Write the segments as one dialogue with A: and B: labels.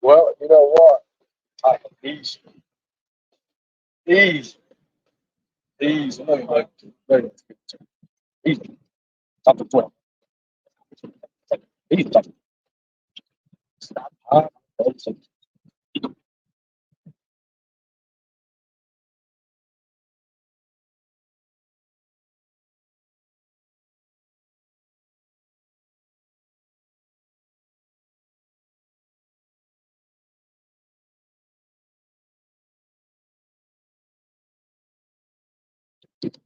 A: Well, you know what? These, these, these, these, top to 12. These, top to stop.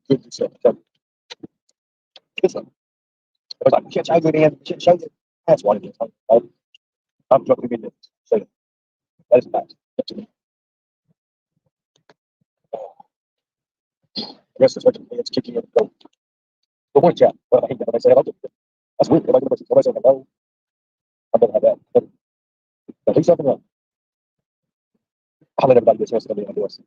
A: Good stuff. Good stuff. I was like, you can't show good in, you can't show it. That's what it is. I'm joking in this. So that is fact. I guess it's what it's kicking in. Go. Go one chat. Well, I hate that. When I say hello. That's weird. Nobody say hello. I don't have that. But do something else. I'll let everybody get a chance to come in and do us.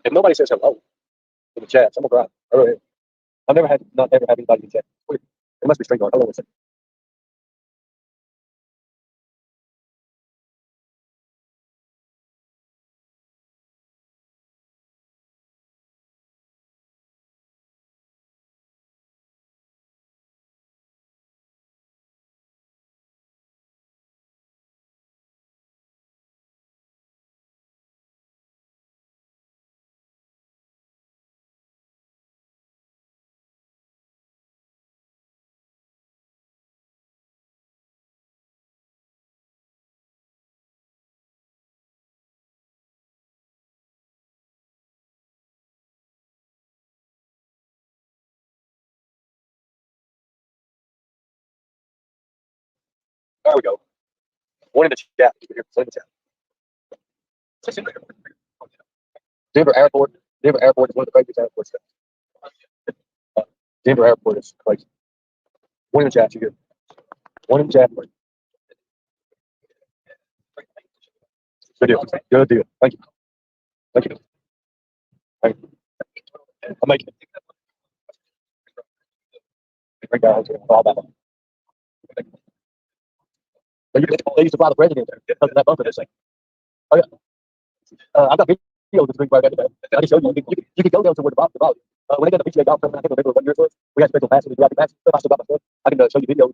A: If nobody says hello in the chat, someone cry. I've never had not ever had anybody in the chat. Weird. It must be straight on. Hello, one second. There we go. One in the chat. One in the chat. Denver Airport. Denver Airport is one of the craziest airports. Uh, Denver Airport is crazy. One in the chat. You good? One in the chat. Good deal. Good deal. Thank you. Thank you. Thank you. I'm making it. Great guys. All that. But they used to fly the president there because of that bumper. They're saying, oh yeah. I've got videos of the big right there. I can show you. You can go down to where the ball. When they got the PGA golf tournament, I can't remember what year it was. We had special passes. We had the passes. I still got my stuff. I can show you videos.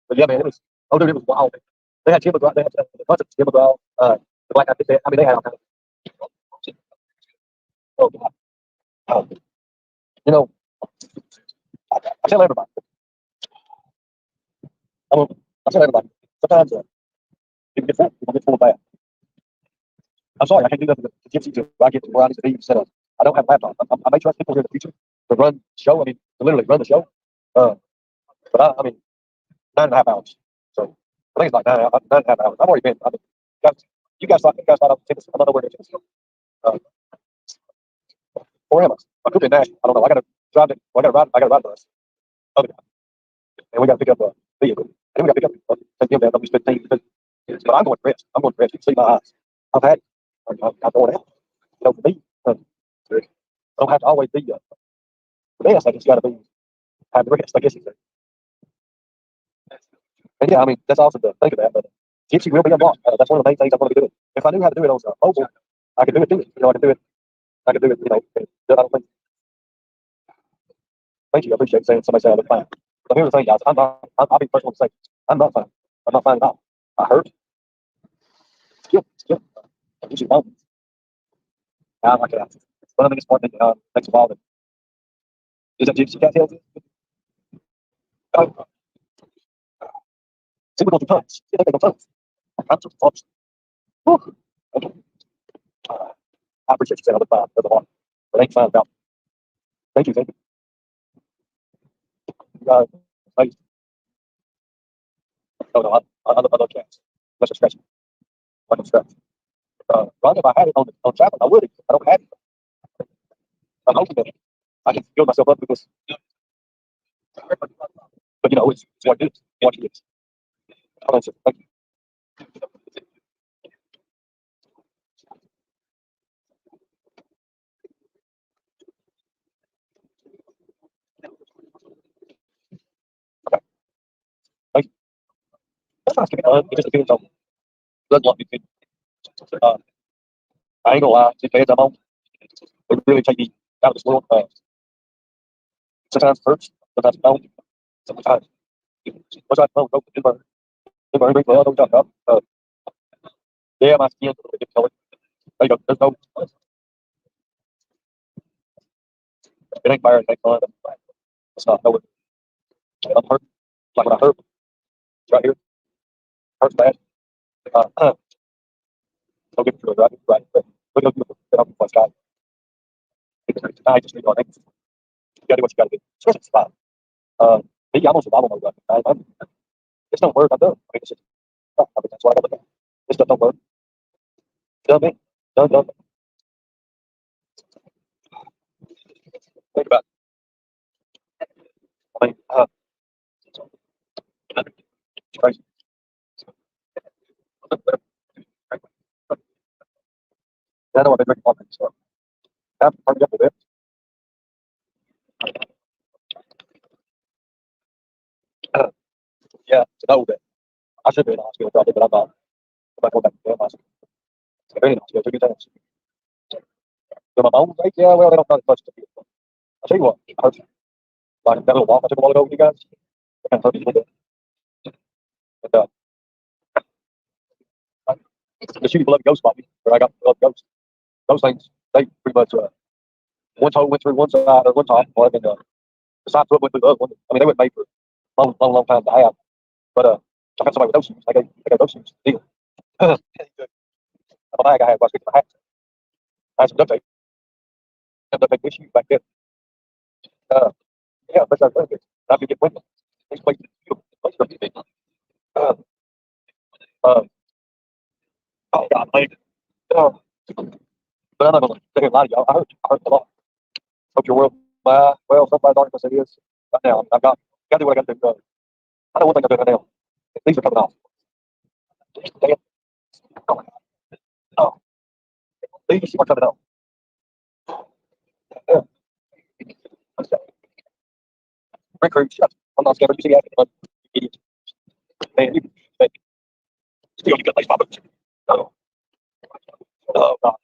A: But yeah, man, it was. Oh, dude, it was wild. They had Jim McGraw. They had a bunch of Jim McGraw. The Black Eyed Peas. I mean, they had all kinds of. Oh God. Oh, you know, I tell everybody. I tell everybody. Sometimes people get full. People get full of bad. I'm sorry, I can't do nothing to get you to where I get to where I need to be set up. I don't have a laptop. I may trust people here in the future to run the show. I mean, to literally run the show. Uh, but I mean, 9.5 hours. So I think it's like 9.5 hours. I've already been. I mean, you guys thought I was tennis. I'm not nowhere near tennis. Uh, or am I? I could be in Nashville. I don't know. I got to drive it. I got to ride. I got to ride the bus. Other guy. And we got to pick up a vehicle. And we got to pick up. Take him down. Don't be 15. But I'm going to rest. I'm going to rest. You can see my eyes. I've had it. I'm going out. You know, for me, I don't have to always be the best. I just got to be have the rest. I guess you say. And yeah, I mean that's awesome to think of that. But Gypsy will be unlocked. That's one of the main things I'm going to be doing. If I knew how to do it on mobile, I could do it. Do it. You know, I could do it. I could do it. You know, I don't think. Thank you. I appreciate saying somebody said I look fine. But here's the thing, guys. I'm not. I'll be the first one to say I'm not fine. I'm not fine at all. I hurt. Skill. Skill. You should know. I like that. One of the biggest part that makes a while that is that Gypsy cattails. Oh, typical to punch. See, they go punch. I'm just punch. Okay. Uh, I appreciate you saying I look fine. That's a lot. But ain't fine about. Thank you. Thank you. Uh, I, no, no, I love cats. Let's just scratch it. Let them scratch. Ron, if I had it on Chapel, I would. I don't have it. I'm hoping that I can build myself up because, but you know, it's what it is. What it is. Thank you. It just depends on blood luck. Uh, I ain't gonna lie, these beds I'm on, they really take me out of this world. Sometimes it hurts, sometimes it don't, sometimes what's I don't know, it burn, don't jump up. Yeah, my skin, it's color. There you go. There's no, it ain't fire, it ain't fun. It's not, no, I'm hurt. Like when I hurt, it's right here, hurts bad. Don't get through it, right? Right. But look at the up plus guy. I just need our things. You gotta do what you gotta do. Especially survive. Me, I'm on survival mode right now. It's don't work, I'm done. I mean, it's just, I mean, that's what I gotta look at. This stuff don't work. Done, man. Done. Think about it. I mean, it's crazy. I know I've been drinking coffee, so I have to hurry up a bit. Uh, yeah, to know that I should be in the hospital probably, but I'm not. I'm not going back to the hospital. I've been in the hospital 2 times. So my bones ache, yeah, well, they don't touch the field. I'll tell you what, it hurts. Like that little walk I took a while ago with you guys, it kind of hurt me a little bit. And, the shooting blood ghost body, where I got blood ghost. Those things, they pretty much one toe went through one side or one top, and the side foot went through the other one. I mean, they weren't made for long time to have. But I got somebody with those shoes. I got those shoes. Deal. The bag I had was my hat. I had some duct tape. Duct tape issues back then. Uh, yeah, but I could get women. These places, uh, uh, oh God, man. Uh, but I'm not gonna sit here and lie to y'all. I hurt a lot. Hope your world. Well, somebody's argument said it is. Right now, I've got to do what I got to do. I know one thing I'm doing right now. These are coming off. Damn. Oh, these are coming off. Yeah. Rick Crew, shut. I'm not scared. You see that? But idiot. Man, you still you got lace my boots. Oh, God.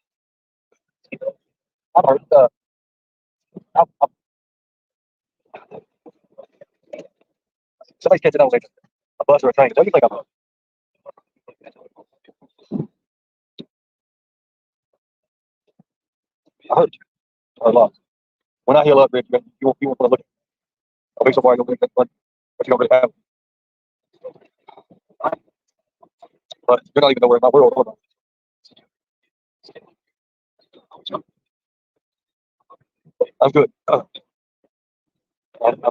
A: I'm hurt. I'm, somebody's catching on a bus or a train. Don't you think I hurt a lot? When I heal up, Rick, you want to look. I'll be so far. You'll make that fun, but you don't really have. But you're not even nowhere in my world. I'm good. I'm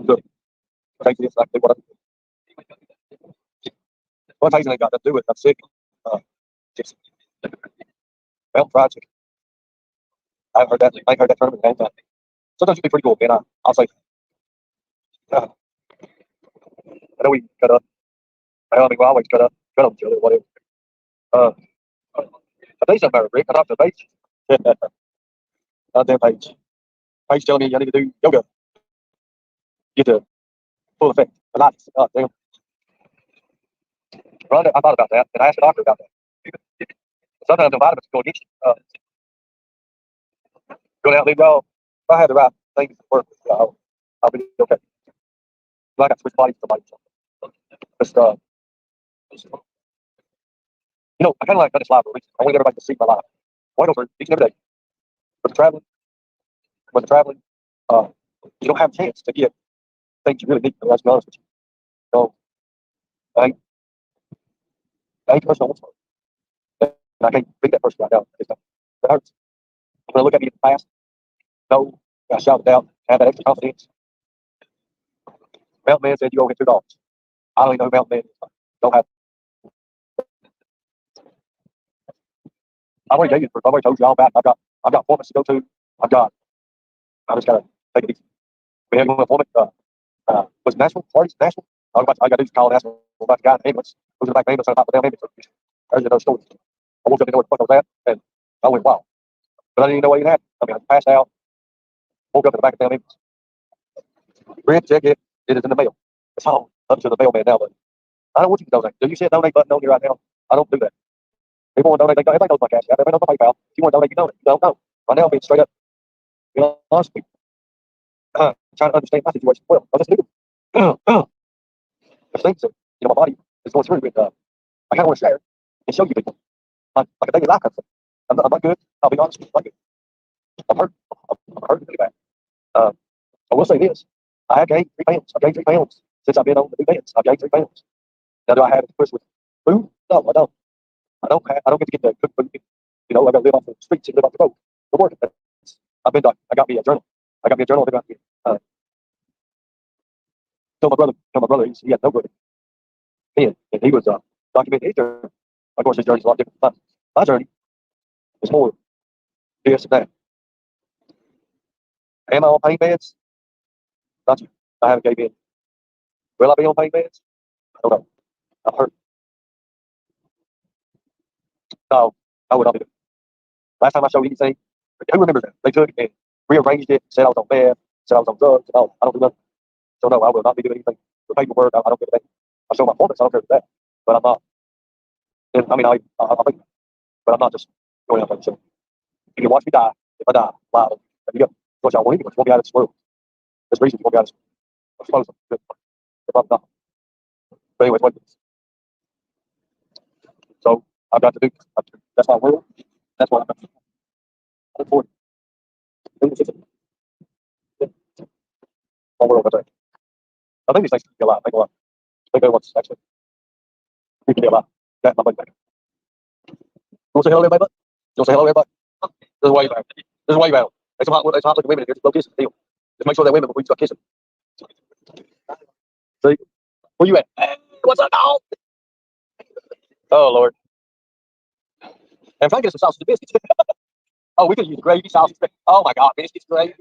A: good. Thank you. It's exactly what one thing ain't got to do with it. I'm sick. Uh, just, well, fried chicken. I've heard that. I heard that term in a long time. Sometimes you be pretty cool, man. I'll say, I know we cut up. I mean, we always cut up each other, whatever. Uh, I think something about Rick. I talked to Paige. Damn Paige. Paige telling me I need to do yoga. Get the full effect. Pilates. Damn. Rhonda, I thought about that, and I asked the doctor about that. Sometimes the vitamins go against you. Go down, leave y'all. If I had the right things to work with, I'll be okay. I got to switch bodies to somebody. Just, I kind of like done this live for a reason. I want everybody to see my life. I want to go through each and every day. With the traveling, when the traveling, uh, you don't have a chance to get things you really need. Let's be honest with you. So, I ain't, I ain't the person I want to. And I can't beat that person right now. It hurts. When I look at me in the past, no, I shouted out, have that extra confidence. Mountain Man said you owe him $2. I don't even know who Mountain Man is. Don't have. I've already told you all about. I've got appointments to go to. I just gotta take it easy. We had one appointment. Was Nashville parties? Nashville. I got to do call Nashville about the guy in the ambulance. Who's in the back of the ambulance and I the damn ambulance. There's another story. I woke up and didn't know what the fuck I was at, and I went wow. But I didn't even know what even happened. I mean, I passed out. Woke up in the back of the damn ambulance. Rent check it. It is in the mail. It's all up to the mailman now, but I don't want you to donate. Do you see a donate button on here right now? I don't do that. People want to donate. Everybody knows my cash app. Everybody knows my PayPal. If you want to donate, you donate. You don't know. Right now, I'm being straight up, honest with you. Trying to understand my situation. Well, I just do. The things that my body is going through, and I kind of want to share and show you people like a daily life kind of thing. I'm not good. I'll be honest with you. I'm not good. I'm hurt. I'm hurting really bad. Uh, I will say this: I have gained 3 pounds. I've gained 3 pounds since I've been on the new meds. I've gained 3 pounds. Now, do I have to push with food? No, I don't. I don't get to get the cook food. I got to live off the streets and live off the road. The work. I've been. I got me a journal. I got me a journal. Tell my brother, he had no good. And he was documenting his journey. Of course, his journey is a lot different from mine. My journey is more this and that. Am I on pain meds? Not you. I haven't gave in. Will I be on pain meds? I don't know. I'm hurt. No, I would not be. Last time I showed anything, who remembers that? They took it and rearranged it, said I was on meth, said I was on drugs. No, I don't do nothing. So no, I will not be doing anything. The paperwork, I don't give a thing. I show my performance, I don't care about that. But I'm not. I mean, I'll make it. But I'm not just going out there. So you can watch me die. If I die, wow. There you go. What y'all want anyway. You want me out of this world. There's reason you want me out of this world. I suppose I'm good. If I'm not. But anyways, wait. So I've got to do this. That's my world. That's what I'm going to do. I look forward to it. My world, that's right. I think these things can be a lot. Think a lot. Think of what's actually. You can be a lot. That my buddy back. You want to say hello to everybody, bud? You want to say hello to everybody? This is why you back. This is why you battle. There's some hot looking women in here. Just go kissing. Deal. Just make sure they're women before you start kissing. See? Where you at? Hey, what's up, dog? Oh, Lord. And if I get some sausage biscuits. Oh, we could use gravy, sausage. Oh, my God. Biscuits, gravy.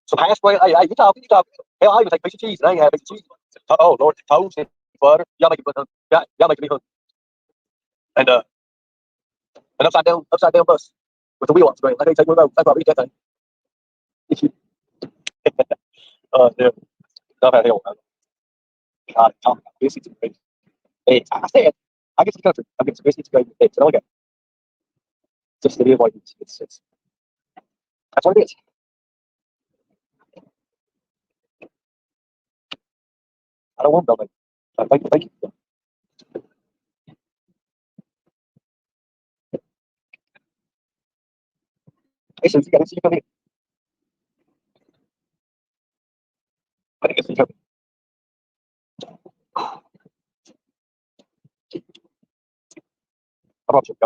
A: Some hash brown. Hey, you talking. Hell, I'll even take a piece of cheese. And I ain't had a piece of cheese. Oh, Lord. Toast and butter. Y'all make it hungry. Y'all make me hungry. And, an upside down bus with the wheel on the screen. I can't take one of those. That's probably that thing. Yeah. I've had hell. God, talking about biscuits and gravy. Hey, I said, I get to the country. I'm getting some biscuits and gravy. It's only got. Just it is what it is. It's that's what it is. I don't want building. Thank you. Hey, Susie, I didn't see you come in. I didn't see you come in. I'm not sure.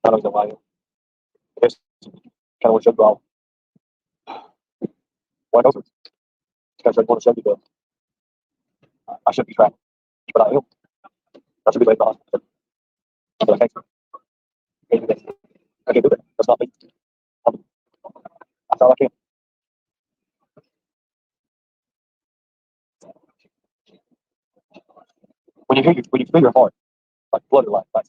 A: I don't know why. I guess kind of want to show you all. Why don't because I want to show you I should be trapped, but I am. I should be late in the hospital. But I can't do that. I can't do that. That's not me. I'm, that's all I can. When you feel your heart, like blood or like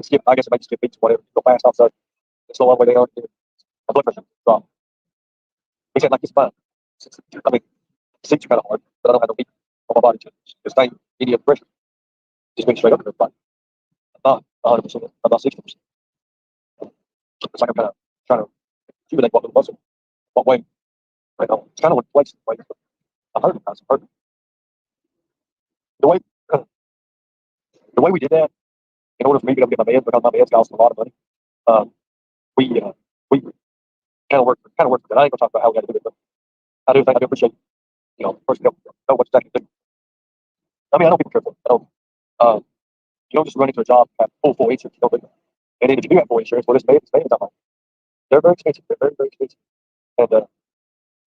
A: skip, I guess it makes you skip beats, whatever. Go fast outside. It's the long way down. My blood pressure drop. He said like it's fine. I mean, it seems kind of hard, but I don't have no heat on my body to sustain any of the pressure. Just being straight up with everybody. I'm not 100%. I'm not 60%. It's like I'm kind of trying to accumulate what little muscle, what way. Right now, it's kind of like place. Right? I'm hurting. I'm hurting. The way the way we did that, in order for me to be able to get my meds, because my meds cost a lot of money, um, we kind of worked with it. I ain't gonna talk about how we got to do it, but I do appreciate first know what exactly to do. I mean, I know people care for it. You don't just run into a job and have full insurance. You don't do that. And then if you do have full insurance, well, this man, they're very expensive. They're very, very expensive. And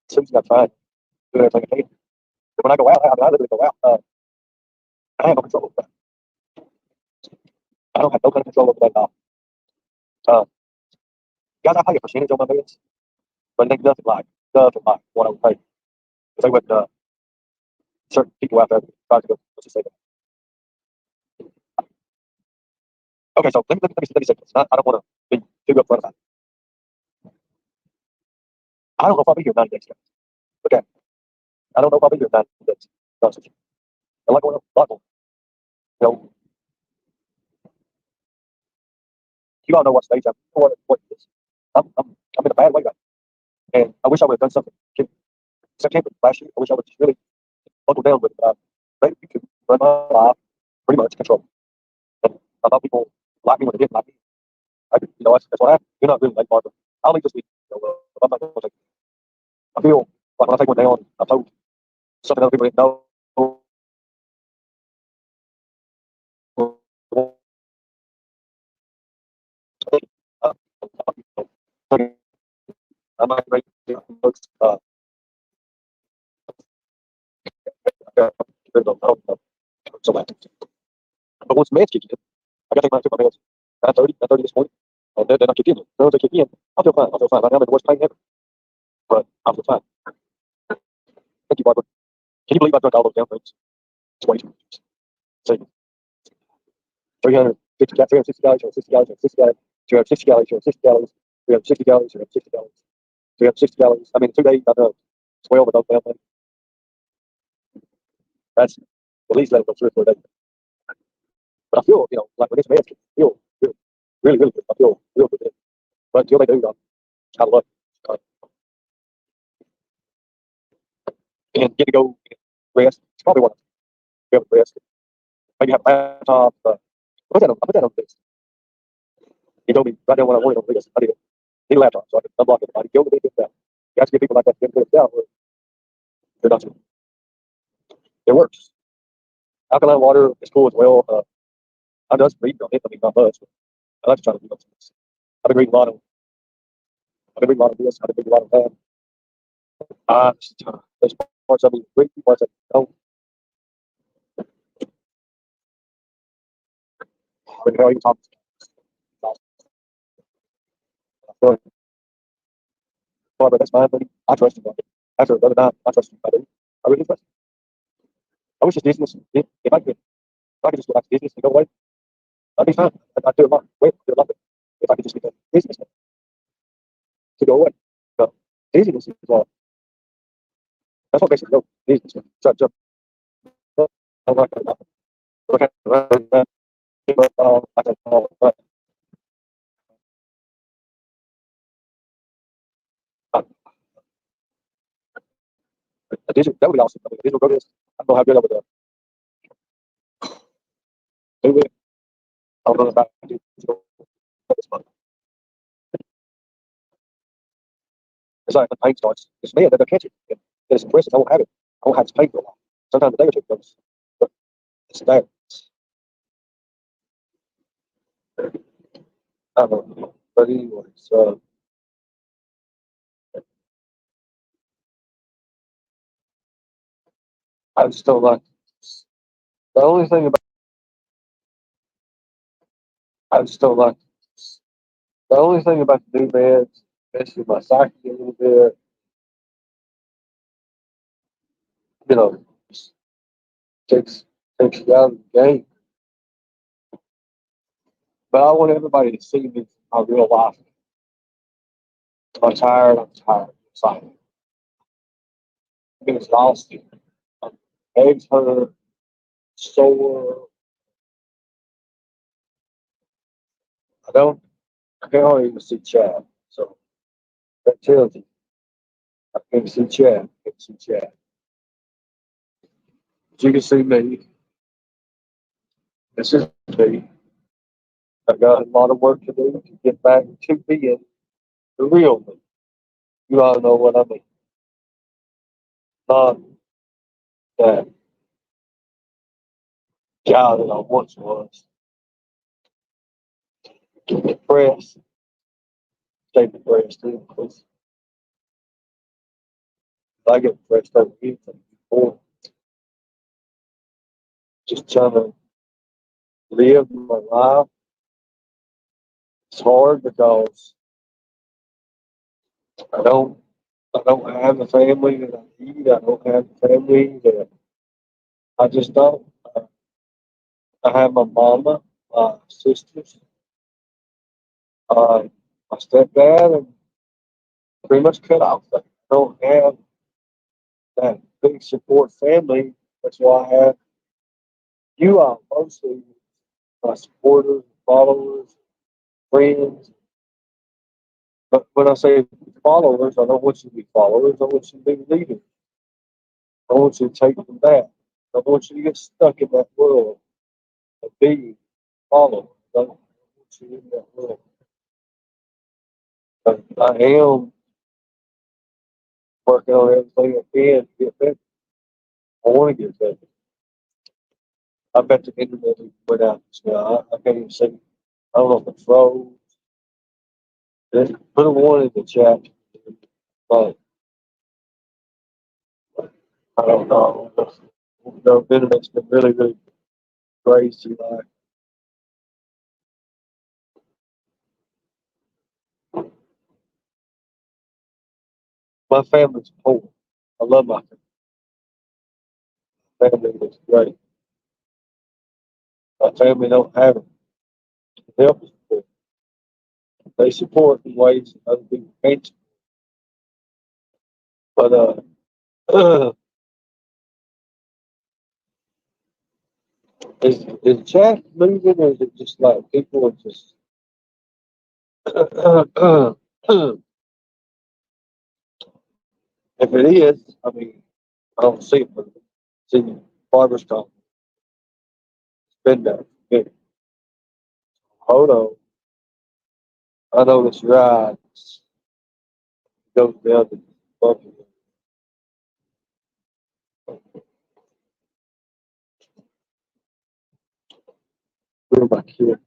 A: Susan got tried doing everything I can. But when I go out, I literally go out. I have no control over that. I don't have no kind of control over that at all. Uh, guys, I pay a percentage on my meds, but it ain't nothing like what I would pay if they went certain people out there trying to go. Let's just say that. Okay, so let me say this. I don't want to be too upfront about it. I don't know if I'll be here 90 days. Okay, I don't know if I'll be here 90 days. Honest with you. A lot going on. A lot going on. You know, you all know what stage I'm. What it is. I'm in a bad way right now, and I wish I would have done something in September last year. I wish I would just really buckled down with it. Maybe you could run my life pretty much control. And I thought people like me when they didn't like me. That's what happened. You're not really like Martha. I'll leave this week. I'm not going to take. I feel like when I take one down, I told something other people didn't know. I might break books. So bad. But once meds kick in, I got to take my meds. 9:30 this morning, and then I kick in. As they kick in, I feel fine. I feel fine. Right now I'm in the worst pain ever, but I feel fine. Thank you, Barbara. Can you believe I drank all those damn things? It's way too much. So 350 360 calories, 360 calories, 360 calories, 260 calories, 360 calories, 360 calories, 360 calories. I mean, 2 days, I know 12 of those damn things. That's at least let it go 3 or 4 days. But I feel, like when this man feel really, really good. I feel real good. But until they do, I'm out of luck. Uh, and get to go rest. It's probably what I'm be able to rest. Maybe have a laptop. I put that on this. He told me right now what I wanted on this. I need a laptop so I can unblock everybody. Go to the big down. You have to get people like that to get it down. They're not. It works. Alkaline water is cool as well. I'm just reading on it. I mean, not much. But I like to try to read on this. I've been reading a lot of. I've been reading a lot of this. I've been reading a lot of that. There's parts of me great, parts of me don't. I mean, hell, you talk about but that's fine, buddy. I trust you. After the other night, I trust you. I do. I really trust you. I wish this business, if I could just go back to business and go away, I'd be fine. I'd do a lot. Wait, I'd do a lot. If I could just get the business to go away. But business is that's what makes it go. Business. So, I'm not going to look at the I don't know, but uh, a digital, that would be awesome. I mean, a digital go this. I don't know how good I would do it. I don't know about digital. It's like when pain starts, it's me that I catch it. And it's impressive. I won't have it. I won't have this pain for a while. Sometimes a day or two goes, but it's there. I don't know. But anyways, I just don't like the only thing about I just don't like the only thing about the new meds, especially my psyche a little bit, you know, takes takes you out of the game. But I want everybody to see me my real life. I'm tired. I'm tired. It's like I'm being exhausted. My legs hurt, sore. I don't. I can't even see Chad. So that tells you I can't see Chad. I can't see Chad. But you can see me. This is me. I've got a lot of work to do to get back to being the real me. You all know what I mean. Not that guy that I once was. Get depressed, stay depressed too, because I get depressed over anything before. Just trying to live my life. It's hard because I don't I don't have the family that I need. I don't have the family that I just don't. I have my mama, my sisters, my stepdad, and pretty much cut off. I don't have that big support family. That's why I have You are mostly my supporters, followers, friends. But when I say followers, I don't want you to be followers. I want you to be leaders. I want you to take from that. I don't want you to get stuck in that world of being followers. I don't want you in that world. But I am working on everything I can to get better. I want to get better. I bet the internet even went out just now. I can't even see. I don't know if it's froze. Just put a one in the chat. But I don't know. The internet's been really, really crazy. Like, my family's poor. I love my family. It's great. My family don't have it. They help us. They support in ways that other people can't. But is chat moving or is it just like people are just if it is, I mean, I don't see it, but see Barber's comp. It's been there. Good. Hold on. I know this ride goes down to Buffalo. Where my kid?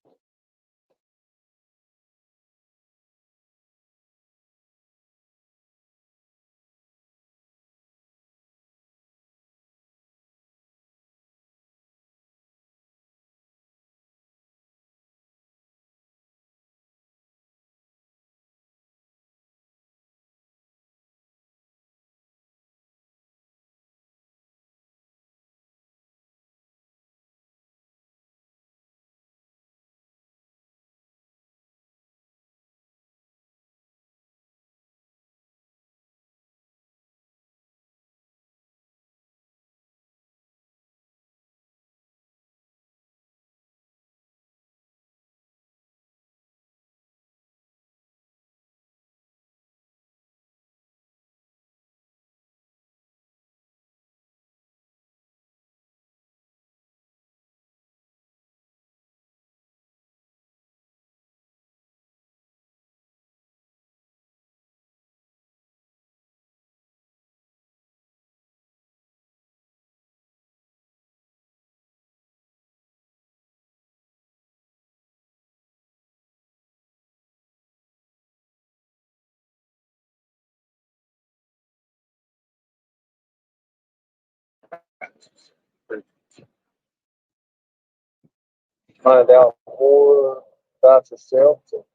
A: Find out more about yourself. So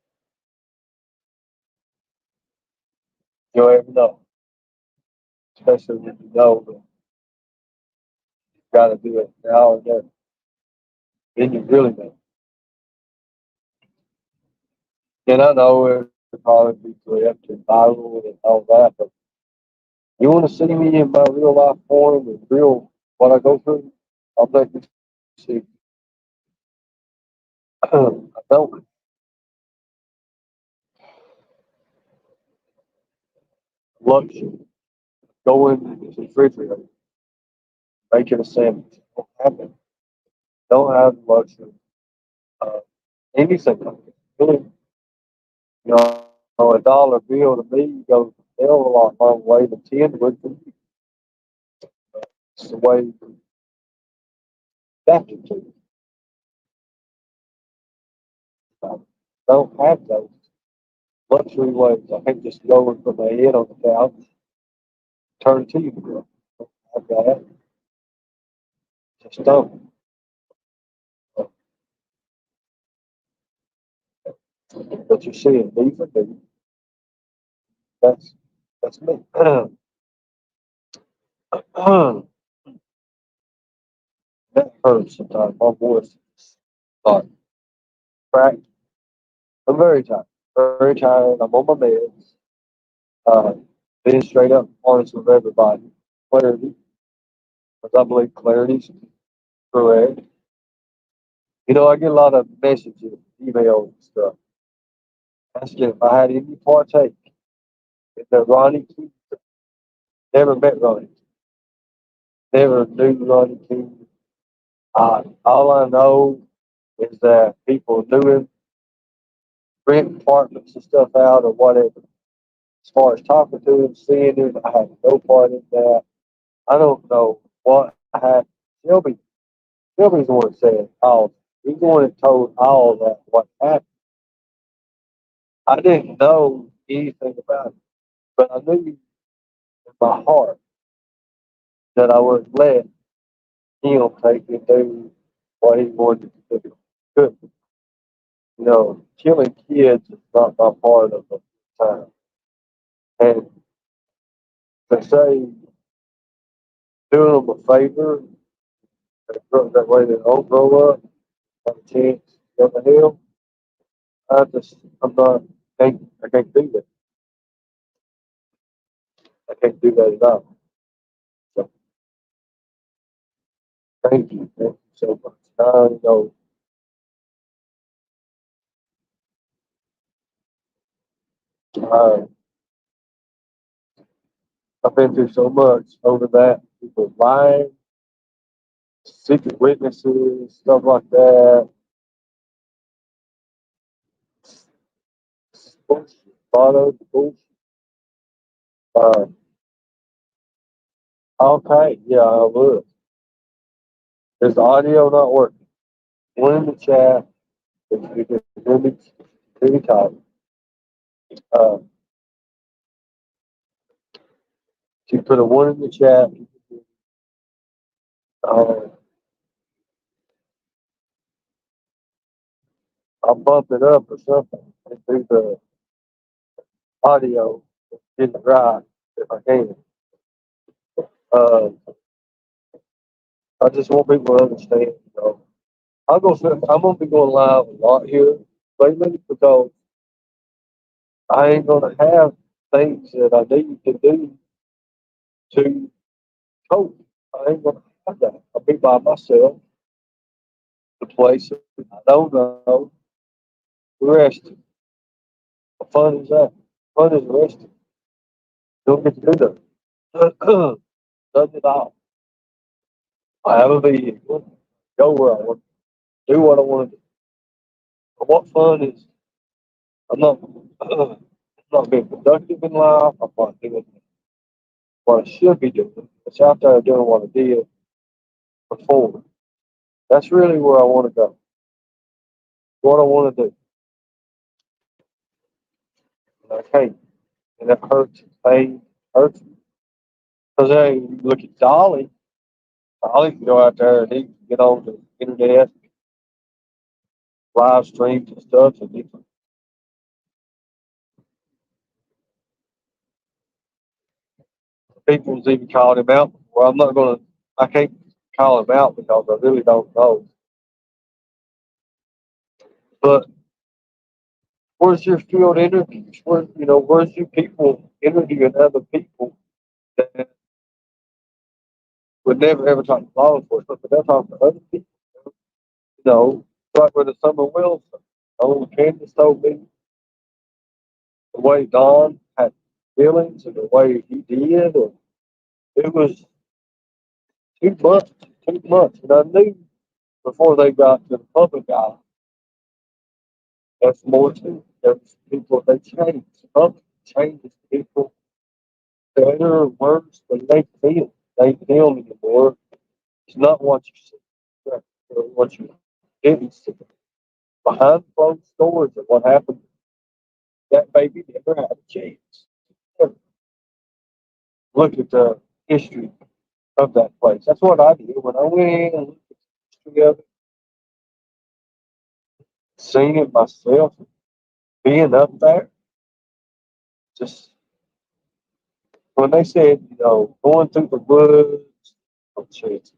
A: you'll ever know, especially when you know that you got to do it now and then. Then you really know. And I know it would probably be clipped and viral and all that, but you want to see me in my real life form and real what I go through? I'll make you see. I don't luxury. Go in the refrigerator, making a sandwich. Don't have it. Don't have the luxury. Uh, anything like it. Really, a dollar bill to me goes a hell of a lot long way than 10 would for you. It's the way you adapted to it. I don't have those luxury ways. I can't just go and put my head on the couch, turn the TV on. I've got that. Just don't. But you're seeing me for me. That's that's me. That hurts sometimes. My voice is like cracked. I'm very tired. Very tired. I'm on my meds. Uh, being straight up honest with everybody. Clarity, because I believe clarity is correct. I get a lot of messages, emails, and stuff asking if I had any partake in the Ronnie King. Never met Ronnie. Never knew Ronnie King. All I know is that people knew him, rent apartments and stuff out or whatever. As far as talking to him, seeing him, I had no part in that. I don't know what happened. Shelby, Shelby's the one that said all. He's the one that told all that what happened. I didn't know anything about it, but I knew in my heart that I would let him take me do what he wanted to do. Good. Killing kids is not my part of the time. And to say, doing them a favor, that way they don't grow up, have a chance to go to hell, I'm not, I can't do that. I can't do that at all. So thank you so much. Uh, I've been through so much over that. People lying, secret witnesses, stuff like that. Bullshit. Follow the bullshit. Uh, okay, yeah, I would. Is the audio not working? One in the chat. If you can hear me talk. Uh, she put a one in the chat. Uh, I'll bump it up or something and do the audio, get it right if I can. Uh, I just want people to understand. I'm gonna be going live a lot here lately because I ain't gonna have things that I need to do to cope. I ain't gonna have that. I'll be by myself, the place I don't know, resting. What fun is that? Fun is resting. Don't get to do that. Nothing at all. I have a vehicle, go where I want, do what I want to do. But what fun is? I'm not. I'm not being productive in life. I'm not doing what I should be doing. It's out there doing what I did before. That's really where I want to go. What I want to do. And I can't. And it hurts. Pain hurts. Because hey, you look at Dolly. Dolly can go out there and he can get on the internet, live streams and stuff, and people's even called him out. Well, I'm not gonna. I can't call him out because I really don't know. But where's your field interviews? Where's your people interviewing other people that would never ever talk to law enforcement, but they'll talk to other people. Like with the Summer Wilson. Old Candace told me the way Don had feelings and the way he did, and it was too much, too much. And I knew before they got to the public eye, that's more too. There's people they change. Public changes people better or worse than they feel. They feel anymore. It's not what you see, or what you didn't see. Behind closed doors and what happened, that baby never had a chance. Look at the history of that place. That's what I did when I went in and looked at the history of it, seeing it myself, being up there. Just when they said, going through the woods, oh, shit,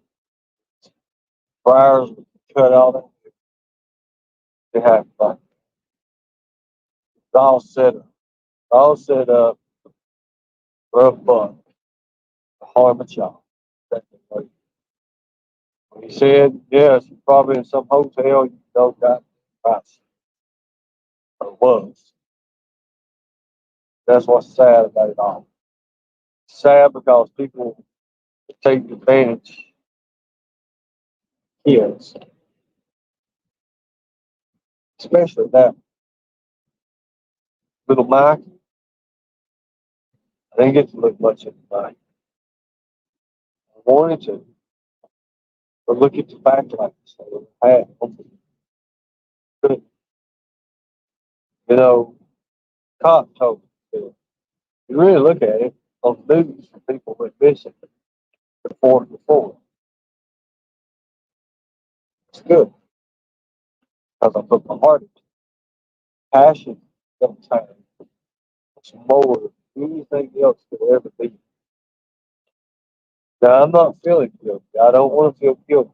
A: briars cut all that, they have all set up for a buck to harm a child. That's the way. He said, yes, probably in some hotel you don't got price or was. That's what's sad about it all. Sad because people take advantage of kids, especially that little Mike. I didn't get to look much at the night. I wanted to, but look at the backlights I had. But, you know, cop told me, you really look at it on the news, people went missing before. It's good because I put my heart into it. Passion sometimes. It's more than anything else could ever be. Now, I'm not feeling guilty. I don't want to feel guilty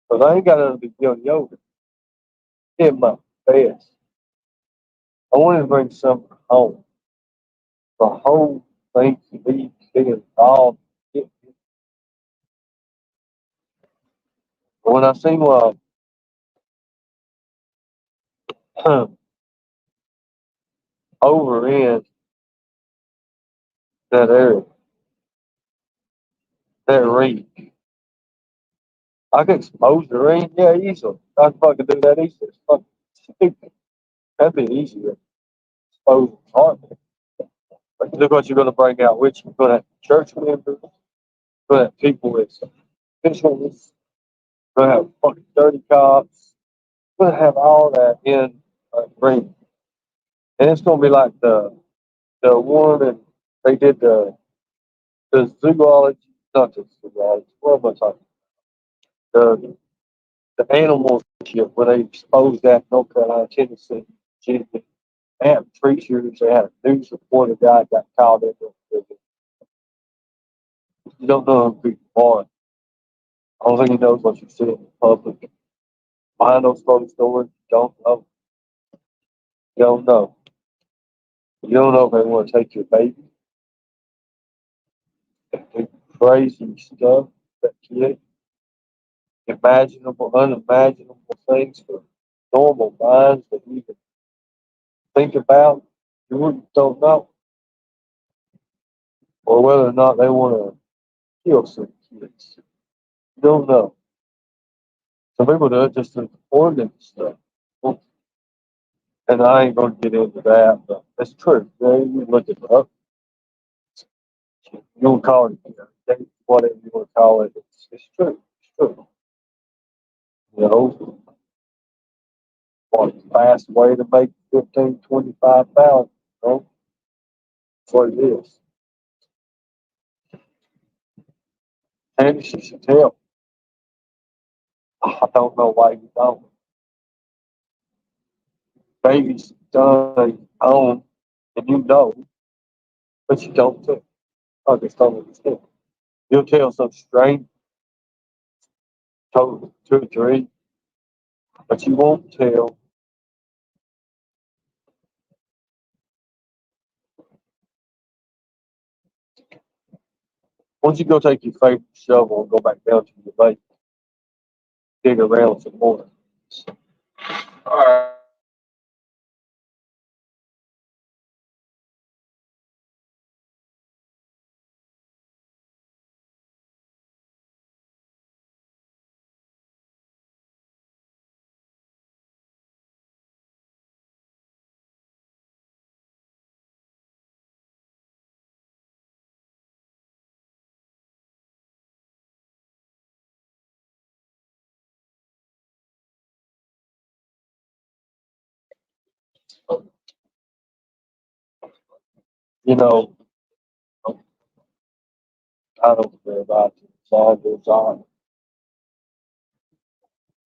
A: because I ain't got nothing to be guilty over. Did my best. I wanted to bring something home. The whole thing to be being involved. When I seen over in that area, that ring, I could expose the ring, yeah, easily. I'd fucking do that easily. It's fucking stupid. That'd be easier. Expose the heart. But look what you're going to bring out, which you're going to have church members, you're going to have people with officials, you're going to have fucking dirty cops, you're going to have all that in a ring. And it's going to be like the one that they did the zoology, not the zoology, what am I talking about? The animal ship where they exposed that in North Carolina, Tennessee, Virginia. They had preachers, they had a news reporter guy got called in. You don't know who people are. I don't think he knows what you see in the public. Behind those closed doors, you don't know. You don't know. You don't know if they want to take your baby. They do crazy stuff that kid. Imaginable, unimaginable things for normal minds that you can think about. You really don't know. Or whether or not they want to kill some kids. You don't know. Some people do it just to organ stuff. And I ain't going to get into that, but it's true. Yeah, you look it up. You don't call it, whatever you want to call it. It's true. It's true. You know, what a fast way to make 15, 25,000. You know, that's what it is. And she should tell. I don't know why you don't. Baby's done on, and you know, but you don't tell. I just don't understand. You'll tell some strange, total two or three, but you won't tell. Once you go take your favorite shovel and go back down to your lake, dig around some more. All right. You know, I don't care about it. It's all goes on.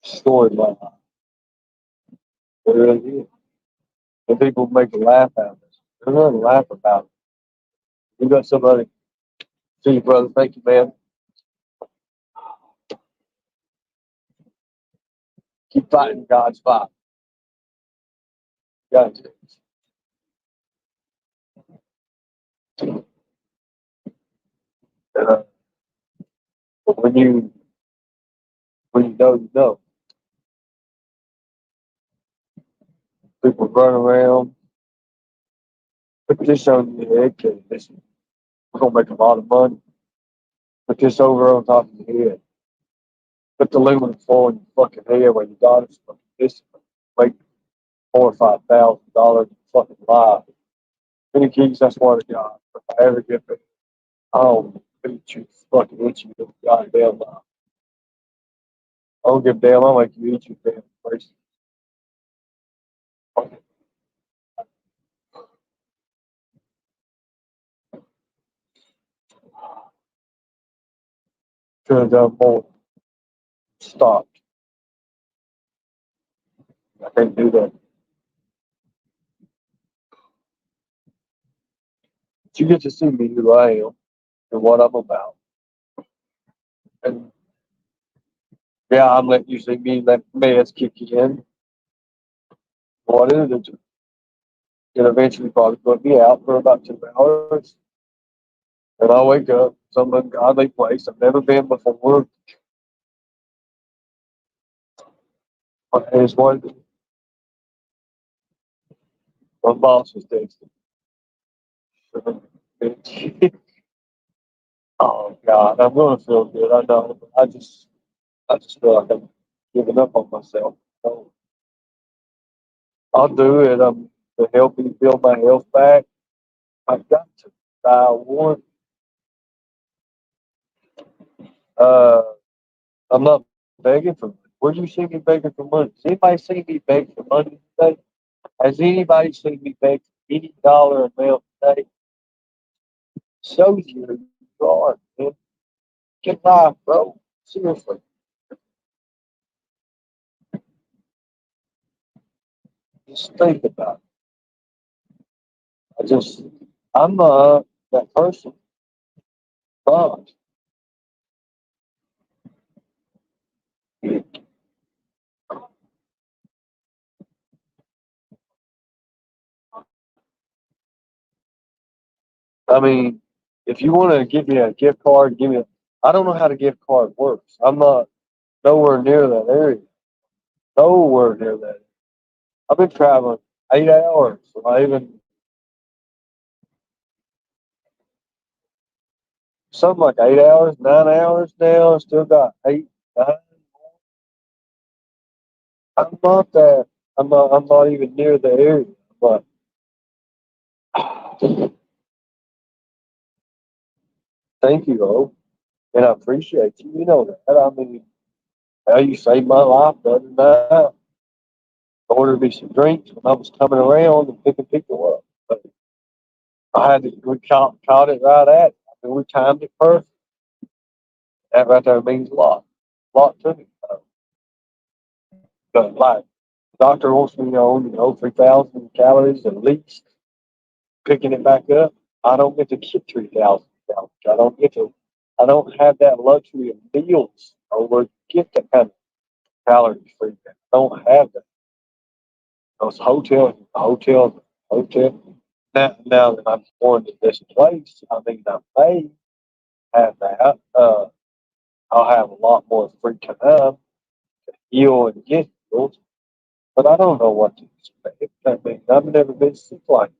A: Storyline. It really is. And people make a laugh out of it. They're going to laugh about it. You got somebody. See you, brother. Thank you, man. Keep fighting God's fight. Got to. And, when you you know. People run around, put this on your head, kid. This we're gonna make a lot of money. Put this over on top of your head. Put the aluminum foil in your fucking head where you got it. This make $4,000 or $5,000 fucking life. Any keys, that's what I got. If I ever get it, I'll beat you fucking eat you goddamn life. I don't give a damn, I'll make you eat your damn face. Should have done more. Stopped. I can't do that. But you get to see me who I am and what I'm about. And yeah, I'm letting you see me let meds kick you in. What is it? It'll eventually probably put me out for about 2 hours. And I'll wake up some ungodly place I've never been before. And it's one my boss was texting. Oh God, I'm gonna feel good. I know. But I just feel like I'm giving up on myself. So I'll do it. To help me build my health back. I've got to. I want. Uh, I'm not begging for money. Where'd you see me begging for money? Has anybody seen me beg for money today? Has anybody seen me beg for any dollar amount today? Shows you who you are, man. Get life, bro. Seriously. Just think about it. I'm that person. But I mean, if you want to give me a gift card, give me a. I don't know how the gift card works. I'm not nowhere near that area. Nowhere near that. I've been traveling 8 hours. I even something like 8 hours, 9 hours now. Still got eight, nine. I'm not that. I'm not even near the area. But thank you, though, and I appreciate you. You know that. I mean, how you saved my life the other night. Ordered me some drinks when I was coming around and picking people up. But I had to. We caught it right at. It. I mean, we timed it perfect. That right there means a lot to me. But like, the doctor wants me on, 3,000 calories at least. Picking it back up, I don't get to get 3,000 calories. I don't have that luxury of meals or get that kind of calories free. I don't have that. Those hotel. Now that I'm going to this place, I mean, I may have that. I'll have a lot more free time to heal and get healed, but I don't know what to expect. I mean, I've never been sick like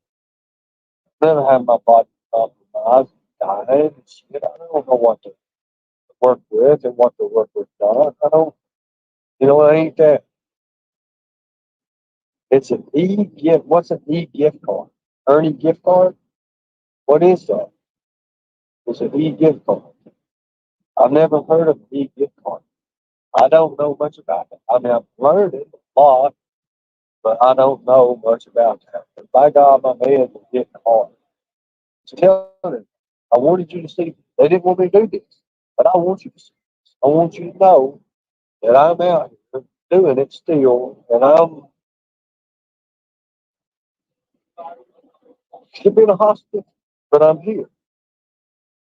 A: never had my body compromised, dying and shit. I don't know what to work with and what to work with God. I don't, it ain't that. It's an e gift. What's an e gift card? Ernie gift card? What is that? It's an e gift card. I've never heard of an e gift card. I don't know much about it. I mean, I've learned it a lot, but I don't know much about that. But by God, my man was getting hard. So tell them, I wanted you to see. They didn't want me to do this, but I want you to see. I want you to know that I'm out here doing it still, and I'm should be in a hospital, but I'm here.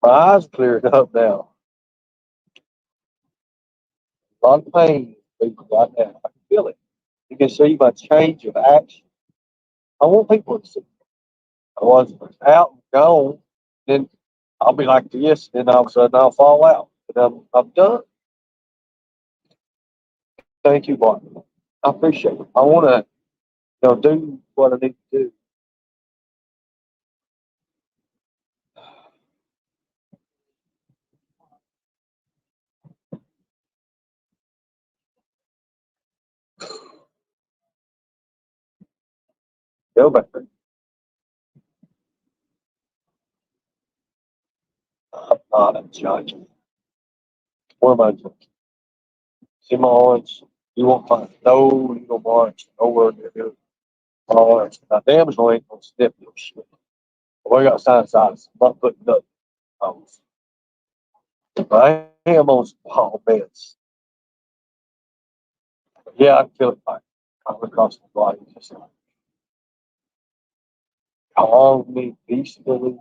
A: My eyes cleared up now. A lot of pain people right now. I can feel it. You can see my change of action. I want people to see. I was out and gone, then I'll be like this, then all of a sudden I'll fall out, and I'm done. Thank you, Mark. I appreciate it. I want to, do what I need to do. Go back. I'm not a judge. What am I judging? See my arms? You won't find no legal marks nowhere near here. My arms. Now, damn sure ain't gonna snip your shit. We got sign size. I'm not putting nothing on. I am on small beds. Yeah, I feel it like I'm across the body. Just like calm me peacefully.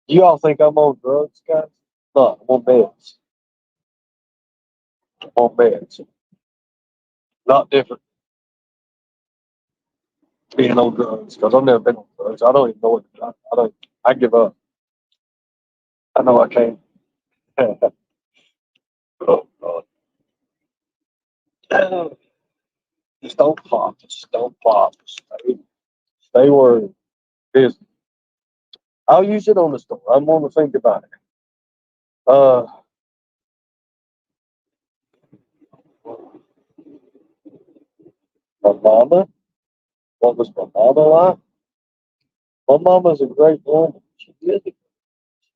A: You all think I'm on drugs, guys? No, I'm on meds. I'm on meds. Not different being on drugs because I've never been on drugs. I don't even know what I don't. I give up. I know I can't. Oh, God. Just don't pop. Just don't pop. Stay where it is. I'll use it on the store. I'm going to think about it. Uh, my mama. What was my mama like? My mama's a great woman. She is.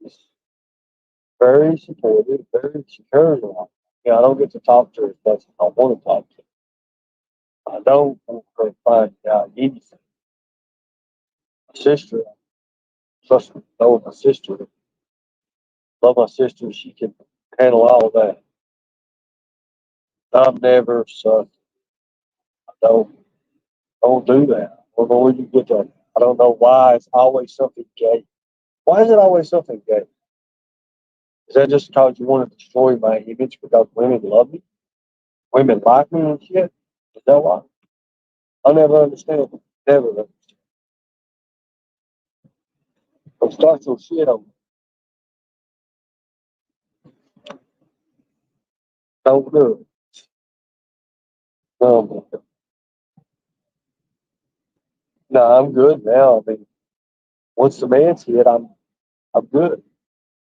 A: She's very supportive. Very she cares a lot. Yeah, I don't get to talk to her as much as I want to talk to her. I don't want her to find out anything. My sister, trust me, know my sister. Love my sister. She can handle all of that. I'm never such. I don't do that. I don't know where you get that. I don't know why it's always something gay. Why is it always something gay? Is that just because you want to destroy my image because women love me? Women like me and shit? Is that why? I never understand. Never understand. Don't start your shit on me. Don't do it. No, no, I'm good now. I mean, once the man's hit, I'm good.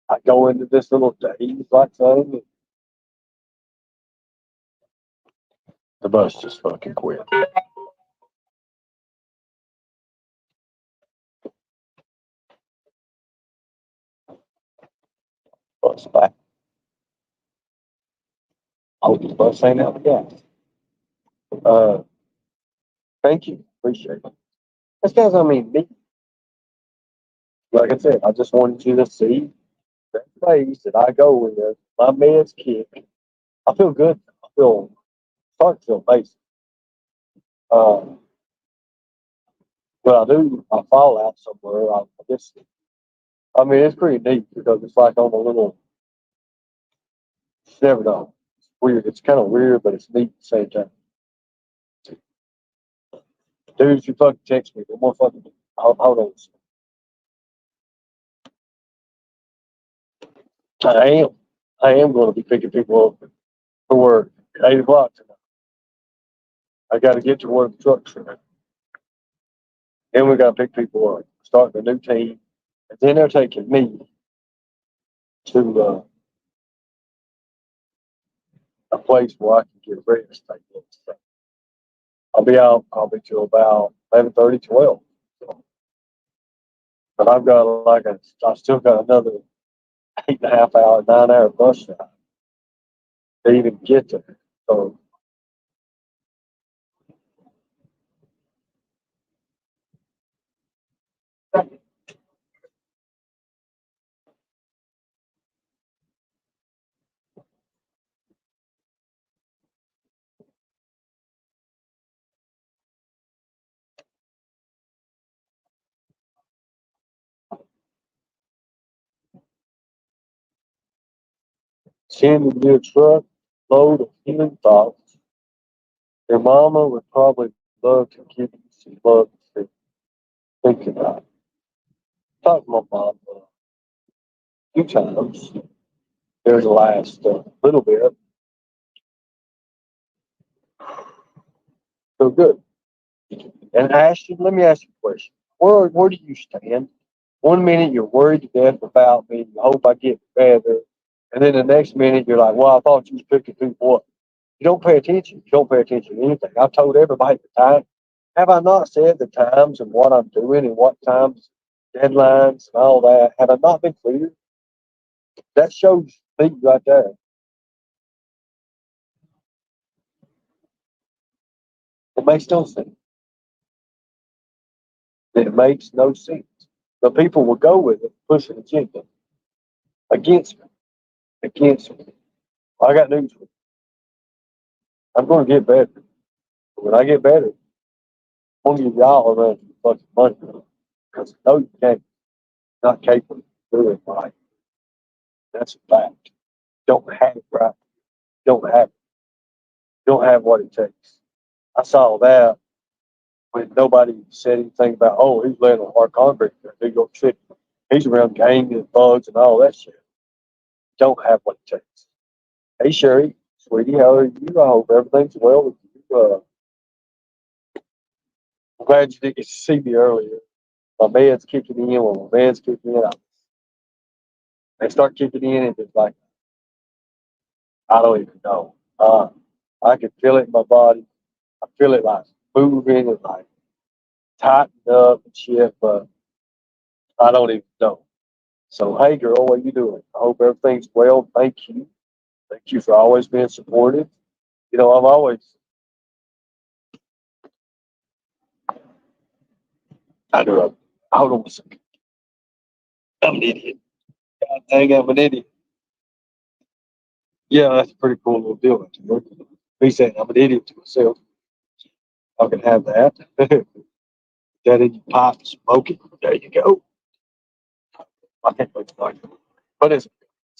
A: I go into this little daze like thing. And the bus just fucking quit. Bus back. I hope the bus ain't out of gas. Uh, thank you. Appreciate it. That's because I mean, me, like I said, I just wanted you to see that place that I go with. My meds kick. I feel good. I feel start to feel basic. Um, but I do. I fall out somewhere. I guess. I mean, it's pretty neat because it's like on a little. You never know. It's weird. It's kind of weird, but it's neat at the same time. Dude, if you fucking text me, one more fucking. Hold on. I am. I am going to be picking people up for work at 8 o'clock tonight. I got to get to where the trucks are. Then we got to pick people up, starting a new team, and then they're taking me to a place where I can get rest. I guess. I'll be out probably till about 11:30, 12. So, but I've got I still got another 8.5 hour, 9 hour bus ride to even get there. So sending me a truck load of human thoughts. Your mama would probably love to give you some love to think about. Talked to my mom a few times. during the last little bit. So good. And Ashton, let me ask you a question. Where do you stand? One minute you're worried to death about me. You hope I get better. And then the next minute you're like, well, I thought you was picking through what? You don't pay attention. You don't pay attention to anything. I've told everybody the time. Have I not said the times and what I'm doing and what times, deadlines and all that? Have I not been clear? That shows me right there. It makes no sense. It makes no sense. The people will go with it, push an agenda against me, against me. Well, I got news for you. I'm going to get better. When I get better, I'm going to give y'all a run for fucking money. Because no, you can't. Not capable of doing it right. That's a fact. Don't have it right. Don't have it. Don't have what it takes. I saw that when nobody said anything about, oh, he's laying on hard concrete there. They go shit. He's around gang and bugs and all that shit. Don't have what it takes. Hey, Sherry, sweetie, how are you? I hope everything's well with you. I'm glad you didn't get to see me earlier. My man's kicking in. When my man's kicking in, they start kicking in, and it's like, I don't even know. I can feel it in my body. I feel it like moving and like tightened up and shit, but I don't even know. So, hey, girl, what you doing? I hope everything's well. Thank you. Thank you for always being supportive. You know, I'm always, I don't know. Hold on a second. I'm an idiot. God dang, I'm an idiot. Yeah, that's a pretty cool little deal. Me saying I'm an idiot to myself. I can have that. That in your pipe, smoke it. There you go. I can't wait to like it. But it's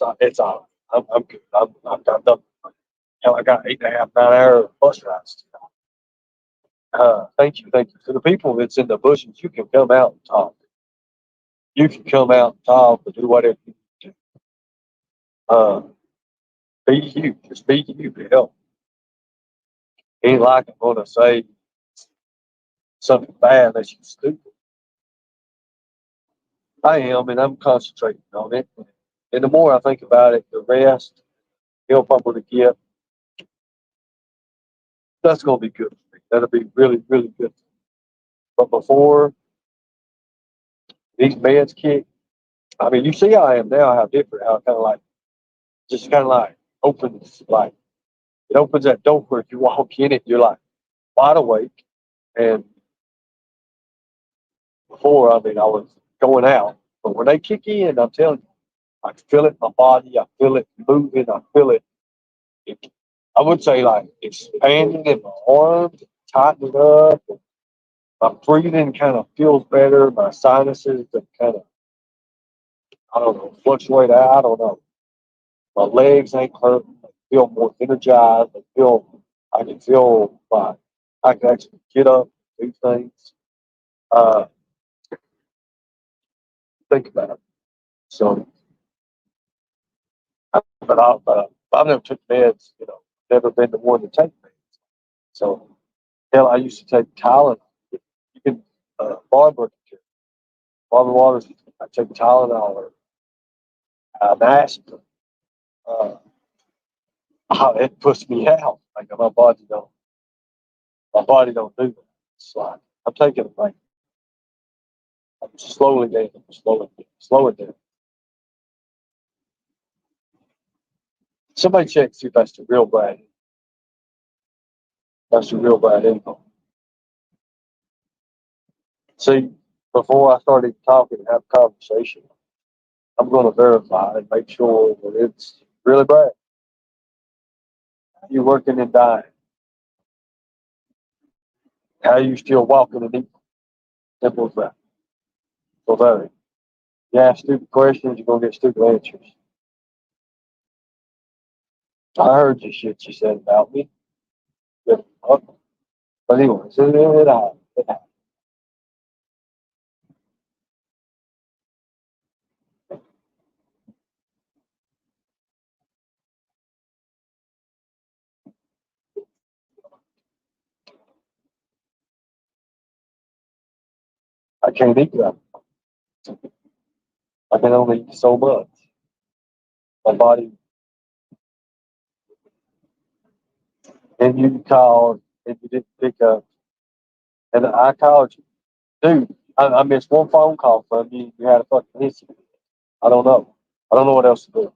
A: all right. I'm good. I'm done. Hell, I got 8.5, 9 hour bus rides. Thank you, thank you. To the people that's in the bushes, you can come out and talk. You can come out and talk and do whatever you do. Uh, be you. Just be you to help. Ain't like I'm gonna say something bad unless you stupid. I am, and I'm concentrating on it. And the more I think about it, the rest, help I'm gonna get, that's gonna be good for me. That'll be really, really good. But before these meds kick, I mean, you see how I am now, how different, how kind of like, just kind of like opens, like, it opens that door where if you walk in it, you're like wide awake. And before, I mean, I was going out. But when they kick in, I'm telling you, I feel it in my body. I feel it moving. I feel it, I would say like expanding in my arms, tightening up. My breathing kind of feels better. My sinuses that kind of, I don't know, fluctuate out. I don't know. My legs ain't hurting. I feel more energized. I can feel like I can actually get up, do things. Uh, think about it. So, I've never took meds. You know, never been the one to take meds. So, hell, I used to take Tylenol. You can Barbara, Barbara Waters. I take Tylenol or aspirin. Uh, it puts me out. Like my body don't do that. It's like I'm taking it like I'm slowly down, slowing down. Somebody check see if that's the real brand. That's the real brand info. See, before I started talking and have a conversation, I'm going to verify and make sure that it's really bad. You're working and dying. How you still walking and eating? Simple as that. So there. You ask stupid questions, you're going to get stupid answers. I heard the shit you said about me. But anyways, it happened. It happened. I can't eat that. I can only eat so much. My body, and you called and you didn't pick up. And I called you. Dude, I missed one phone call from you. You had a fucking issue. I don't know. I don't know what else to do.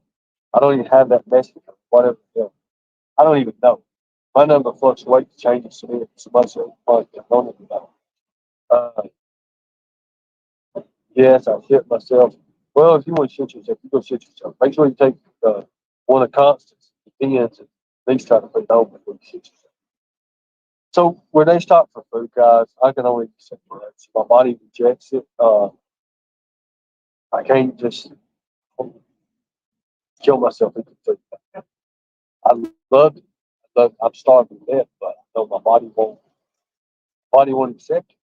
A: I don't even have that message. Whatever. I don't even know. My number fluctuates, changes so much. So much. I don't even know. Uh, yes, I shit myself. Well, if you want to shit yourself, you go shit yourself. Make sure you take one of Constance, the pins, and at least try to put it over before you shit yourself. So when they stop for food, guys, I can only accept that. My body rejects it. I can't just kill myself into food. I love it. I'm starving to death, but I know my body won't accept it.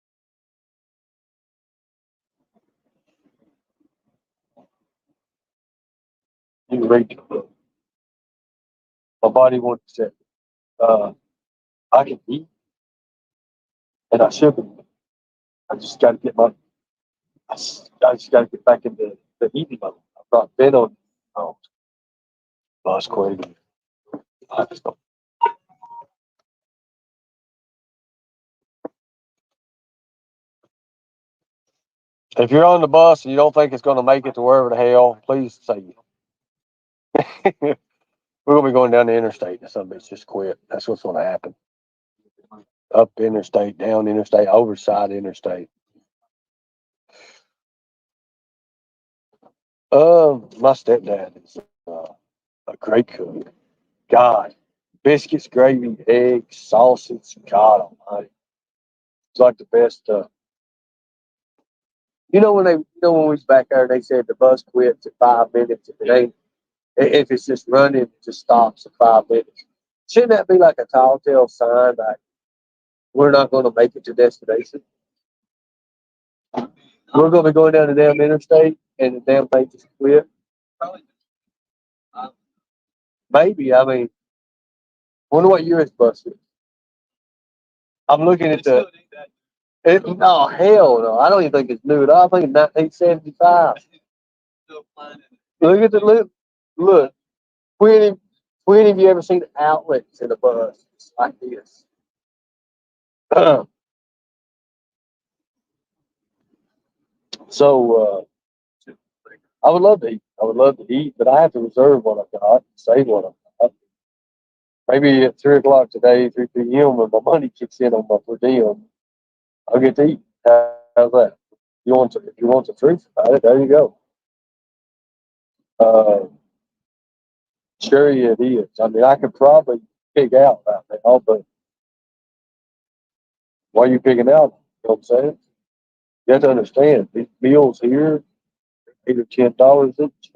A: You can read the book. My body won't accept it. I can eat, and I should be. I just got to get my. I just got to get back into the eating mode. I've not been on. Oh, that's crazy. I just don't. If you're on the bus and you don't think it's going to make it to wherever the hell, please say it. We're gonna be going down the interstate, and some bitch just quit. That's what's going to happen. Up interstate, down interstate, overside interstate. My stepdad is a great cook. God, biscuits, gravy, eggs, sausage. God Almighty, it's like the best. When we was back there, they said the bus quits at 5 minutes. If it ain't, if it's just running, it just stops at 5 minutes. Shouldn't that be like a tall tale sign that we're not going to make it to destination? We're going to be going down the damn interstate, and the damn thing just quit. Maybe. I mean, wonder what year it's busted. I'm looking at the. No, hell no. I don't even think it's new at all. I think it's 1975. Look at the look. When have you ever seen outlets in a bus like this? So I would love to eat. I would love to eat, but I have to reserve what I've got, save what I've got. Maybe at 3 o'clock today, 3 p.m. when my money kicks in on my per diem, I'll get to eat. How's that? If you want the truth about it, there you go. Uh, sure it is. I mean, I could probably pick out right now, but why are you picking out? You know what I'm saying? You have to understand these meals here, $8 or $10 each.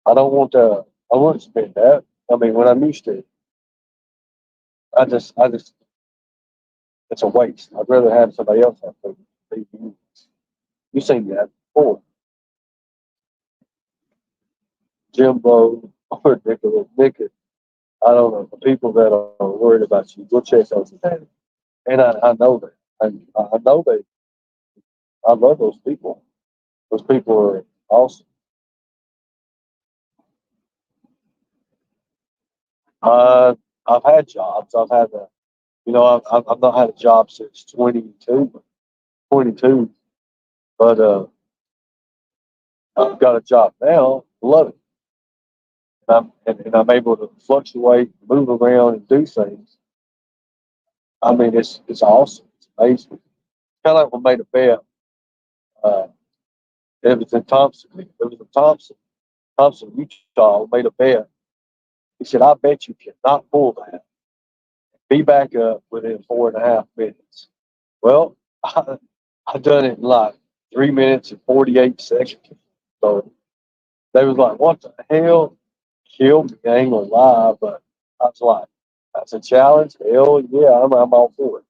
A: I don't want to. I wouldn't spend that. I mean, when I'm used to it, I just, it's a waste. I'd rather have somebody else have food. You've seen that before. Jimbo or Nick. I don't know. The people that are worried about you, go check those things. And I know that. I know that. I love those people. Those people are awesome. Uh, I've had jobs. I've not had a job since 22, but I've got a job now. Love it. And I'm able to fluctuate, move around, and do things. I mean, it's awesome. It's amazing. Kind of like we made a bet. Uh, it was in Thompson. It was in Thompson, Utah. We made a bet. He said, "I bet you cannot pull that. Be back up within 4.5 minutes." Well, I done it in like 3 minutes and 48 seconds. So they was like, "What the hell?" Killed me. I ain't gonna lie, but I was like, "That's a challenge. Hell yeah, I'm all for it."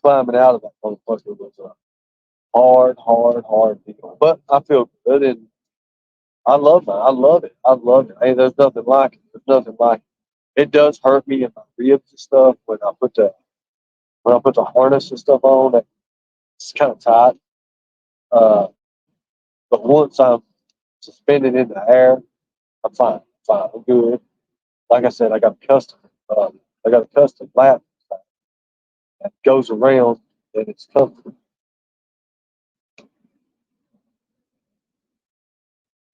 A: Climbing out of that motherfucker was a hard deal. But I feel good, and I love it. I love it. I love it. Hey, there's nothing like it. There's nothing like it. It does hurt me in my ribs and stuff when I put the harness and stuff on. It's kind of tight. Uh, but once I'm suspended in the air, I'm fine. Fine. I'm good. Like I said, I got a custom lap that goes around and it's comfortable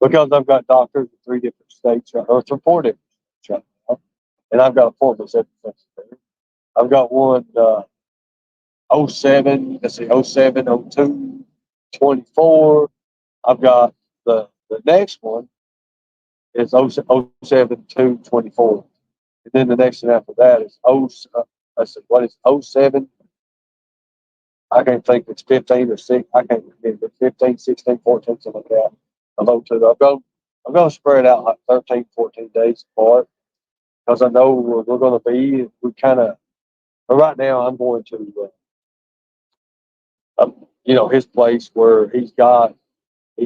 A: because I've got doctors in 3 different states, or it's 4 different states right now, and I've got appointments every February. I've got one '07, let's see, '07, '02, '24. I've got the next one is '07 to '24. And then the next one after that is let's see, what is '07? I can't think it's 15 or 6. I can't remember 15, 16, 14, something like that. I'm over to I'm going to spread out like 13, 14 days apart because I know where we're going to be. We kind of, but right now I'm going to, his place where he's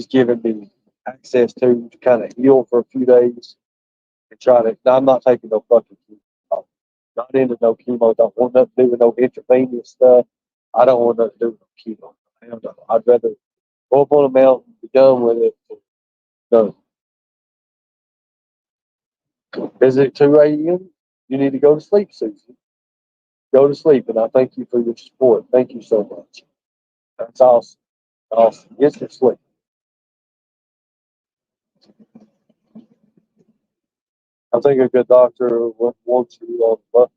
A: given me access to kind of heal for a few days and try to. Now, I'm not taking no fucking chemo. Not into no chemo. Don't want nothing to do with no intravenous stuff. I don't want nothing to do with no chemo. Hell no. I'd rather go up on a mountain, be done with it. No. Is it 2 a.m.? You need to go to sleep, Susan. Go to sleep, and I thank you for your support. Thank you so much. That's awesome. Awesome. Get your sleep. I think a good doctor wants you on the button.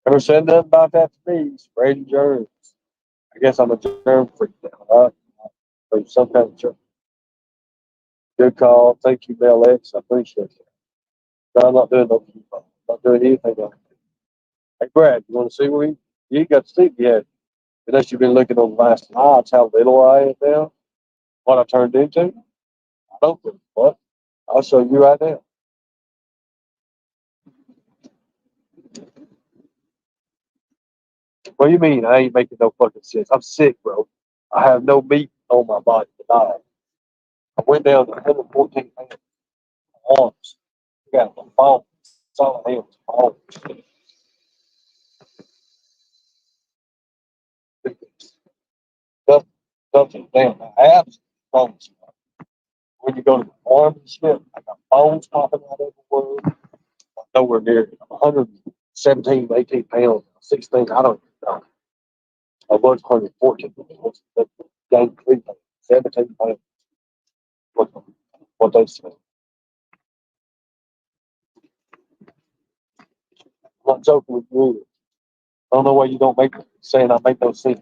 A: Never said nothing about that to me. Spreading germs. I guess I'm a germ freak now, right? Or some kind of germ. Good call. Thank you, Mel X. I appreciate it. No, I'm not doing no chemo. I'm not doing anything like that. Hey, Brad, you want to see where you ain't got to sleep yet? Unless you've been looking on the last nights, how little I am now, what I turned into. I don't give a fuck. I'll show you right now. What do you mean? I ain't making no fucking sense. I'm sick, bro. I have no meat on my body tonight. I went down to 114 pounds arms. I got my phone. It's all I have is phone. Stuff, Stuffing down. My abs bones. When you go to the arms and shit, I got bones popping out everywhere. Nowhere near it. I'm 117, 18 pounds, 16. I don't know. I was 114. Gained 3 pounds, 17 pounds. What, what they say. I'm not joking with you. I don't know why you don't make saying I make no sense.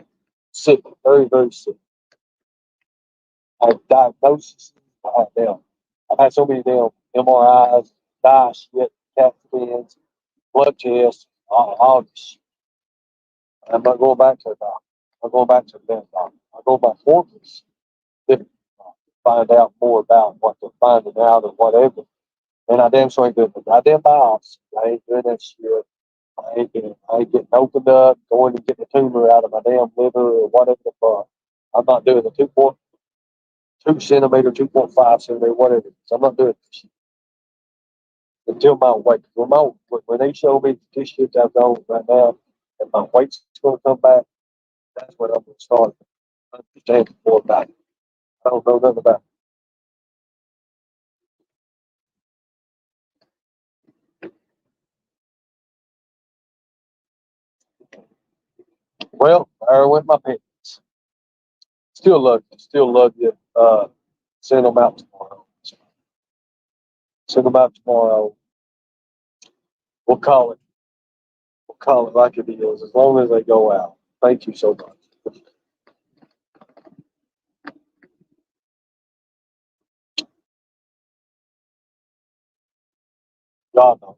A: Sick, very, very sick. I have diagnosis. I have damn. I've had so many damn MRIs, shit, CAT scans, blood tests, all this shit. I'm not going back to the doctor. I'm going back to the damn doctor. I go by formulas to find out more about what they're finding out and whatever. And I damn sure ain't doing the goddamn biopsy. I ain't doing that shit. I ain't getting opened up, going to get the tumor out of my damn liver or whatever the fuck. I'm not doing the 2.2 centimeter, 2.5 centimeter, whatever it is. I'm not doing this shit until my weight. When they show me this shit I've done right now and my weight's going to come back, that's when I'm going to start understanding more about it. I don't know nothing about it. Well, there went my pets. Still love you. Still love you. Send them out tomorrow. Send them out tomorrow. We'll call it. We'll call it like it is, as long as they go out. Thank you so much. God knows.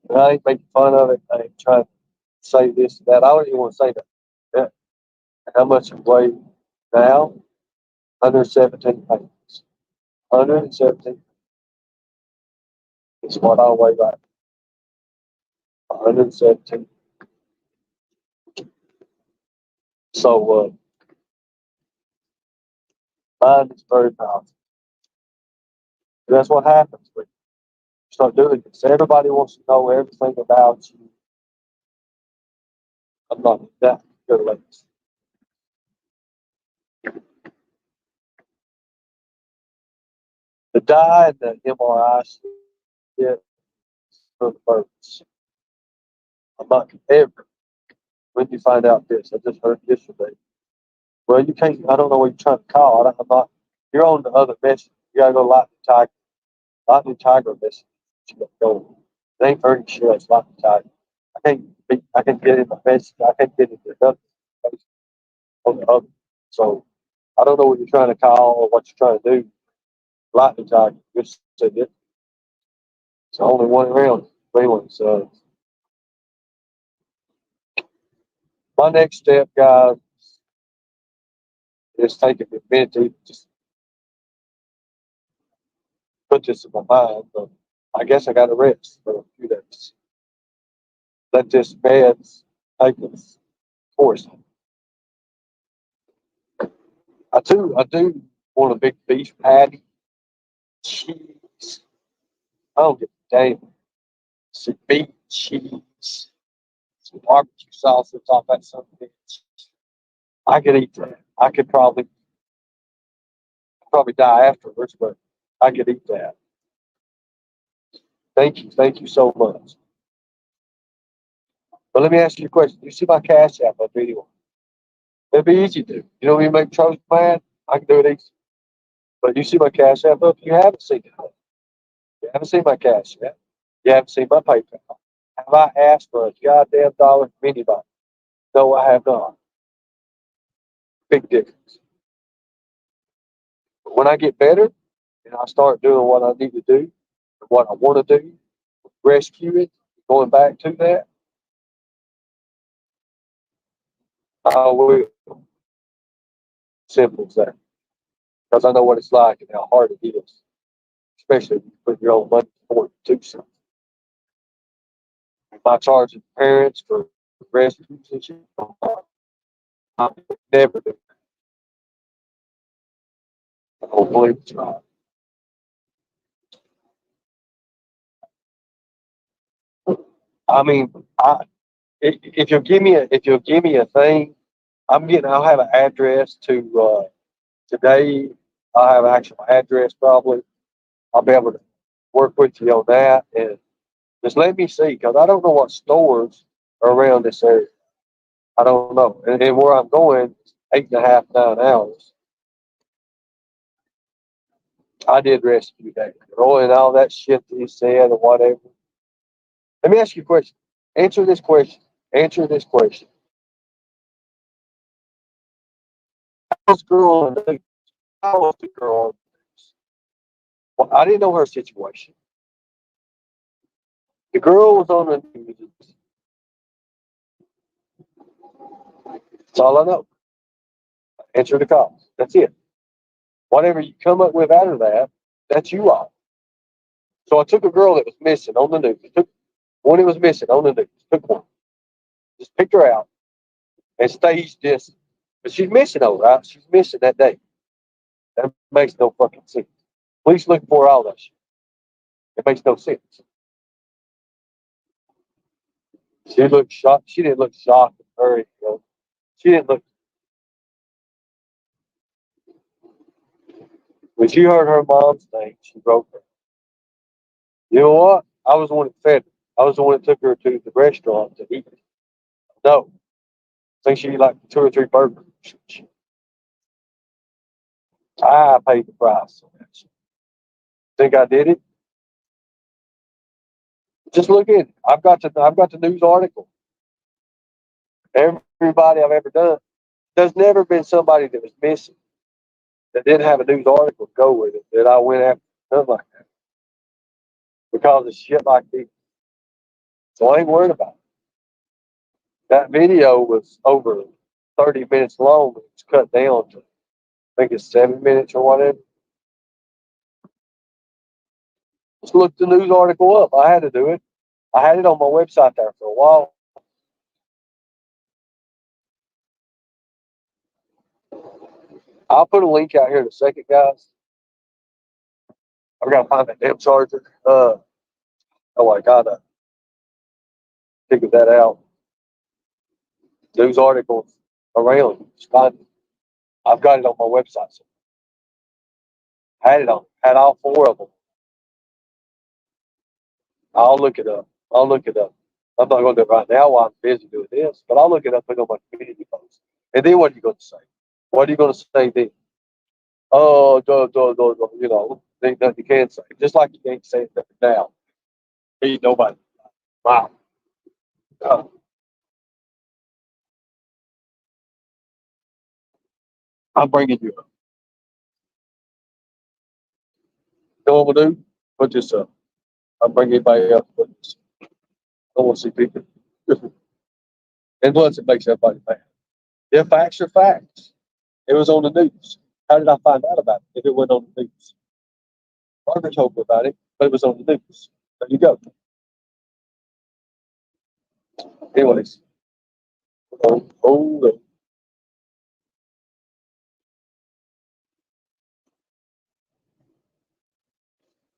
A: And I ain't making fun of it. I ain't trying to say this and that. I don't even want to say that. Yeah. How much I weigh now? 117 pounds. 117 is what I weigh right now. 117. So mine is very powerful. And that's what happens when you start doing this. Everybody wants to know everything about you. I'm not that good at it. The dye and the MRI shit for the birds. I'm not ever. When you find out this, I just heard yesterday. Well, you can't. I don't know what you're trying to call. I'm not. You're on the other message. You gotta go Lightning Tiger. Lightning Tiger message. You gotta go. It ain't Ernie Shell. It's Lightning Tiger. I can't. I can't get in my message. I can't get into nothing on the other. So I don't know what you're trying to call or what you're trying to do. Lightning Tiger. Just said it. It's the only one around. Anyway, so my next step, guys, is taking the minute to just put this in my mind. But I guess I got to rest for a few days. Let this meds take its course. I do want a big beef patty, cheese. I don't give a damn. Some beef, cheese, some barbecue sauce on top of that something. I could eat that. I could probably die afterwards, but I could eat that. Thank you so much. But let me ask you a question. You see my cash app up anyway? It'd be easy to do. You know when you make toast mad? I can do it easy. But you see my cash app up? You haven't seen it. You haven't seen my cash app. You haven't seen my PayPal. Have I asked for a goddamn dollar from anybody? No, I have not. Big difference. But when I get better and I start doing what I need to do, what I want to do, rescue it, going back to that, I will. Simple as that. Because I know what it's like and how hard it is, especially when you put your own money forward to do something. If I charging parents for rescues and shit, I would never do. I don't believe it's right. I mean, if you'll give me a thing, I'll have an address to today. I'll have an actual address probably. I'll be able to work with you on that and just let me see because I don't know what stores are around this area. I don't know, and where I'm going, 8.5, 9 hours. I did rescue that girl and all that shit that he said or whatever. Let me ask you a question. Answer this question. Answer this question. How was the girl on the news? How was the girl on the news? Well, I didn't know her situation. The girl was on the news. That's all I know. Answer the call. That's it. Whatever you come up with out of that, that's you all. So I took a girl that was missing on the news. Took one that was missing on the news. Took one. Just picked her out and staged this. But she's missing, all right. She's missing that day. That makes no fucking sense. Police looking for all that shit. It makes no sense. She looked shocked. She didn't look shocked or hurried. You know? She didn't look. When she heard her mom's name, she broke her. You know what? I was the one that fed her. I was the one that took her to the restaurant to eat. No, I think she ate like 2 or 3 burgers. I paid the price. Think I did it? Just look at it. I've got the news article. Everybody I've ever done. There's never been somebody that was missing that didn't have a news article to go with it that I went after. Nothing like that. Because of shit like this. So I ain't worried about it. That video was over 30 minutes long. It's cut down to, I think it's 7 minutes or whatever. Just look the news article up. I had to do it. I had it on my website there for a while. I'll put a link out here in a second, guys. I've got to find that damn charger. Oh, I gotta figure that out. News articles around. It's fine. I've got it on my website. So had it on. Had all four of them. I'll look it up. I'll look it up. I'm not going to do it right now while I'm busy doing this, but I'll look it up and put it on my community post. And then what are you going to say? What are you going to say then? Oh, you know, ain't nothing you can say. Just like you can't say it now. Ain't nobody. Wow. Uh, I'm bringing you up. You know what I'm going to do? Put this up. I'll bring anybody up. Put this. I want to see people. And plus, it makes everybody mad. If facts are facts, it was on the news. How did I find out about it if it went on the news? Margaret told me about it, but it was on the news. There you go. Anyways, oh,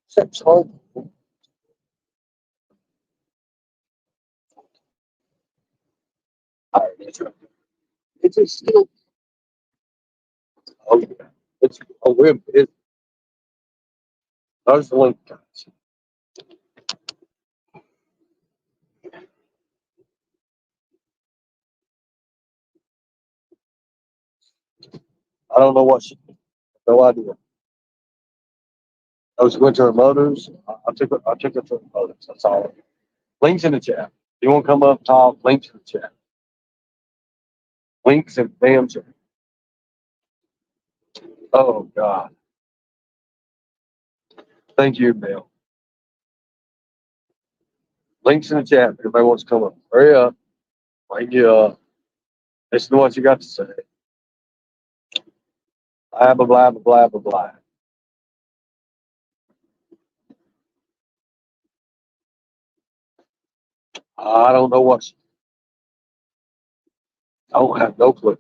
A: sex hard. It's just still. Oh, yeah. It's a whim. Those the link guys. I don't know what she. No idea. I was went to her mother's. I took her. I took her to her mother's. That's all. Links in the chat. You want to come up top? Links in the chat. Links in the damn chat. Oh God. Thank you, Bill. Links in the chat. If everybody wants to come up. Hurry up. Bring you up. Listen to what you got to say. Blah blah blah blah blah blah. I don't know what. I don't have no clue.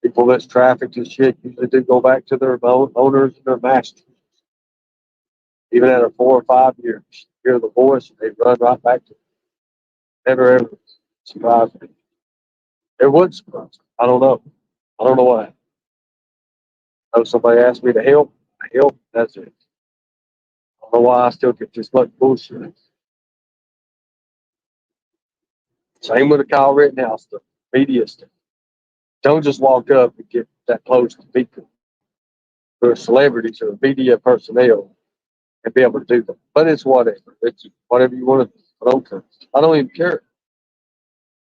A: People that's trafficked and shit usually do go back to their owners and their masters. Even after 4 or 5 years, hear the voice and they run right back to it. Never ever surprised me. It would surprise me. I don't know. I don't know why. I know somebody asked me to help. I help. That's it. I don't know why I still get this much bullshit. Same with the Kyle Rittenhouse stuff. Media stuff. Don't just walk up and get that close to people who are celebrities or media personnel and be able to do that. But it's whatever. It's whatever you want to do. I don't care. I don't even care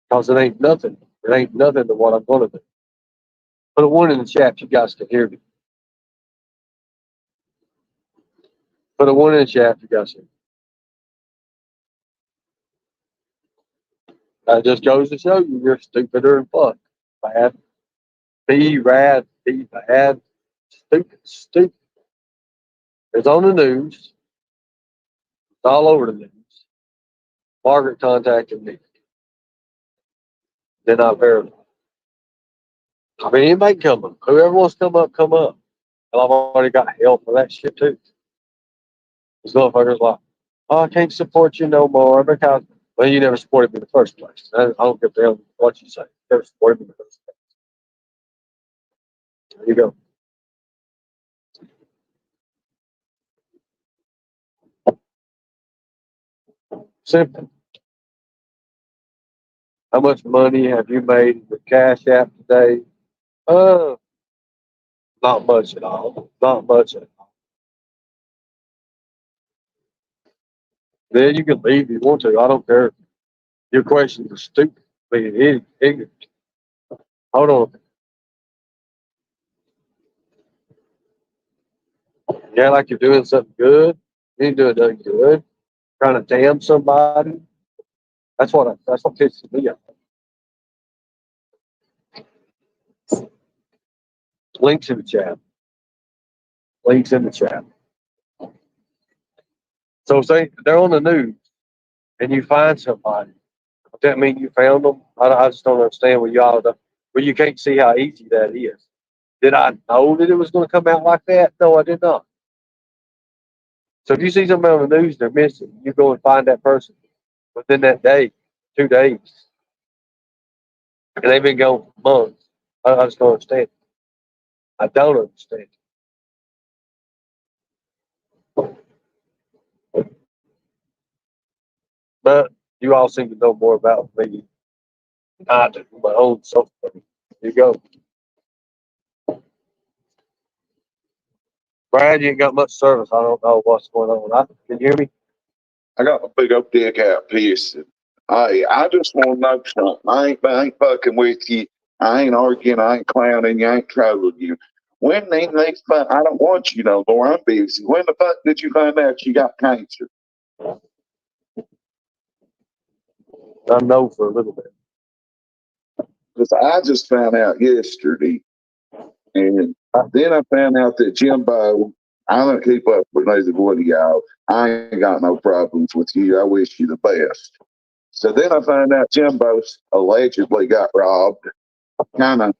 A: because it ain't nothing. It ain't nothing to what I'm going to do. Put a one in the chat if you guys can hear me. Put a one in the chat if you guys can. That just goes to show you you're stupider than fuck. Bad. Be rad. Be bad. Stupid. Stupid. It's on the news. It's all over the news. Margaret contacted me. Then I verified. I mean, anybody come up. Whoever wants to come up, come up. And I've already got help for that shit too. These motherfuckers like, oh, I can't support you no more because, well, you never supported me in the first place. I don't give a damn what you say. You never supported me in the first place. There you go. Simple. How much money have you made with Cash App today? Uh, not much at all. Not much at all. Then you can leave if you want to. I don't care. Your questions are stupid. Being ignorant. Hold on. Yeah, like you're doing something good. You ain't doing nothing good. Trying to damn somebody. That's what pisses me off. Links in the chat. Links in the chat. So say they're on the news and you find somebody. Does that mean you found them? I just don't understand where y'all where you can't see how easy that is. Did I know that it was going to come out like that? No, I did not. So if you see somebody on the news they're missing, you go and find that person within that day, 2 days. And they've been going for months. I just don't understand. I don't understand. But you all seem to know more about me than I do. My own self. Here you go. Brad, you ain't got much service. I don't know what's going on. Can you hear me?
B: I got my big old dick out pissing. Hey, I just want to know something. I ain't fucking with you. I ain't arguing. I ain't clowning you. I ain't trolling you. When the next fuck, I don't want you no more. I'm busy. When the fuck did you find out you got cancer?
A: I know for a little bit.
B: Because I just found out yesterday. And then I found out that Jimbo, I don't keep up with neither one of y'all. I ain't got no problems with you. I wish you the best. So then I found out Jimbo allegedly got robbed. Kind of.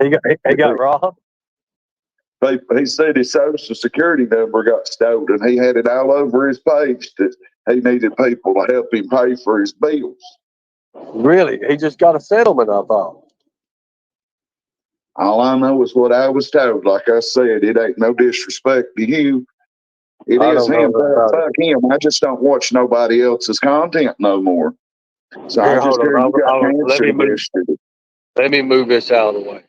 A: He got robbed.
B: He said his social security number got stolen. He had it all over his page that he needed people to help him pay for his bills.
A: Really? He just got a settlement, I thought.
B: All I know is what I was told. Like I said, it ain't no disrespect to you. It
A: I
B: is
A: don't know
B: him, but
A: about
B: fuck him. I just don't watch nobody else's content no more. So I
A: Here,
B: just
A: hold on.
B: heard you got
A: Let
B: cancer
A: me move.
B: yesterday.
A: Let me move this out of the way.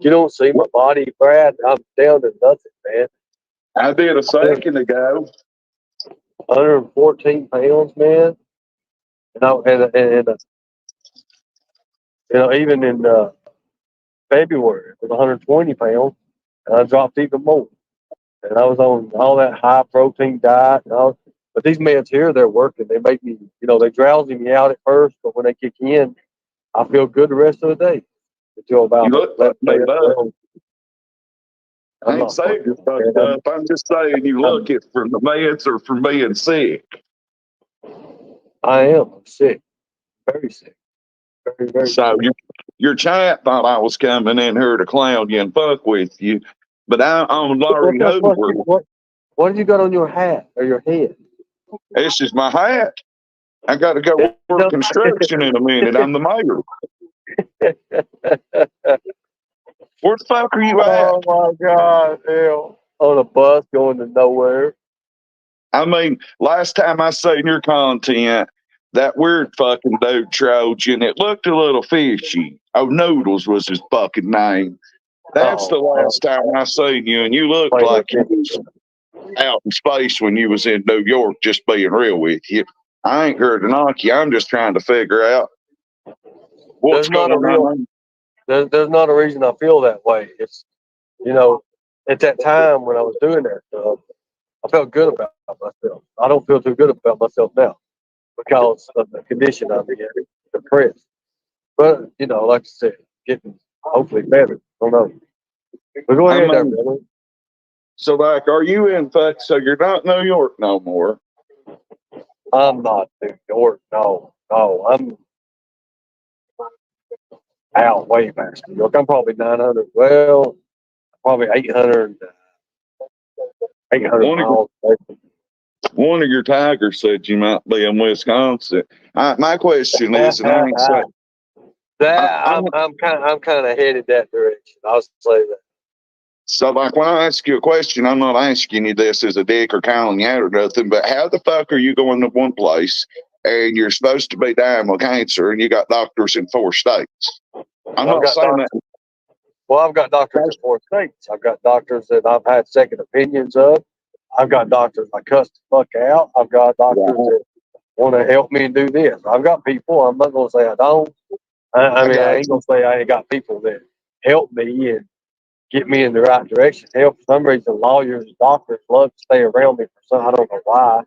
A: You don't see my body, Brad. I'm down to nothing, man.
B: I did a second ago.
A: 114 pounds, man. Even in February, it was 120 pounds, and I dropped even more. And I was on all that high protein diet. But these meds here, they're working. They make me, they drowsy me out at first, but when they kick in, I feel good the rest of the day. Until
B: You
A: about
B: look
A: 11,
B: fucked up.
A: 12.
B: I
A: I'm
B: ain't
A: not
B: saying you're
A: fucking,
B: fucked
A: man.
B: up. I'm just saying you look it from the meds or from being sick.
A: I am. I'm sick. Very sick. Very, very
B: So
A: sick.
B: your chat thought I was coming in here to clown you and fuck with you, but I'm
A: What
B: Larry
A: the fuck?
B: Hoover.
A: What have you got on your hat or your head?
B: This is my hat. I got to go work construction in a minute. I'm the mayor. Where the fuck are you at?
A: Oh my God, hell. On a bus going to nowhere.
B: I mean, last time I seen your content, that weird fucking dude trolled you, and it looked a little fishy. Oh, Noodles was his fucking name. That's the last time I seen you, and you looked
A: Play no
B: like you
A: attention.
B: was out in space when you was in New York, just being real with you. I ain't here to knock you. I'm just trying to figure out what's
A: There's not
B: going
A: a real
B: on.
A: there's not a reason I feel that way. It's you know, at that time when I was doing that stuff, I felt good about myself. I don't feel too good about myself now because of the condition I'm in, depressed. But, like I said, getting hopefully better. I don't know. But go
B: I
A: ahead there,
B: mean,
A: brother.
B: so like, are you in fact? So you're not New York no more.
A: I'm not New York. No, no. I'm out way back in New York. I'm probably 900. Well, probably 800
B: One of your
A: miles away.
B: one of your tigers said you might be in Wisconsin. My question is, and I ain't saying
A: That
B: I'm
A: I'm kind of headed that direction. I'll say that.
B: so like when I ask you a question, I'm not asking you this as a dick or calling you out or nothing, but how the fuck are you going to one place and you're supposed to be dying with cancer and you got doctors in 4 states? I'm
A: I've
B: not
A: got
B: saying
A: doctors. Well, I've got doctors in 4 states. I've got doctors that I've had second opinions of. I've got doctors I cuss the fuck out. I've got doctors
B: that.
A: that want to help me and do this. I've got people. I'm not going to say I don't. I mean, I
B: got
A: ain't
B: you.
A: going to say I ain't got people that help me and get me in the right direction. Hell, for some reason, lawyers and doctors love to stay around me for some. I don't know why.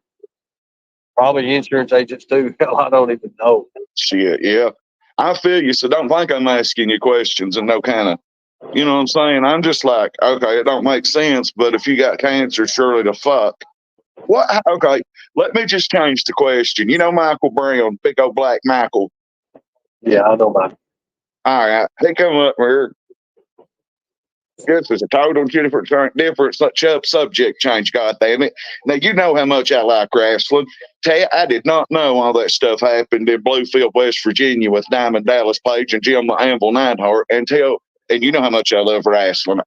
A: Probably insurance agents too. Hell, I don't even know.
B: Shit, yeah. I feel you. So don't think I'm asking you questions and no kind of, you know what I'm saying? I'm just like, okay, it don't make sense, but if you got cancer, surely the fuck. What? Okay, let me just change the question. You know Michael Brown, big old black Michael.
A: Yeah, I know my.
B: All right, he come up here. This is a total different subject change. God damn it! Now you know how much I like wrestling. I did not know all that stuff happened in Bluefield, West Virginia, with Diamond Dallas Page and Jim Anvil Neidhart. And you know how much I love wrestling.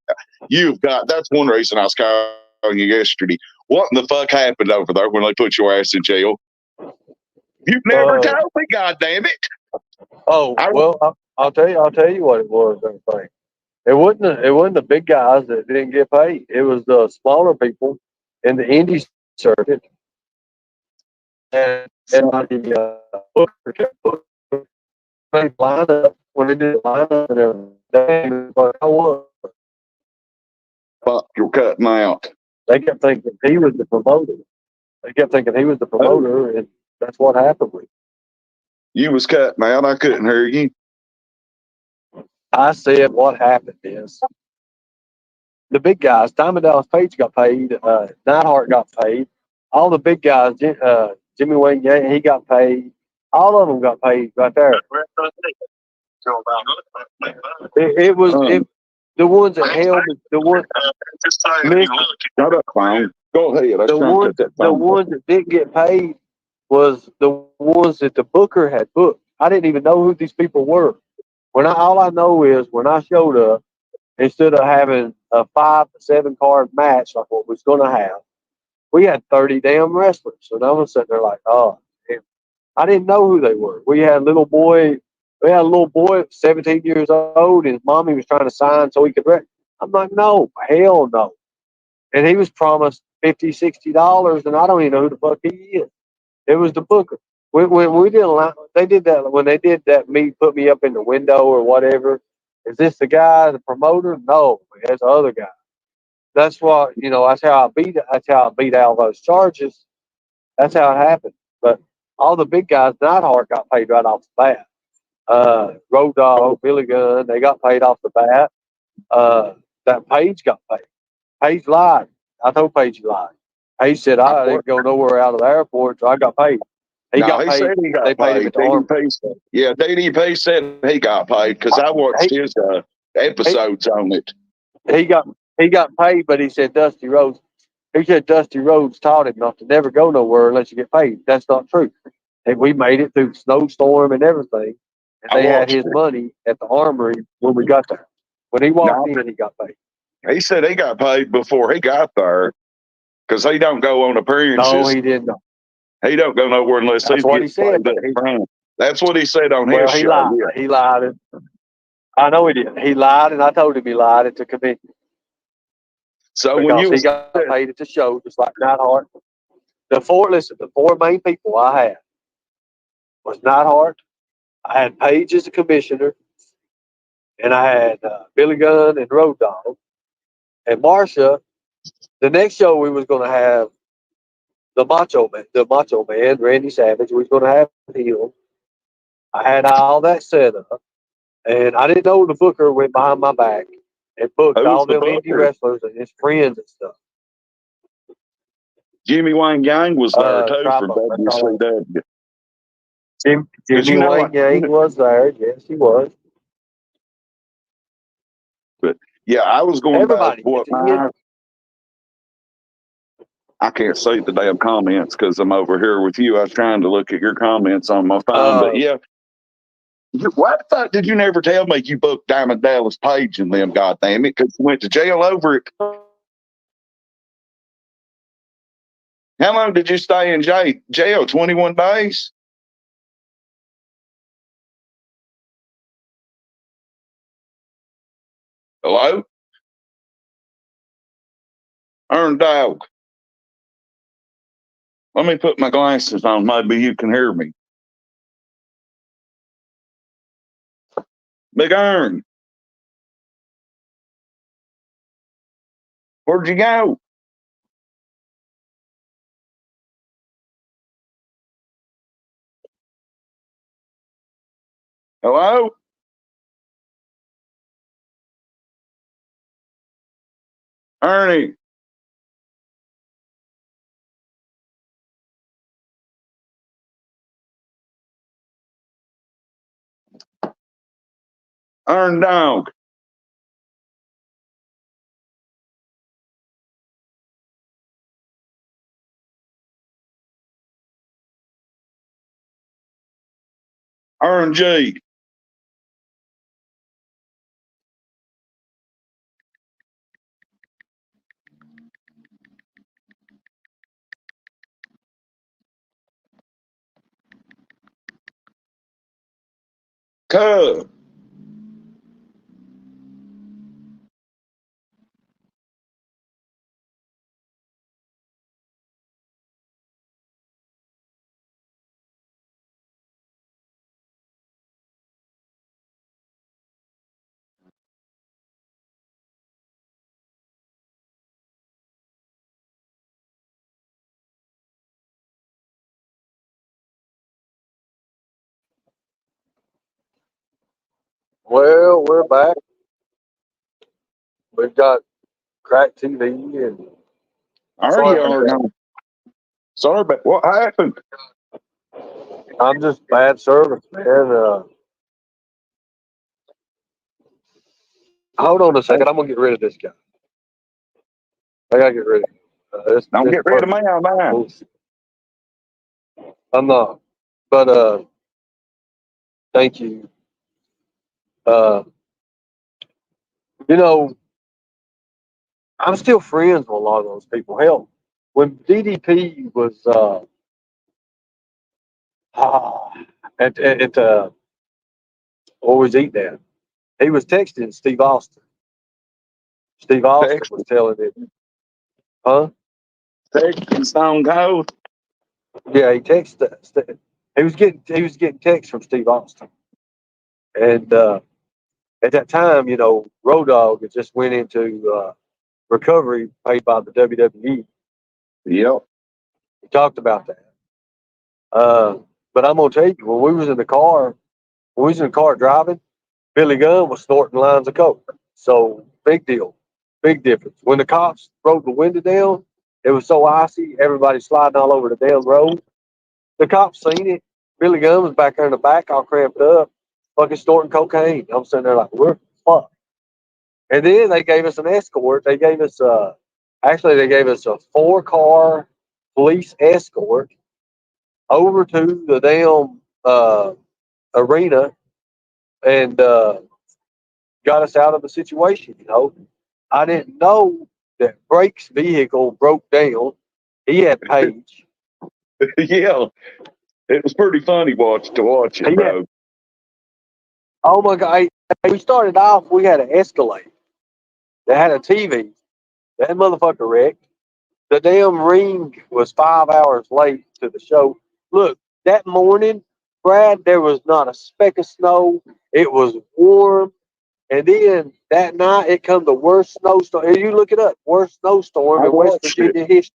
B: That's one reason I was calling you yesterday. What in the fuck happened over there when they put your ass in jail? You've never told me. God damn it!
A: Oh well, I'll tell you. I'll tell you what it was. Everything. It wasn't the big guys that didn't get paid. It was the smaller people in the indie circuit, and the booker kept booking. They lined up when they did the lineup and everything. But I was.
B: Fuck, you're cutting out.
A: They kept thinking he was the promoter. They kept thinking he was the promoter, and that's what happened with him.
B: You was cutting out. I couldn't hear you.
A: I said what happened is the big guys, Diamond Dallas Page got paid, Neidhart got paid, all the big guys, Jimmy Wayne, he got paid, all of them got paid right there. It was the ones that held the ones.
B: Shut up, clown. Go ahead.
A: The ones that didn't get paid was the ones that the booker had booked. I didn't even know who these people were. All I know is when I showed up, instead of having a 5 to 7 card match like what we was going to have, we had 30 damn wrestlers. So I was sitting there like, oh, damn. I didn't know who they were. We had a little boy, 17 years old, and his mommy was trying to sign so he could wrestle. I'm like, no, hell no. And he was promised $50, $60, and I don't even know who the fuck he is. It was the booker. When we did, they did that. When they did that, put me up in the window or whatever. Is this the guy, the promoter? No, it's the other guy. That's what That's how I beat. That's how I beat all those charges. That's how it happened. But all the big guys, Neidhart got paid right off the bat. Road Dogg, Billy Gunn, they got paid off the bat. That Page got paid. Page lied. I told Page he lied. He said I didn't go nowhere out of the airport, so I got paid. He
B: said he got
A: they paid him
B: paid.
A: at the Armory.
B: Yeah, DDP said he got paid because I watched his episodes on it.
A: He got paid, but he said Dusty Rhodes. He said Dusty Rhodes taught him not to never go nowhere unless you get paid. That's not true. And we made it through the snowstorm and everything. And they had his money at the Armory when we got there. When he walked in, he got paid.
B: He said he got paid before he got there because he don't go on appearances.
A: No, he didn't.
B: He don't go nowhere unless
A: That's what he said.
B: That's what he said on his show.
A: Lied. Yeah. He lied. I know he did. He lied, and I told him he lied at the convention.
B: So
A: because he got paid at the show, just like Neidhart. The four main people I had was Neidhart. I had Page as the commissioner, and I had Billy Gunn and Road Dogg. And Marsha, the next show we was going to have the Macho Man, Randy Savage. We was going to have him. I had all that set up, and I didn't know the booker went behind my back and booked all them indie wrestlers and his friends and stuff.
B: Jimmy Wayne Yang was there too from WCW.
A: Jimmy Wayne Yang was there. Yes, he was.
B: But yeah, I was going
A: Everybody.
B: back. I can't see the damn comments because I'm over here with you. I was trying to look at your comments on my phone, but yeah. Why the fuck did you never tell me you booked Diamond Dallas Page and them? Goddamn it, because you went to jail over it. How long did you stay in jail? 21 days. Hello, Earn Dog. Let me put my glasses on. Maybe you can hear me. Big Earn. Where'd you go? Hello? Ernie. Earn Dog. RNG. Cub.
A: Well, we're back. We've got crack TV and
B: Are
A: sorry
B: you
A: about
B: or
A: that.
B: no? Sorry, but what happened?
A: I'm just bad service, man. Hold on a second. I'm gonna get rid of this guy. I gotta get rid of him.
B: Don't
A: This
B: get rid of me on that.
A: bullshit. I'm not. But thank you. Uh, you know, I'm still friends with a lot of those people. Hell, when DDP was at what was eating at, he was texting Steve Austin. Steve Austin was
B: Texas,
A: telling him, huh?
B: Texas Stone Cold.
A: Yeah, he texted. He was getting texts from Steve Austin, and at that time, Road Dogg had just went into recovery paid by the WWE.
B: Yep.
A: He talked about that. But I'm gonna tell you, when we was in the car driving, Billy Gunn was snorting lines of coke. So big deal, big difference. When the cops rolled the window down, it was so icy, everybody sliding all over the damn road. The cops seen it. Billy Gunn was back there in the back, all cramped up, fucking snorting cocaine. I'm sitting there like, we're fucked. And then they gave us an escort. They gave us a 4-car police escort over to the damn arena and got us out of the situation. I didn't know that Brake's vehicle broke down. He had Paige.
B: Yeah. It was pretty funny to watch it,
A: He had,
B: bro.
A: oh my God. We started off, we had an Escalade that had a TV. That motherfucker wrecked. The damn ring was 5 hours late to the show. Look, that morning, Brad, there was not a speck of snow. It was warm. And then that night, it come the worst snowstorm. And you look it up, worst snowstorm
B: I
A: in West
B: watched it.
A: Virginia history.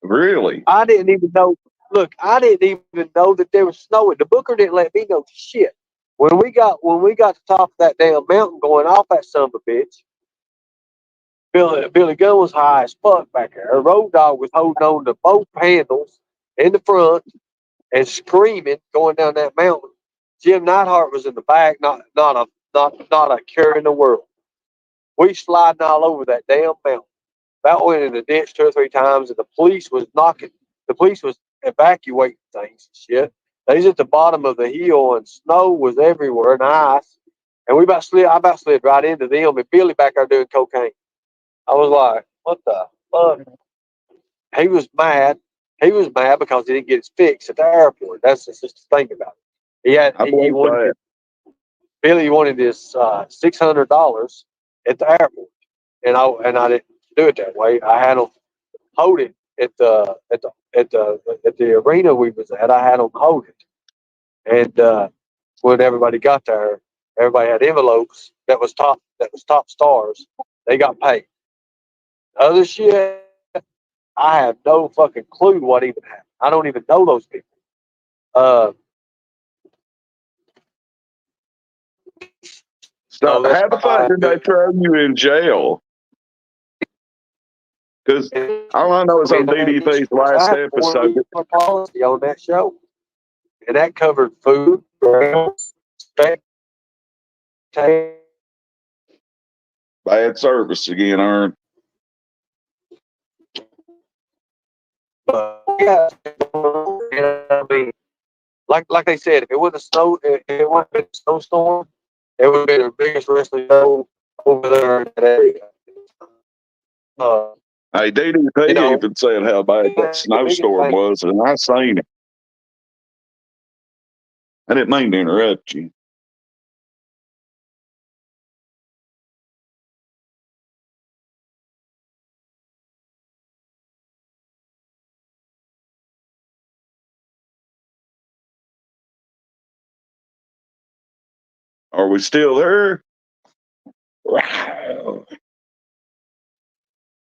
B: Really?
A: I didn't even know. Look, I didn't even know that there was snow. The Booker didn't let me know shit. When we got to the top of that damn mountain, going off that son of a bitch, Billy Gunn was high as fuck back there. Road Dogg was holding on to both handles in the front and screaming going down that mountain. Jim Neidhart was in the back, not a care in the world. We sliding all over that damn mountain. About went in the ditch 2 or 3 times, and the police was knocking. The police was evacuating things and shit. They was at the bottom of the hill, and snow was everywhere and ice. And I about slid right into them, and Billy back there doing cocaine. I was like, what the fuck? He was mad. He was mad because he didn't get his fix at the airport. That's just the thing about it.
B: I
A: He
B: believe
A: wanted
B: that.
A: Billy wanted his $600 at the airport, and I didn't do it that way. I had him hold it at the arena we was at. I had them hold it, and when everybody got there, everybody had envelopes that was top stars. They got paid. Other shit, I have no fucking clue what even happened. I don't even know those people. Uh,
B: So
A: so that's
B: how the fuck
A: why
B: did they throw you in jail? Because all I know is on DDP's
A: I
B: last
A: had
B: episode.
A: 4 weeks policy on that show, and that covered food, spectator.
B: Bad service again, Ern.
A: Yeah, I mean, like they said, if it would have snowed, if it wasn't been a snowstorm, it would have been the biggest wrestling show over there in that area. Uh,
B: Hey, DDP
A: you know,
B: even said how bad that
A: the biggest
B: snowstorm
A: thing.
B: was, and I seen it. I didn't mean to interrupt you. Are we still here? Wow.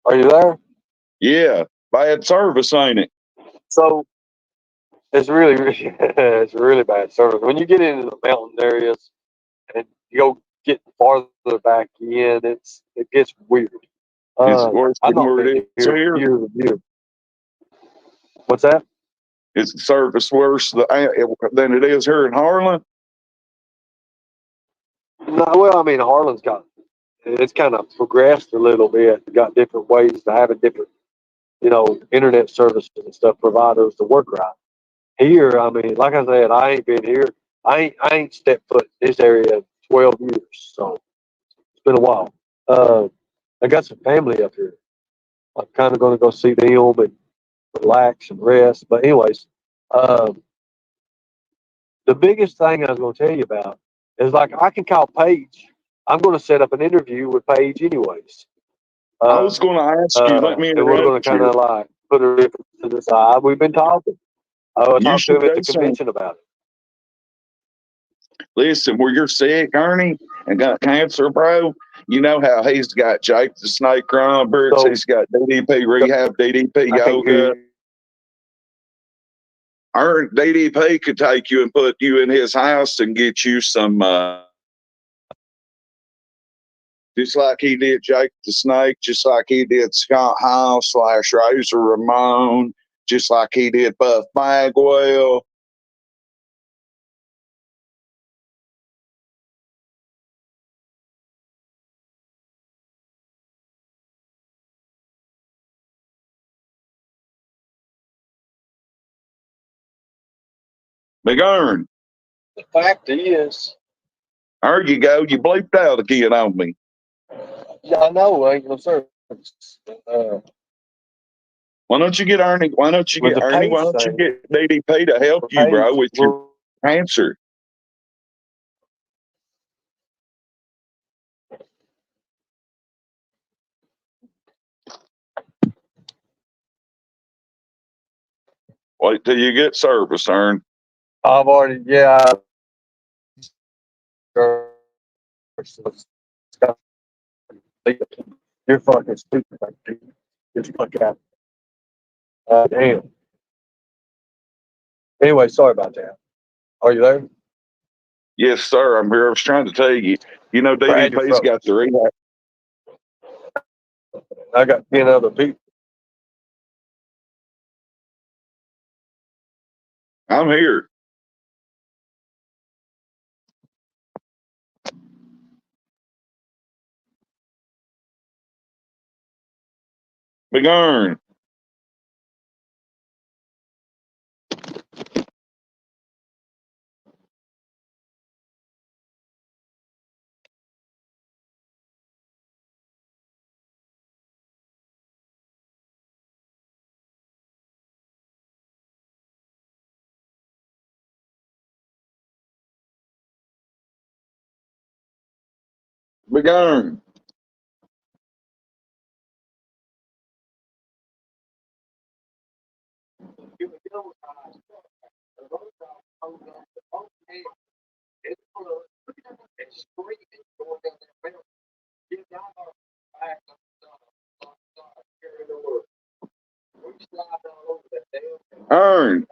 A: Are you there?
B: Yeah, bad service, ain't it?
A: So it's really, really it's really bad service. When you get into the mountain areas and you go get farther back in, it gets weird.
B: Is it worse
A: I've
B: than
A: not
B: where
A: been
B: it is
A: here
B: here?
A: years and years. What's that?
B: Is the service worse than it is here in Harlan?
A: No, well, I mean, Harlan's got it's kind of progressed a little bit. Got different ways to having different, internet services and stuff providers to work right. Here, I mean, like I said, I ain't been here. I ain't stepped foot in this area in 12 years, so it's been a while. I got some family up here. I'm kind of going to go see them and relax and rest. But anyways, um, the biggest thing I was going to tell you about is like I can call Paige. I'm going to set up an interview with Paige anyways.
B: I was going to ask you, let me
A: And we're going to
B: interrupt
A: kind
B: you.
A: of like put her to the side. We've been talking. I will
B: You
A: talk to
B: should
A: him at
B: do
A: the
B: some.
A: convention about it.
B: Listen, where you're sick, Ernie, and got cancer, bro, you know how he's got Jake the Snake Roberts,
A: So
B: he's got DDP Rehab, DDP
A: I can't hear
B: Yoga.
A: you.
B: DDP could take you and put you in his house and get you some, just like he did Jake the Snake, just like he did Scott Hall / Razor Ramon, just like he did Buff Bagwell. McGurn,
A: The fact is,
B: there you go. You bleeped out again on me.
A: yeah, I know, ain't no service. Uh,
B: Why don't you get Ernie? Why don't you
A: with
B: get
A: the
B: Ernie? Why
A: Page
B: don't you
A: thing,
B: get DDP to help
A: the
B: you, bro,
A: Page,
B: with your cancer? Wait till you get service, Ern.
A: I've already, yeah. You're fucking stupid. Get the fuck out. Damn. Anyway, sorry about that. Are you there?
B: Yes, sir. I'm here. I was trying to tell you. You know,
A: Brad your
B: DDP's
A: throat.
B: got the rehab.
A: I got 10 other people.
B: I'm here. McGurn. McGurn. Ern.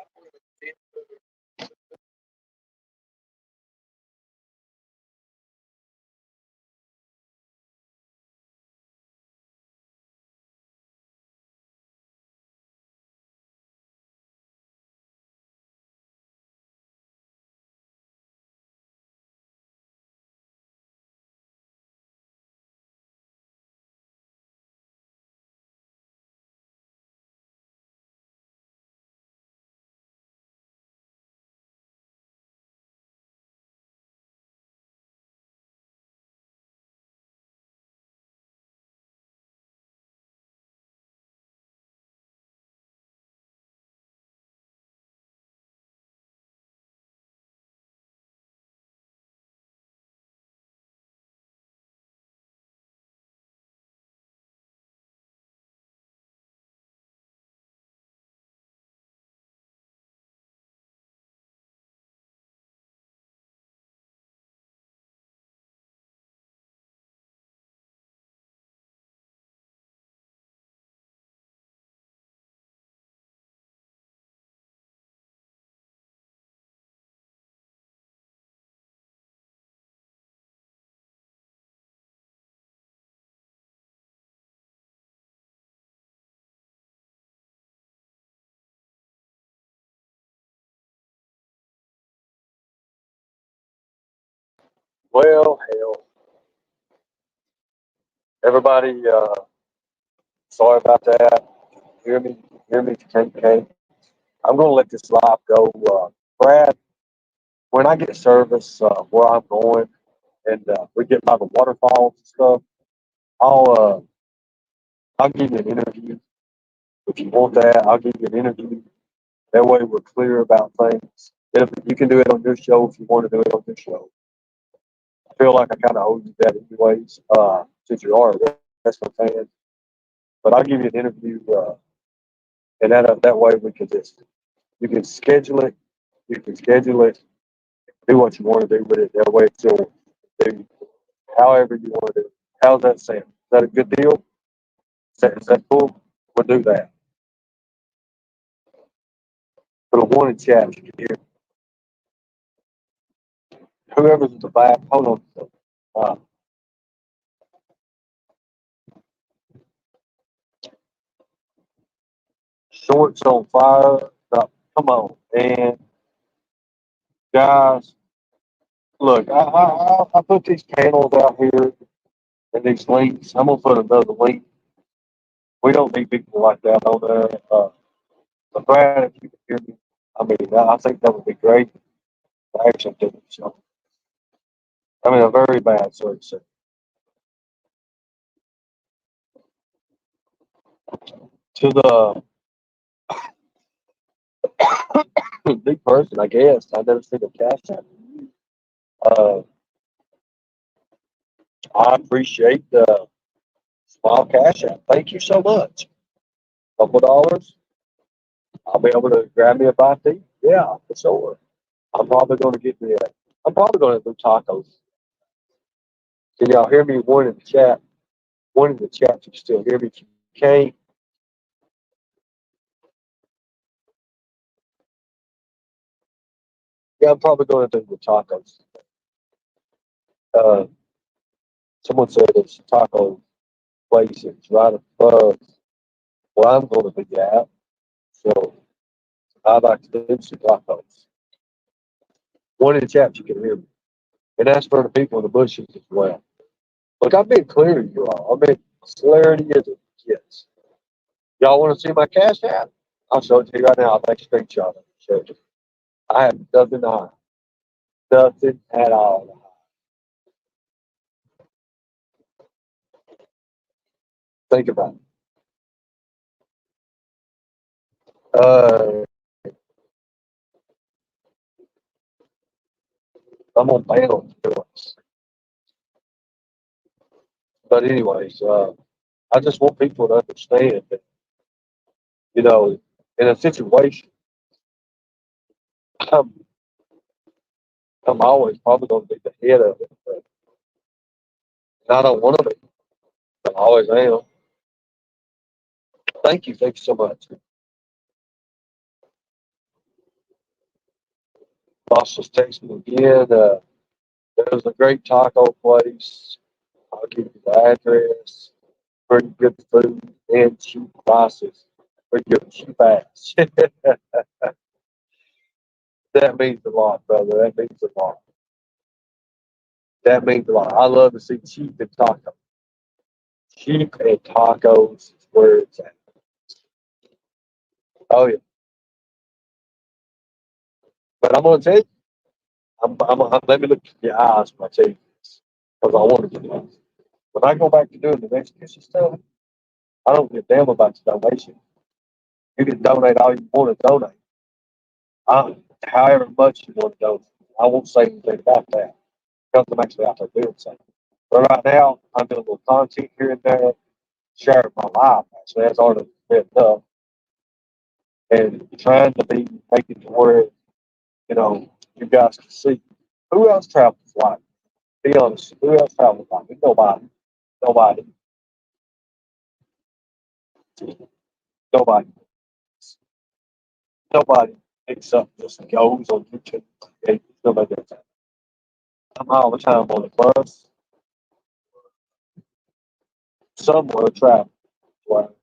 A: Well, hell, everybody, sorry about that. Hear me if you can. I'm going to let this live go. Brad, when I get service where I'm going and we get by the waterfalls and stuff, I'll uh, I'll give you an interview if you want that. I'll give you an interview. That way we're clear about things. If you can do it on your show if you want to do it on your show. I feel like I kind of owe you that anyways, since you are a wrestling fan. But I'll give you an interview, and that way we can just you can schedule it. You can schedule it. Do what you want to do with it. That way it's yours. Do however you want to do it. How's that sound? Is that a good deal? Is that cool? We'll do that. Put a one in chat. You can hear whoever's in the back. Hold on. Uh, Shorts on fire. Come on, and guys, look, I put these panels out here and these links. I'm gonna put another link. We don't need people like that on there. But Brad, if you can hear me, I mean, I think that would be great. I actually do. So, I mean, a very bad service. To the big person, I guess. I've never seen a cash app. Uh, I appreciate the small cash app. Thank you so much. Couple dollars. I'll be able to grab me a bite to eat. Yeah, for sure. I'm probably going to get me a. I'm probably going to do tacos. Can y'all hear me? One in the chat. One in the chat. You can still hear me. If you can't, yeah, I'm probably going to do the tacos. Uh, Someone said it's a taco place. It's right above where I'm going to be at. So I'd like to do some tacos. One in the chat. You can hear me. And that's for the people in the bushes as well. Look, I've been clear to you all. I've been clarity as it gets. Y'all want to see my cash app? I'll show it to you right now. I'll take a screenshot of it. Show it to you. I have nothing to hide. Nothing at all. Think about it. I'm on bail. But anyways, I just want people to understand that, in a situation, I'm, I'm always probably going to be the head of it. But I don't want to be. I always am. Thank you. Thank you so much. Boss just texted me again. There's a great taco place. I'll give you the address. Pretty good food and cheap prices. Pretty good cheap ass. That means a lot, brother. That means a lot. That means a lot. I love to see cheap and tacos. Cheap and tacos is where it's at. Oh yeah. But I'm gonna tell you, let me look at your eyes when I tell you this. Because I want to get this. When I go back to doing the execution stuff, I don't give a damn about the donation. You can donate all you want to donate. However much you want to donate. I won't say anything about that because I'm actually out there doing something. But right now, I'm doing a little content here and there, sharing my life. Actually, that's already been enough. And trying to be making it to where, you guys can see. Who else travels like me? Be honest. Who else travels like me? Nobody. Nobody. Nobody. Nobody picks up just goes on YouTube. Okay? Nobody does that. I'm all the time on the bus, somewhere traveling. Well,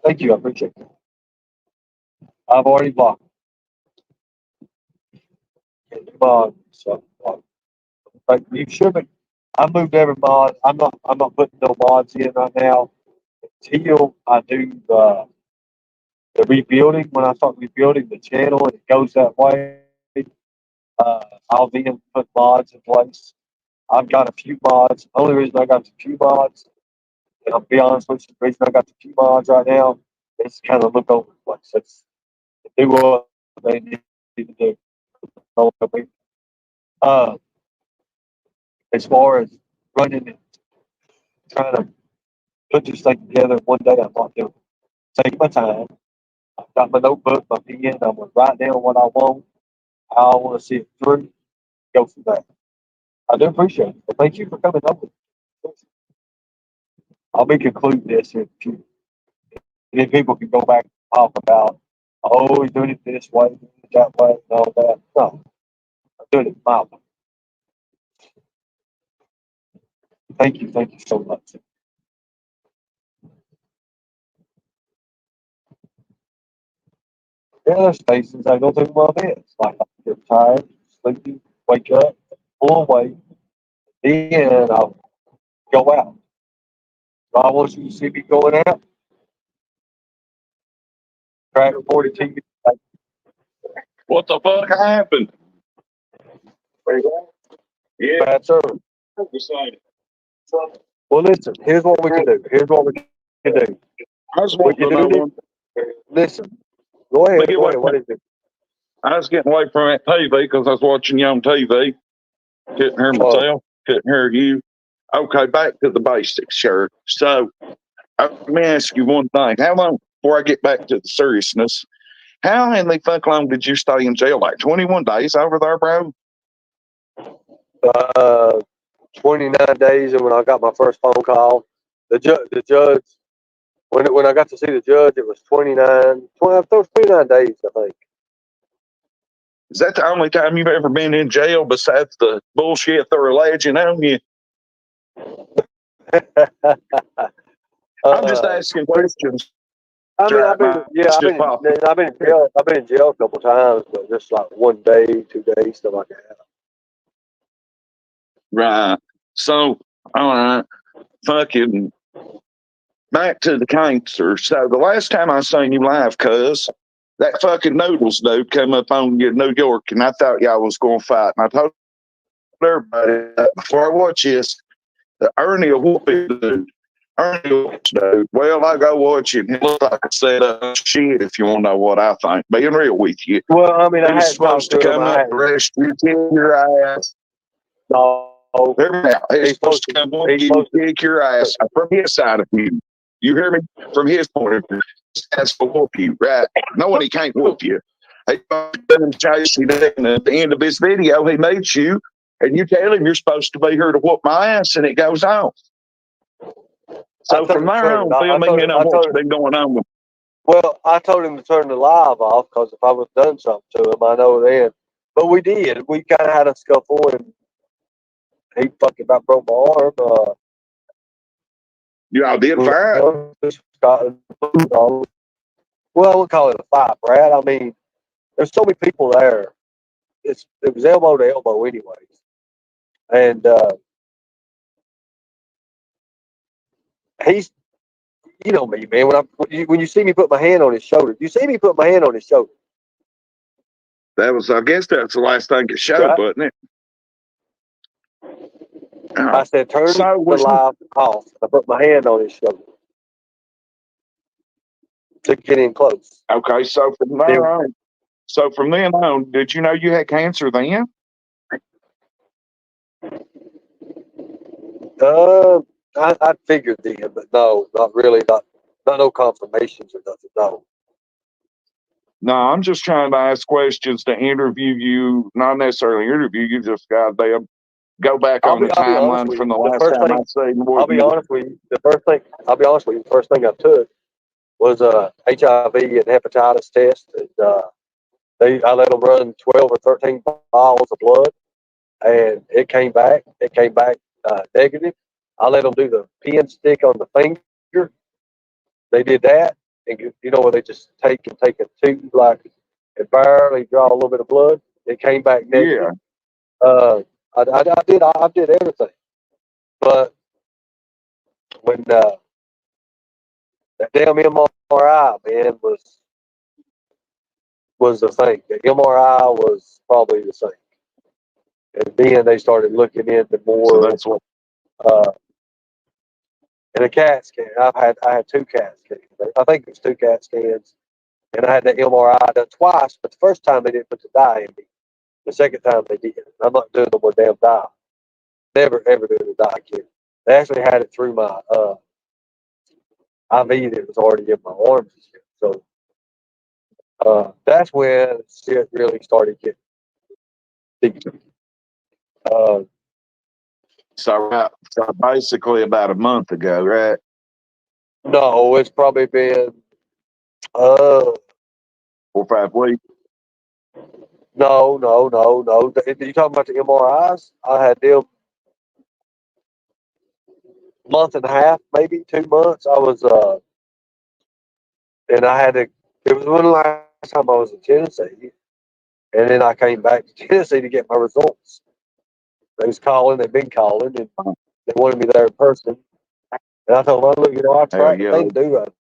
A: thank you. I appreciate it. I've already blocked it. Come on. So, Like you shouldn't. I moved every mod. I'm not putting no mods in right now until I do the rebuilding. When I start rebuilding the channel and it goes that way, I'll then put mods in place. I've got a few mods. The only reason I got a few mods, and I'll be honest with you, the reason I got the few mods right now is to kind of look over the place. It's to do what they need to do. Uh, as far as running and trying to put this thing together one day, I'm not doing it. Take my time. I've got my notebook, my pen. I'm going to write down what I want, how I want to see it through, go from there. I do appreciate it. But thank you for coming over. I'll be concluding this in a few. And then people can go back and talk about, oh, he's doing it this way, that way, and all that. No, I'm doing it my way. Thank you so much. Yeah, there's spaces I go through my beds. Like I get tired, sleepy, wake up, pull away, then I'll go out. So I want you to see me going out, crack 40 TV. Like,
B: What the fuck happened? Yeah,
A: bad service.
B: the same.
A: Well, listen, here's what we can do. Here's what we can do.
B: I was
A: We
B: wanting
A: can
B: to
A: do
B: know.
A: this. Listen, go ahead. Go ahead. What is it?
B: I was getting away from that TV because I was watching you on TV. Couldn't hear myself. Couldn't hear you. Okay, back to the basics, sure. So, let me ask you one thing. How long, before I get back to the seriousness, how in the fuck long did you stay in jail? Like 21 days over there, bro?
A: Uh, 29 days, and when I got my first phone call, the judge, when I got to see the judge, it was 29 days, I think.
B: Is that the only time you've ever been in jail besides the bullshit they're alleging on you? I'm just asking questions.
A: I mean,
B: I've been
A: I've been in jail a couple times, but just like 1 day, 2 days, stuff like that.
B: Right. So, all right. Fucking back to the cancer. So the last time I seen you live, cuz that fucking noodles dude come up on you in New York, and I thought y'all was going to fight. And I told everybody before I watch this, that Ernie will whoop it, dude. Ernie whoops, dude. Well, I go watch it, and it looks like a set of shit. If you want to know what I think, being real with you,
A: Well, I mean, I
B: he's
A: had
B: supposed to come up, arrest you, kick your ass.
A: No,
B: He's supposed to come up you, kick your ass from his side of you. You hear me? From his point of view, that's to whoop you, right? Knowing he can't whoop you. He chase you down. At the end of his video, he meets you, and you tell him you're supposed to be here to whoop my ass, and it goes on. So from there on, fill me in on what's been going on with.
A: Well, I told him to turn the live off because if I would have done something to him, I know then. But we did. We kind of had a scuffle, and he fucking about broke my arm.
B: You all did fight?
A: Well, I would call it a fight, Brad. I mean, there's so many people there. It was elbow to elbow, anyways. And he's, you know me, man. When you see me put my hand on his shoulder, you see me put my hand on his shoulder.
B: That was, I guess, that's the last thing it showed, right? Wasn't it?
A: I said, turn the live off. I put my hand on his shoulder to get in close.
B: Okay, so from there on, from then on, did you know you had cancer then?
A: I figured then, but no, not really. Not no confirmations or nothing. No.
B: No, I'm just trying to ask questions to interview you, not necessarily interview you, just goddamn go back on the timeline from the last time I seen.
A: I'll be honest with you. I'll be honest with you. The first thing I took was a HIV and hepatitis test. And, I let them run 12 or 13 bottles of blood, and it came back. Negative. I let them do the pin stick on the finger. They did that, and you know where they just take a tube like and barely draw a little bit of blood. It came back negative. Yeah. I did everything. But when that damn MRI, man, was the thing. The MRI was probably the thing. And then they started looking into
B: So
A: more.
B: that's what.
A: Uh, and a CAT scan. I had 2 CAT scans. I think it was 2 CAT scans, and I had the MRI done twice. But the first time they didn't put the dye in me. The second time they did. I'm not doing no more damn dye. Never ever doing the dye again. They actually had it through my IV that was already in my arms and shit. So that's when shit really started getting deep. Uh,
B: So basically about a month ago, right?
A: no, it's probably been uh
B: 4 or 5 weeks.
A: no. You talking about the MRIs? I had them month and a half, maybe 2 months. I was and I had to. It was when the last time I was in Tennessee, and then I came back to Tennessee to get my results. They was calling. They've been calling, and they wanted me there in person. And I told them, look, I
B: Hell
A: tried.
B: yeah.
A: They do it.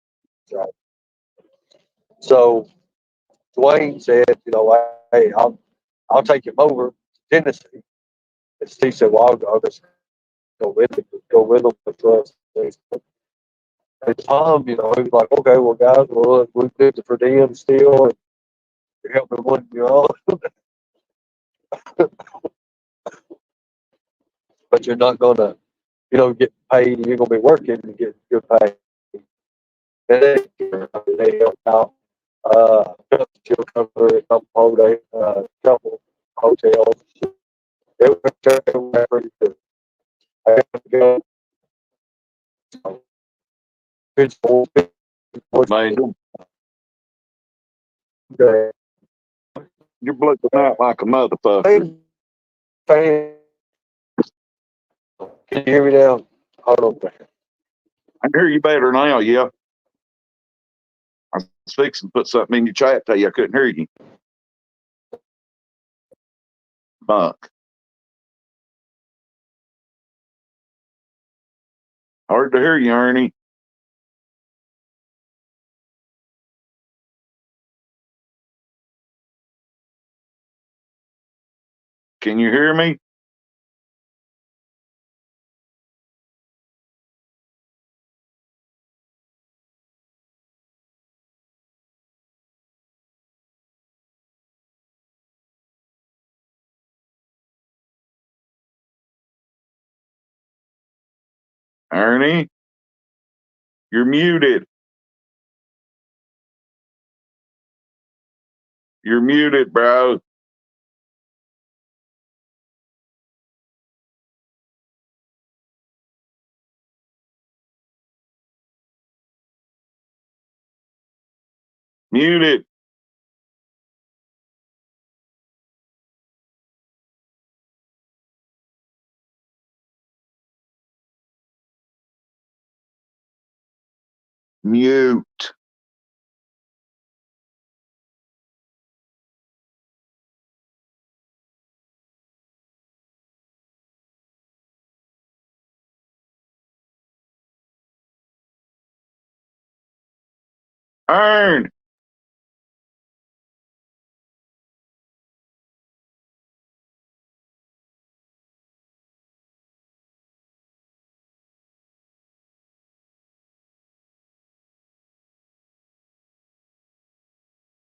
A: So Dwayne said, hey, I'll take him over to Tennessee. And Steve said, well, I'll just go with him for trust. And Tom, he was like, okay, well, guys, we did the per diem still, and you're helping one, but you're not gonna, get paid. You're gonna be working to get good pay. And they helped out. She'll cover a couple hotels. They were pretty good. I had to go. Pittsburgh,
B: Man, you're blipping out like a motherfucker.
A: Can you hear me now? Hold on.
B: I can hear you better now, yeah. I was fixing to put something in your chat, tell you I couldn't hear you. Fuck. Hard to hear you, Ernie. Can you hear me? Ernie, you're muted. You're muted, bro. Muted. Mute. Ern.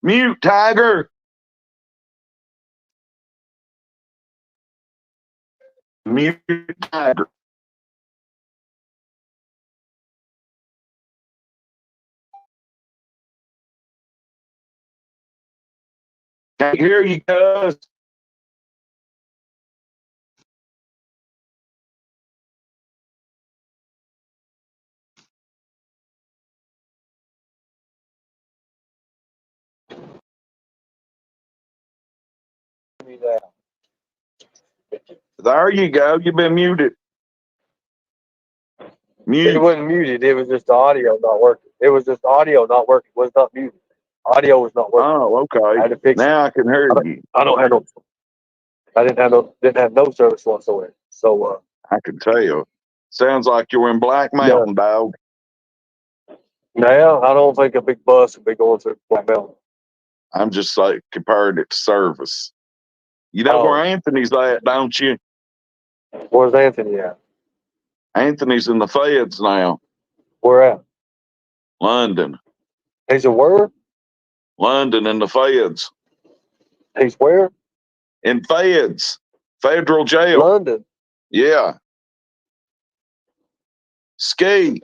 B: Mute, Tiger. Mute, Tiger. Can't hear you, cuz. There you go. You've been muted.
A: It
B: Mute.
A: wasn't muted. It was just the audio not working. It was just audio not working. It was not muted. Audio was not working.
B: Oh,
A: I
B: okay.
A: had to fix it.
B: Now I can hear you.
A: I don't have no. I didn't have no service whatsoever. So
B: I can tell. Sounds like you're in Black
A: yeah,
B: Mountain, dog.
A: now I don't think a big bus would be going through Black Mountain.
B: I'm just like comparing it to service. You know where
A: Oh,
B: Anthony's at, don't you?
A: where's Anthony at?
B: Anthony's in the feds now.
A: Where at?
B: London.
A: He's a where?
B: London in the feds.
A: He's where?
B: In feds. Federal jail.
A: London.
B: Yeah. Ski.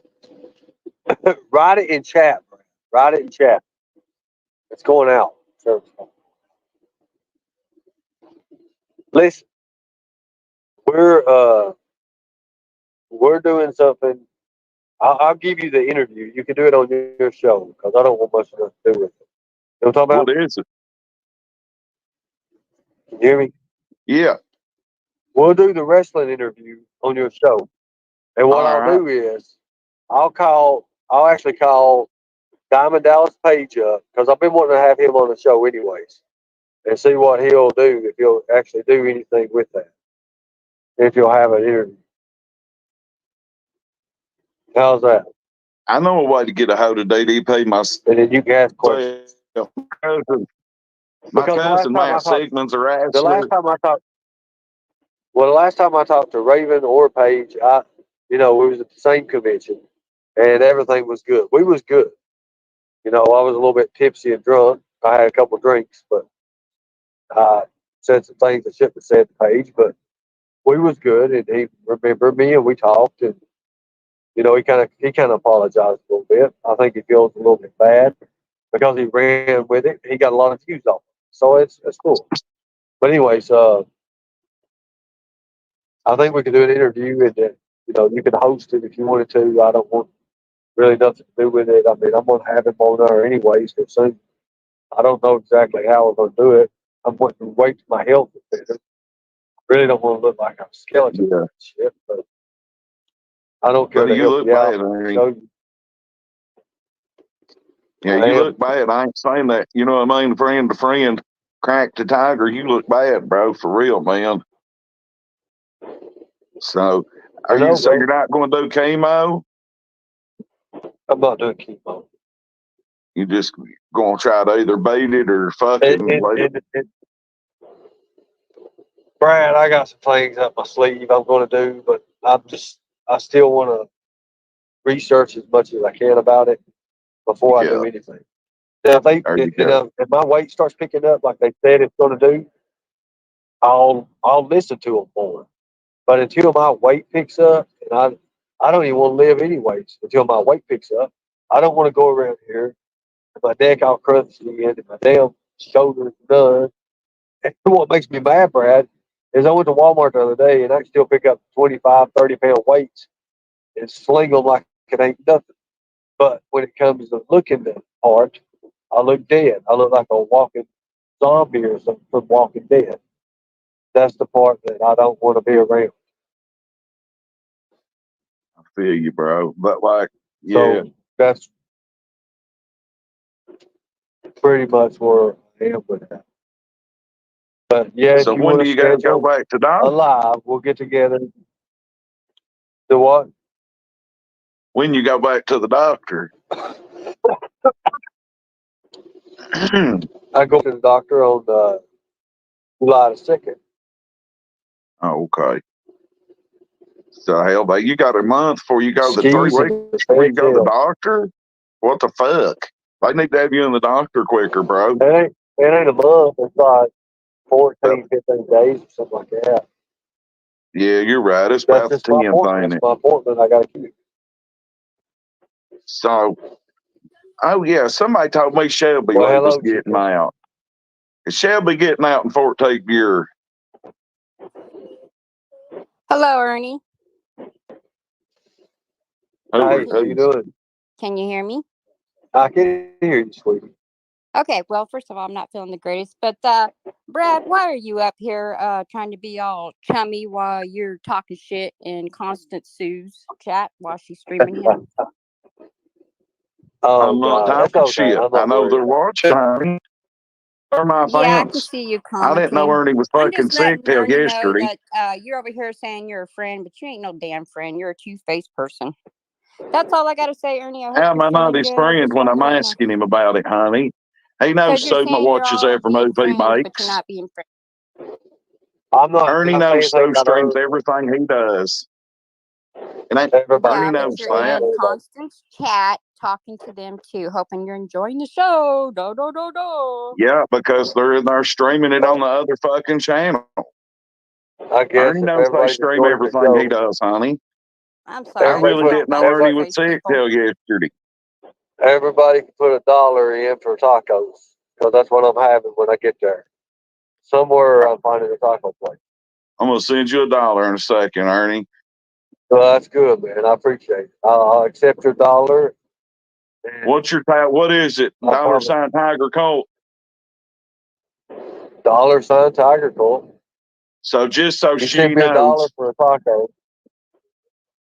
A: Write it in chat, bro. Write it in chat. It's going out. Listen, we're doing something. I'll give you the interview. You can do it on your show because I don't want much to do with it. You know what I'm talking
B: What
A: about?
B: is it?
A: Can you hear me?
B: Yeah.
A: We'll do the wrestling interview on your show. And what
B: All
A: I'll
B: right.
A: do is I'll actually call Diamond Dallas Page up because I've been wanting to have him on the show anyways and see what he'll do if he'll actually do anything with that. If you'll have an interview. How's that?
B: I know a way to get a hold of DDP myself.
A: And then you can ask questions.
B: My
A: Because
B: cousin Matt Sigmund's a
A: the last
B: wrestler.
A: time I talked the last time I talked to Raven or Page, we was at the same convention and everything was good. We was good. I was a little bit tipsy and drunk. I had a couple of drinks, but I said some things I shouldn't have said to Page, but we was good and he remembered me and we talked and he kind of apologized a little bit. I think he feels a little bit bad because he ran with it. He got a lot of views off it. So it's cool. But anyways, I think we could do an interview and then, you can host it if you wanted to. I don't want really nothing to do with it. I mean, I'm going to have him on there anyways soon. I don't know exactly how we're going to do it. I'm going to wait till my health is better. Really don't want to look like I'm a skeleton
B: Yeah.
A: and shit, but I don't care
B: But
A: to
B: you
A: help
B: look
A: you out.
B: bad, Ernie.
A: Show you.
B: Yeah,
A: I
B: you
A: am.
B: look bad. I ain't saying that. You know what I mean? Friend to friend, crack the tiger. You look bad, bro. For real, man. So,
A: I know,
B: so
A: bro.
B: you're not going to do chemo?
A: I'm not doing chemo.
B: You just going to try to either beat it or fucking let it.
A: Brad, I got some things up my sleeve I'm going to do, but I still want to research as much as I can about it before I
B: Yeah,
A: do anything. Now,
B: there you go.
A: if my weight starts picking up like they said it's going to do, I'll listen to them more. But until my weight picks up, and I don't even want to live anyways until my weight picks up. I don't want to go around here with my neck all crusty and my damn shoulders done. And what makes me mad, Brad, is I went to Walmart the other day and I can still pick up 25, 30-pound weights and sling them like it ain't nothing. But when it comes to looking the part, I look dead. I look like a walking zombie or something from Walking Dead. That's the part that I don't want to be around.
B: I feel you, bro. But like, yeah.
A: So that's pretty much where I am with that. But yeah,
B: So
A: if you
B: when
A: want
B: do
A: to
B: you got to go
A: schedule
B: back to
A: a
B: doctor?
A: live, we'll get together. Do what?
B: When you go back to the doctor?
A: I go to the doctor on July the 2nd.
B: Oh, okay. So hell, but you got a month before you go. The 3
A: Skis
B: weeks
A: and the
B: before you go to the
A: jail.
B: doctor. What the fuck? They need to have you in the doctor quicker, bro.
A: It ain't a month. It's like 14, 15 days or something like that.
B: Yeah, you're right. It's
A: That's
B: about the
A: just my
B: 10th,
A: appointment.
B: ain't
A: That's
B: it?
A: my appointment. I got to keep.
B: So, oh yeah, somebody told me Shelby
A: Well,
B: Lou was
A: hello,
B: getting
A: chicken.
B: out. Is Shelby getting out in 14th year?
C: Hello, Ernie.
A: Hey, how you doing?
C: Can you hear me?
A: I can hear you, sweetie.
C: Okay, well, first of all, I'm not feeling the greatest, but Brad, why are you up here trying to be all chummy while you're talking shit in Constant Sue's chat while she's streaming him?
A: Oh,
B: I'm not
A: God. That's
B: talking
A: okay.
B: shit.
A: I'm
B: I
A: not
B: know
A: worried
B: they're
A: about
B: watching. or my
C: Yeah, I can
B: offense.
C: see you
B: I didn't know
C: commenting.
B: Ernie was
C: I'm
B: fucking
C: just letting
B: sick till
C: Ernie know
B: yesterday.
C: that you're over here saying you're a friend, but you ain't no damn friend. You're a two-faced person. That's all I got to say, Ernie. I hope
B: How am
C: you're
B: I not
C: feeling
B: his
C: good. I
B: friend
C: just
B: when
C: wanted
B: I'm
C: to let you know.
B: asking him about it, honey? He knows
C: Because you're
B: so much,
C: saying you're
B: watches
C: all
B: every
C: being
B: move he
C: friends, but you're
B: makes.
C: not being friends.
A: I'm
B: Ernie
A: not saying
B: knows
A: anything
B: so
A: about
B: streams
A: her.
B: everything he does. And
A: Everybody.
B: Ernie
C: Yeah, but
B: knows
C: you're
B: that.
C: in constant chat talking to them too, hoping you're enjoying the show. Do, do, do, do.
B: Yeah, because they're streaming it on the other fucking channel.
A: I guess
B: Ernie
A: if
B: knows they
A: everybody's
B: stream
A: enjoying the
B: everything he
A: show,
B: does, honey.
C: I'm
B: I
C: sorry, I
A: everybody
C: just
B: really
C: don't
B: didn't know
C: like
B: Ernie
A: everybody,
B: was
C: two-faced
B: sick
C: people.
B: till yesterday.
A: everybody can put $1 in for tacos because that's what I'm having when I get there. Somewhere I'm finding a taco place.
B: I'm gonna send you $1 in a second, Ernie.
A: So that's good, man. I appreciate it. I'll accept your dollar. And
B: What's your what is it?
A: I
B: Dollar
A: promise.
B: sign Tiger Colt.
A: $sign Tiger Colt.
B: So just so
A: You
B: she
A: send me $1
B: knows,
A: for a taco.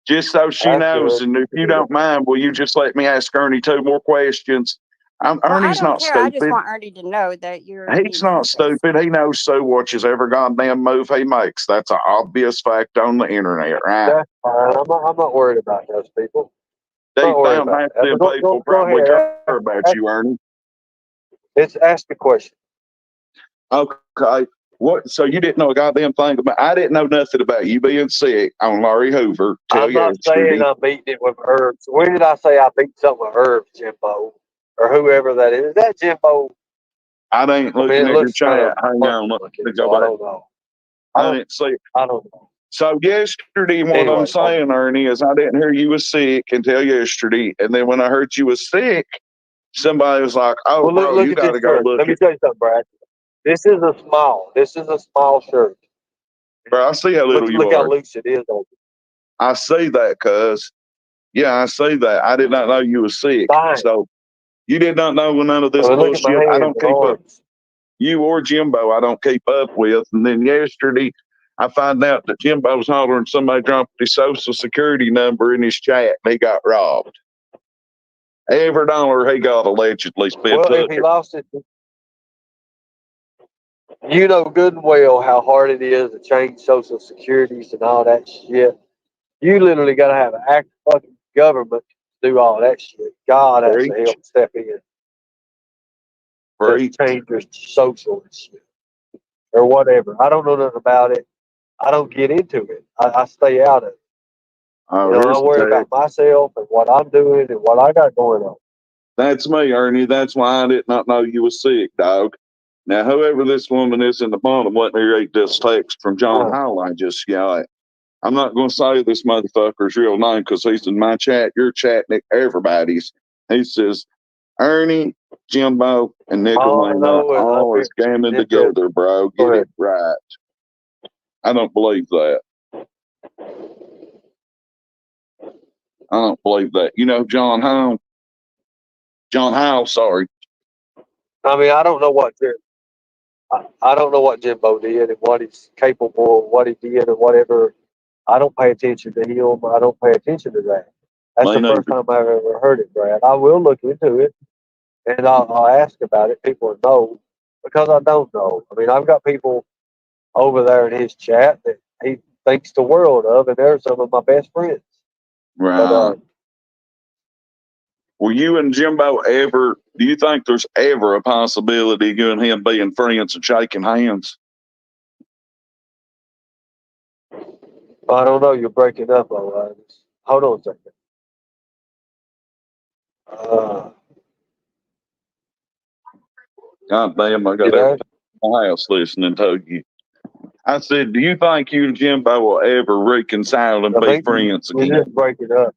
B: and
A: That's good.
B: if
A: You can
B: you
A: do
B: don't
A: that.
B: mind, will you just let me ask Ernie 2 more questions?
C: Well, I
B: Ernie's
C: don't
B: not
C: care. I just
B: stupid.
C: want Ernie to know that you're
B: He's
C: being
B: not
C: two-faced.
B: stupid. He knows so watches every goddamn move he makes. That's an obvious fact on the internet, right?
A: That's fine. I'm not worried about those people. I'm
B: Deep
A: not worried
B: down,
A: about
B: half
A: that.
B: them
A: But
B: people
A: go
B: probably
A: ahead.
B: care about you, Ernie.
A: It's ask the question.
B: Okay. What? So you didn't know a goddamn thing about? I didn't know nothing about you being sick on Larry Hoover till
A: I'm not saying
B: yesterday.
A: I'm beating it with herbs. When did I say I beat something with herbs, Jimbo? Or whoever that is. Is that Jimbo?
B: I ain't
A: I mean,
B: looking
A: it
B: at your
A: looks kind of
B: chat. Hang
A: funky
B: on. Let
A: looking,
B: me go
A: so I
B: back.
A: don't know.
B: I didn't see it.
A: I don't know.
B: So yesterday, what I'm
A: Anyway,
B: saying, Ernie, is I didn't hear you was sick until yesterday, and then when I heard you was sick, somebody was like, "Oh,
A: well,
B: bro,
A: look
B: you
A: at
B: got
A: this
B: to go
A: shirt.
B: look
A: Let me
B: at."
A: tell you something, Brad. This is a small. This is a small shirt.
B: Bro, I see how little you
A: Look how
B: are.
A: loose it is.
B: I see that, cuz. Yeah, I see that. I did not know you was sick.
A: Fine.
B: So you did not know none of this
A: I mean, look at my
B: bullshit. I
A: hands
B: don't
A: and
B: keep up.
A: arms.
B: You or Jimbo, I don't keep up with. And then yesterday, I find out that Jimbo's hollering somebody dropped his social security number in his chat and he got robbed. Every dollar he got allegedly's been
A: Well, if
B: took.
A: he lost it, you know good and well how hard it is to change social securities and all that shit. You literally got to have an active fucking government to do all that shit. God has to
B: Preach,
A: help step in to
B: preach.
A: change your social and shit or whatever. I don't know nothing about it. I don't get into it. I stay out of it.
B: Oh,
A: You know, I
B: here's the
A: worry about
B: text.
A: myself and what I'm doing and what I got going on.
B: That's me, Ernie. That's why I did not know you was sick, dog. Now, whoever this woman is in the bottom, let me read this text from John Howell I just got. I'm not going to say this motherfucker's real name because he's in my chat, your chat, everybody's. He says, Ernie, Jimbo, and
A: All I
B: Nicolina
A: know is
B: all is gamming together, bro. Get it right. I don't believe that. I don't believe that. You know, John Howell, sorry.
A: I mean, I don't know what I don't know what Jimbo did and what he's capable of, what he did or whatever. I don't pay attention to him. I don't pay attention to that. That's the first time I've ever heard it, Brad. I will look into it and I'll ask about it. People know because I don't know. I mean, I've got people over there in his chat that he thinks the world of, and they're some of my best friends.
B: Right.
A: But
B: Will you and Jimbo ever, do you think there's ever a possibility of you and him being friends and shaking hands?
A: I don't know. You're breaking up, all right. Hold on a second.
B: God damn, I
A: You
B: got
A: there?
B: everything in my house listening to you. I said, do you think you and Jimbo will ever reconcile and be friends
A: We're
B: again?
A: just breaking up.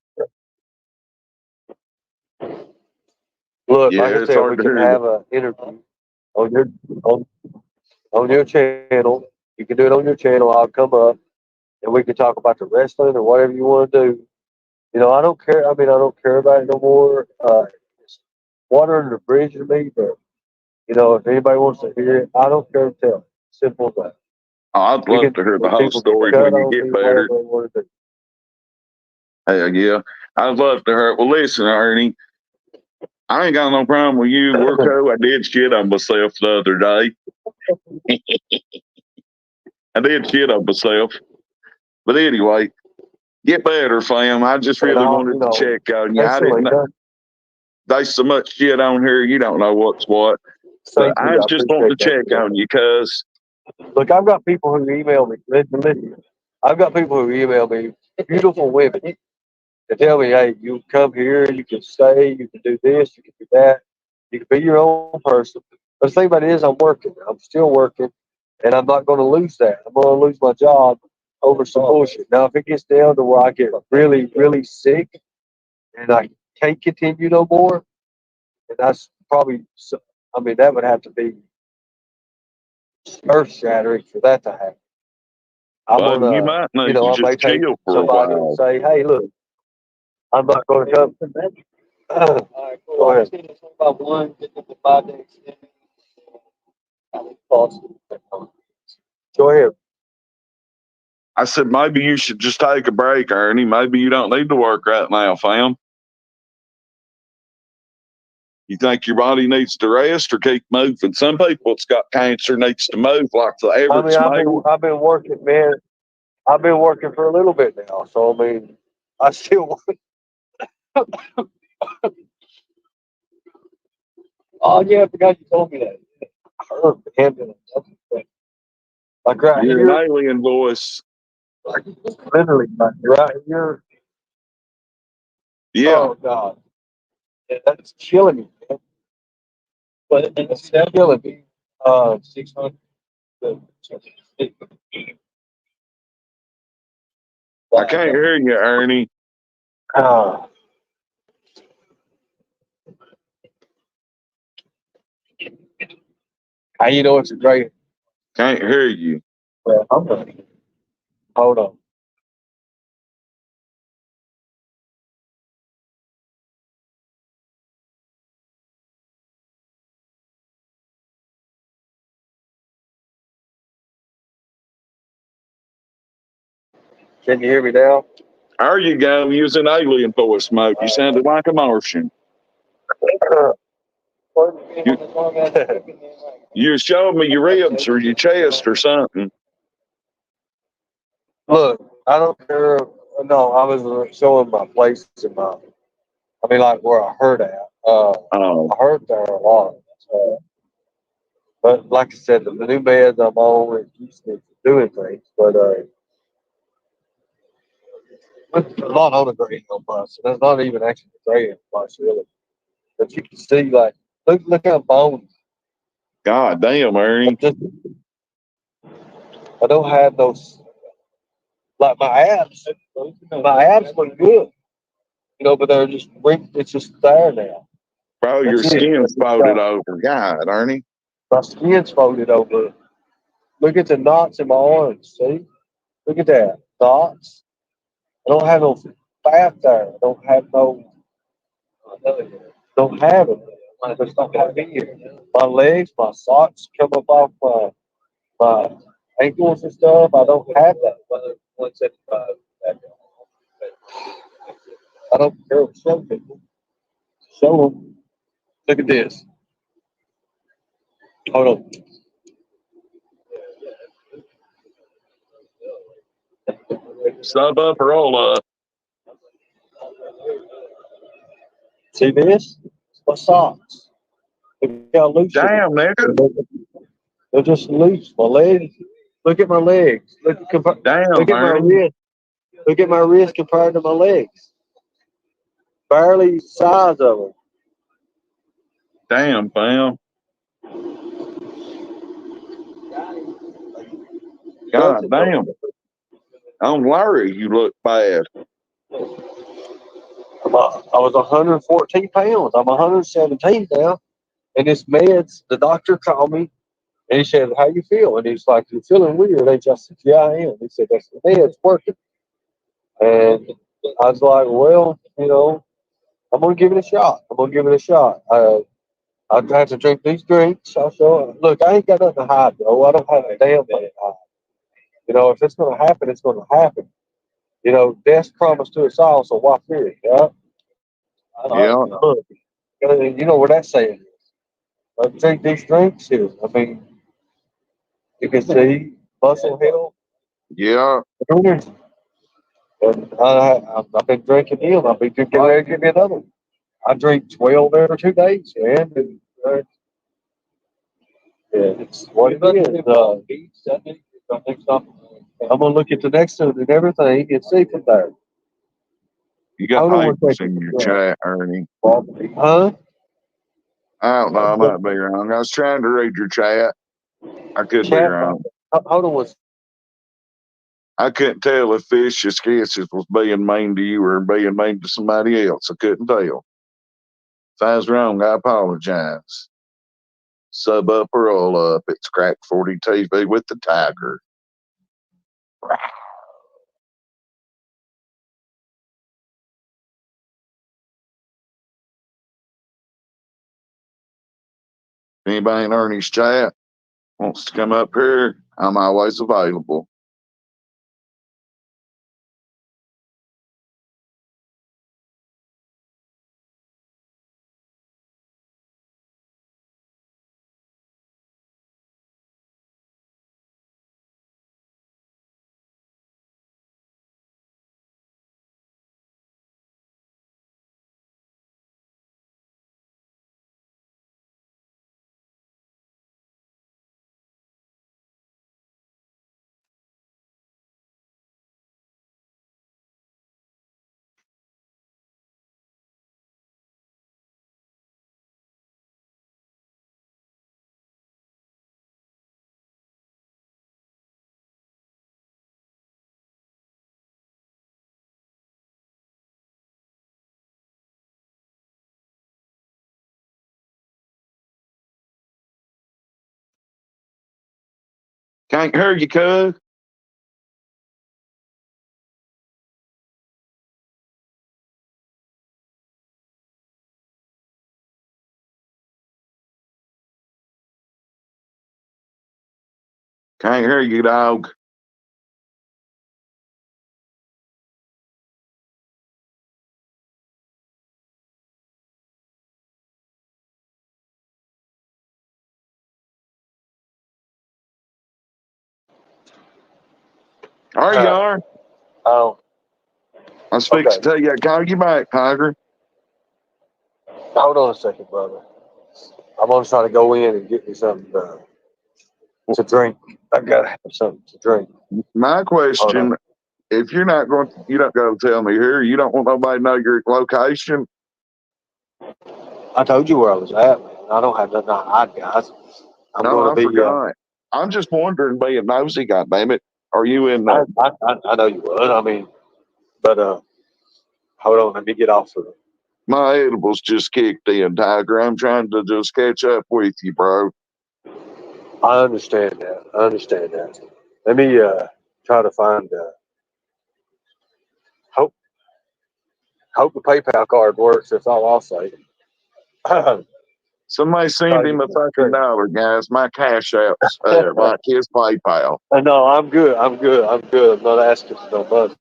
A: Look, like
B: Yeah,
A: I
B: it's
A: said,
B: hard
A: we
B: to
A: can
B: hear you.
A: have an interview on your on, on your channel. You can do it on your channel. I'll come up and we can talk about the wrestling or whatever you want to do. You know, I don't care. I mean, I don't care about it no more. It's water under the bridge to me, but you know, if anybody wants to hear it, I don't care to tell it. Simple as that.
B: Oh, I'd love to hear the whole
A: People can
B: story
A: cut
B: when you
A: on
B: get
A: me,
B: better.
A: whatever they want to do.
B: Hell yeah. I'd love to hear it. Well, listen, Ernie, I ain't got no problem with you. We're cool. I did shit on myself the other day. I did shit on myself. But anyway, get better, fam. I just really wanted to check on you. I didn't know. There's so much shit on here, you don't know what's what. But I just want to check on you, cuz.
A: Look, I've got people who email me. Listen. I've got people who email me, beautiful women, to tell me, hey, you come here, you can stay, you can do this, you can do that, you can be your own person. But the thing about it is, I'm working. I'm still working, and I'm not going to lose that. I'm going to lose my job over some bullshit. Now, if it gets down to where I get really, really sick and I can't continue no more, and that's probably, I mean, that would have to be earth shattering for that to happen. I'm gonna,
B: you might need
A: you know, I
B: to
A: may
B: just
A: take
B: chill for a
A: somebody
B: while.
A: and say, hey, look, I'm not going to come. Go ahead. Go ahead.
B: I said, maybe you should just take a break, Ernie. Maybe you don't need to work right now, fam. You think your body needs to rest or keep moving? Some people that's got cancer needs to move like the average man.
A: I've been working, man. I've been working for a little bit now, so I mean, I still. Oh yeah, I forgot you told me that. I heard the ambulance. Like right
B: You're
A: here,
B: an alien voice.
A: like literally, like right here.
B: Yeah.
A: Oh God, yeah, that's killing me, man. But it's killing me. 600.
B: I can't hear you, Ernie.
A: How you know it's a great?
B: Can't hear you.
A: Well, I'm ready. Hold on. Can you hear me now?
B: There you go. Using alien voice mode. You sounded like a Martian. You, you showed me your ribs or your chest or something.
A: Look, I don't care. No, I was showing my place in my. I mean, like where I hurt at. I hurt there a lot. But like I said, the new beds I'm on, it keeps me from doing things. But it's not on the grade no bus. That's not even actually the grade bus, really. But you can see, like, look how bony.
B: God damn, Ernie.
A: I don't have those. Like my abs look good, you know, but they're just it's just there now.
B: Bro, your skin's folded over. God, Ernie.
A: My skin's folded over. Look at the knots in my arms. See? Look at that. Knots. I don't have no fat there. I don't have no. Don't have it. There's not gonna be here. My legs, my socks come up off my ankles and stuff. I don't have that. I don't care what show people. Show them. Look at this. Hold on.
B: Sub up or all up.
A: See this? My socks. Look how loose.
B: Damn, nigga.
A: They're just loose. My legs. Look at my legs. Look at my wrist. Look at my wrist compared to my legs. Barely the size of them.
B: Damn, fam. God damn. I'm worried you look bad.
A: I was 114 pounds. I'm 117 now. And this meds, the doctor called me and he said, how you feel? And he's like, you're feeling weird. I said, yeah, I am. He said, that's the meds working. And I was like, well, you know, I'm going to give it a shot. I have to drink these drinks. Look, I ain't got nothing to hide, bro. I don't have a damn thing to hide. You know, if it's going to happen, it's going to happen. You know, death's promised to us all, so why fear it? Yeah.
B: Yeah.
A: Look, You know what that's saying? Drink these drinks here. I mean, you can see Muscle Hill,
B: Yeah.
A: Juniors, and I've been drinking him. I'll be getting ready to give me another one. I drink 12 every 2 days, man. And, yeah, it's what it is. I'm gonna look at the next one and everything and see from there.
B: You got
A: Hold on one
B: papers
A: second.
B: in your chat, Ernie.
A: Huh?
B: I don't know. I might be wrong. I was trying to read your chat. I could be
A: Chat.
B: wrong.
A: Hold on one.
B: I couldn't tell if Vicious Kisses was being mean to you or being mean to somebody else. I couldn't tell. If I was wrong, I apologize. Sub up or all up. It's Crack 40 TV with the Tiger. Anybody in Ernie's chat wants to come up here, I'm always available. Can't hear you, cuz. Can't hear you, dog. There you are.
A: Oh,
B: I was fixing to tell you, I'd call you back, Tiger.
A: hold on a second, brother. I'm gonna try to go in and get me something to drink. I gotta have something to drink.
B: My question, if you're not going, you don't go tell me here, you don't want nobody to know your location.
A: I told you where I was at, man. I don't have nothing to hide, guys. I'm
B: No,
A: gonna
B: I
A: be.
B: forgot. I'm just wondering, being nosy, goddammit. Are you in
A: I know you would. I mean, but hold on. Let me get off of it.
B: my edibles just kicked in, Tiger. I'm trying to just catch up with you, bro.
A: I understand that. I understand that. Let me try to find. Hope the PayPal card works. That's all I'll say.
B: Somebody send him a fucking dollar, guys. My cash app's like his PayPal.
A: No, I'm good. I'm good. I'm good. I'm not asking for no money.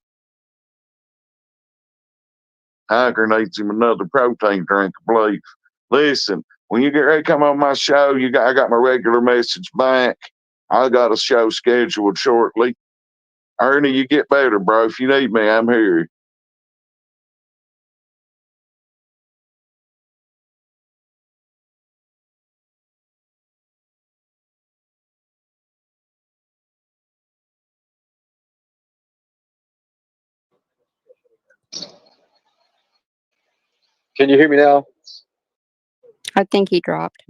B: Tiger needs him another protein drink, I believe. Listen, when you get ready to come on my show, I got my regular message back. I got a show scheduled shortly. Ernie, you get better, bro. If you need me, I'm here.
A: Can you hear me now?
C: I think he dropped.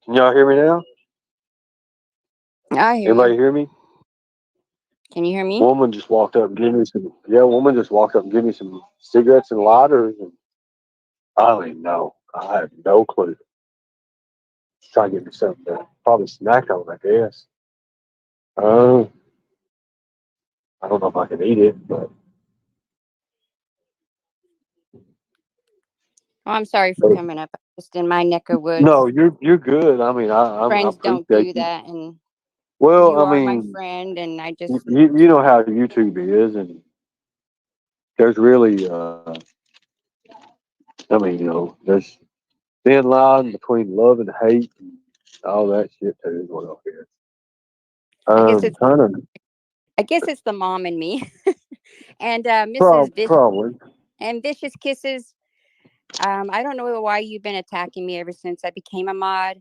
A: Can y'all hear me now?
C: I hear you.
A: Anybody hear me?
C: Can you hear me?
A: Woman just walked up and gave me some. Yeah, woman just walked up and gave me some cigarettes and lighters, and I don't even know. I have no clue. Trying to get me something to probably snack on, I guess. Uh, I don't know if I can eat it, but
C: Oh, I'm sorry for coming up. I'm just in my neck of
A: no,
C: woods.
A: you're good. I mean, I
C: Friends don't
A: appreciate
C: do
A: you.
C: that, and
A: Well,
C: you
A: I
C: are my
A: mean,
C: friend, and I
A: you,
C: just
A: you know how YouTube is, and there's really, I mean, there's thin line between love and hate, and all that shit too is what I hear.
C: I guess it's
A: Kind of
C: I guess it's the mom in me. And Mrs.
A: probably.
C: And Vicious Kisses. I don't know why you've been attacking me ever since I became a mod.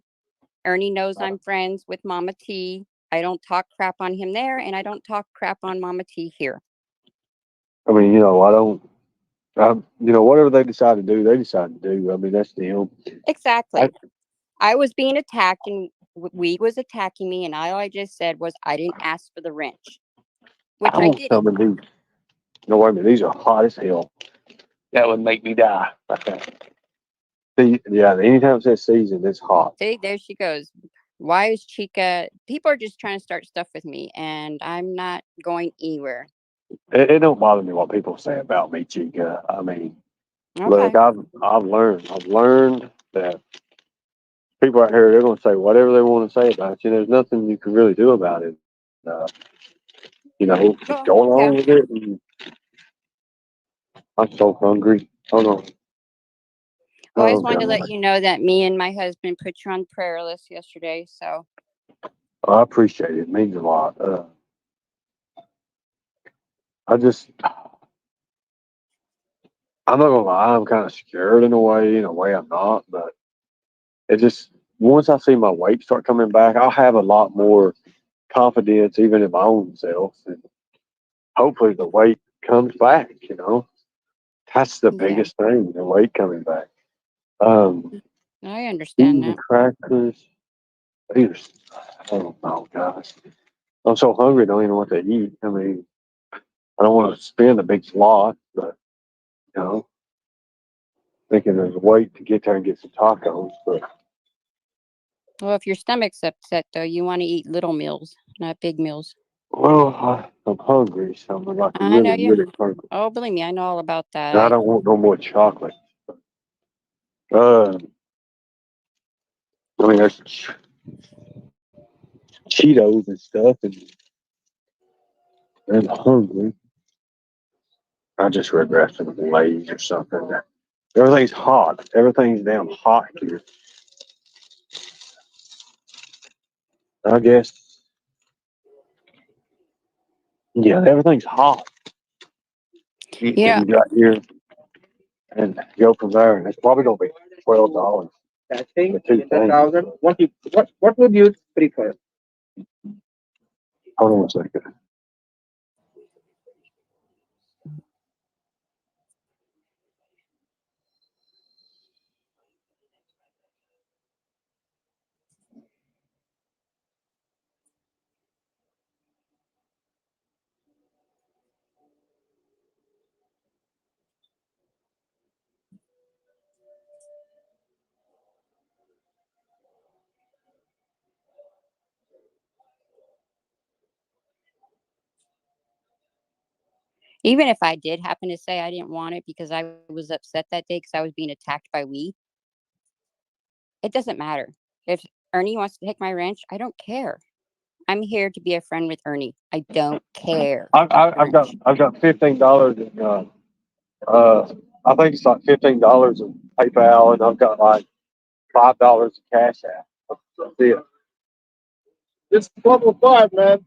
C: Ernie knows I'm friends with Mama T. I don't talk crap on him there, and I don't talk crap on Mama T here.
A: I mean, I don't. Whatever they decide to do, they decide to do. I mean, that's them. I,
C: Exactly. I was being attacked, and Weed was attacking me, and all I just said was I didn't ask for the wrench, which
A: I
C: I
A: want
C: didn't.
A: some of these. No, wait a minute. These are hot as hell. That would make me die. Okay. See, yeah, anytime it says season, it's hot.
C: See, there she goes. Why is Chica? People are just trying to start stuff with me, and I'm not going anywhere.
A: It don't bother me what people say about me, Chica. I mean, look,
C: Okay.
A: I've learned that people out here they're going to say whatever they want to say about you. There's nothing you can really do about it. Just go
C: Well,
A: along
C: yeah.
A: with it. And I'm so hungry. Hold on.
C: Well, I
A: Oh
C: just wanted to let
A: God,
C: you know that me and my husband put you on the prayer list yesterday. So
A: I appreciate it. It means a lot. I just, I'm not gonna lie. I'm kind of scared in a way. In a way, I'm not. But it just once I see my weight start coming back, I'll have a lot more confidence, even in my own self, and hopefully the weight comes back. That's the
C: yeah,
A: biggest thing, the weight coming back. Um,
C: I understand
A: eating the
C: that.
A: crackers. These I don't know, guys. I'm so hungry, I don't even know what to eat. I mean, I don't want to spend a big lot, but you know, thinking there's a way to get there and get some tacos. But
C: Well, if your stomach's upset, though, you want to eat little meals, not big meals.
A: I'm hungry, so I'm like
C: I
A: really,
C: know you.
A: really hungry.
C: Oh, believe me, I know all about that.
A: And I don't want no more chocolate. Uh, I mean, there's Cheetos and stuff, and I'm hungry. I just regret some Lay's or something. Everything's hot. Everything's damn hot here. I guess, yeah, everything's hot.
C: You know,
A: And you got here and go from there. And it's probably gonna be $12.
D: Testing
A: The two things.
D: 10,000. What would you prefer?
A: Hold on a second.
C: even if I did happen to say I didn't want it because I was upset that day because I was being attacked by Wee, It doesn't matter. If Ernie wants to take my wrench, I don't care. I'm here to be a friend with Ernie. I don't care.
A: I've got $15 in I think it's like $15 in PayPal, and I've got like $5 in Cash App. That's it. It's level 5, man.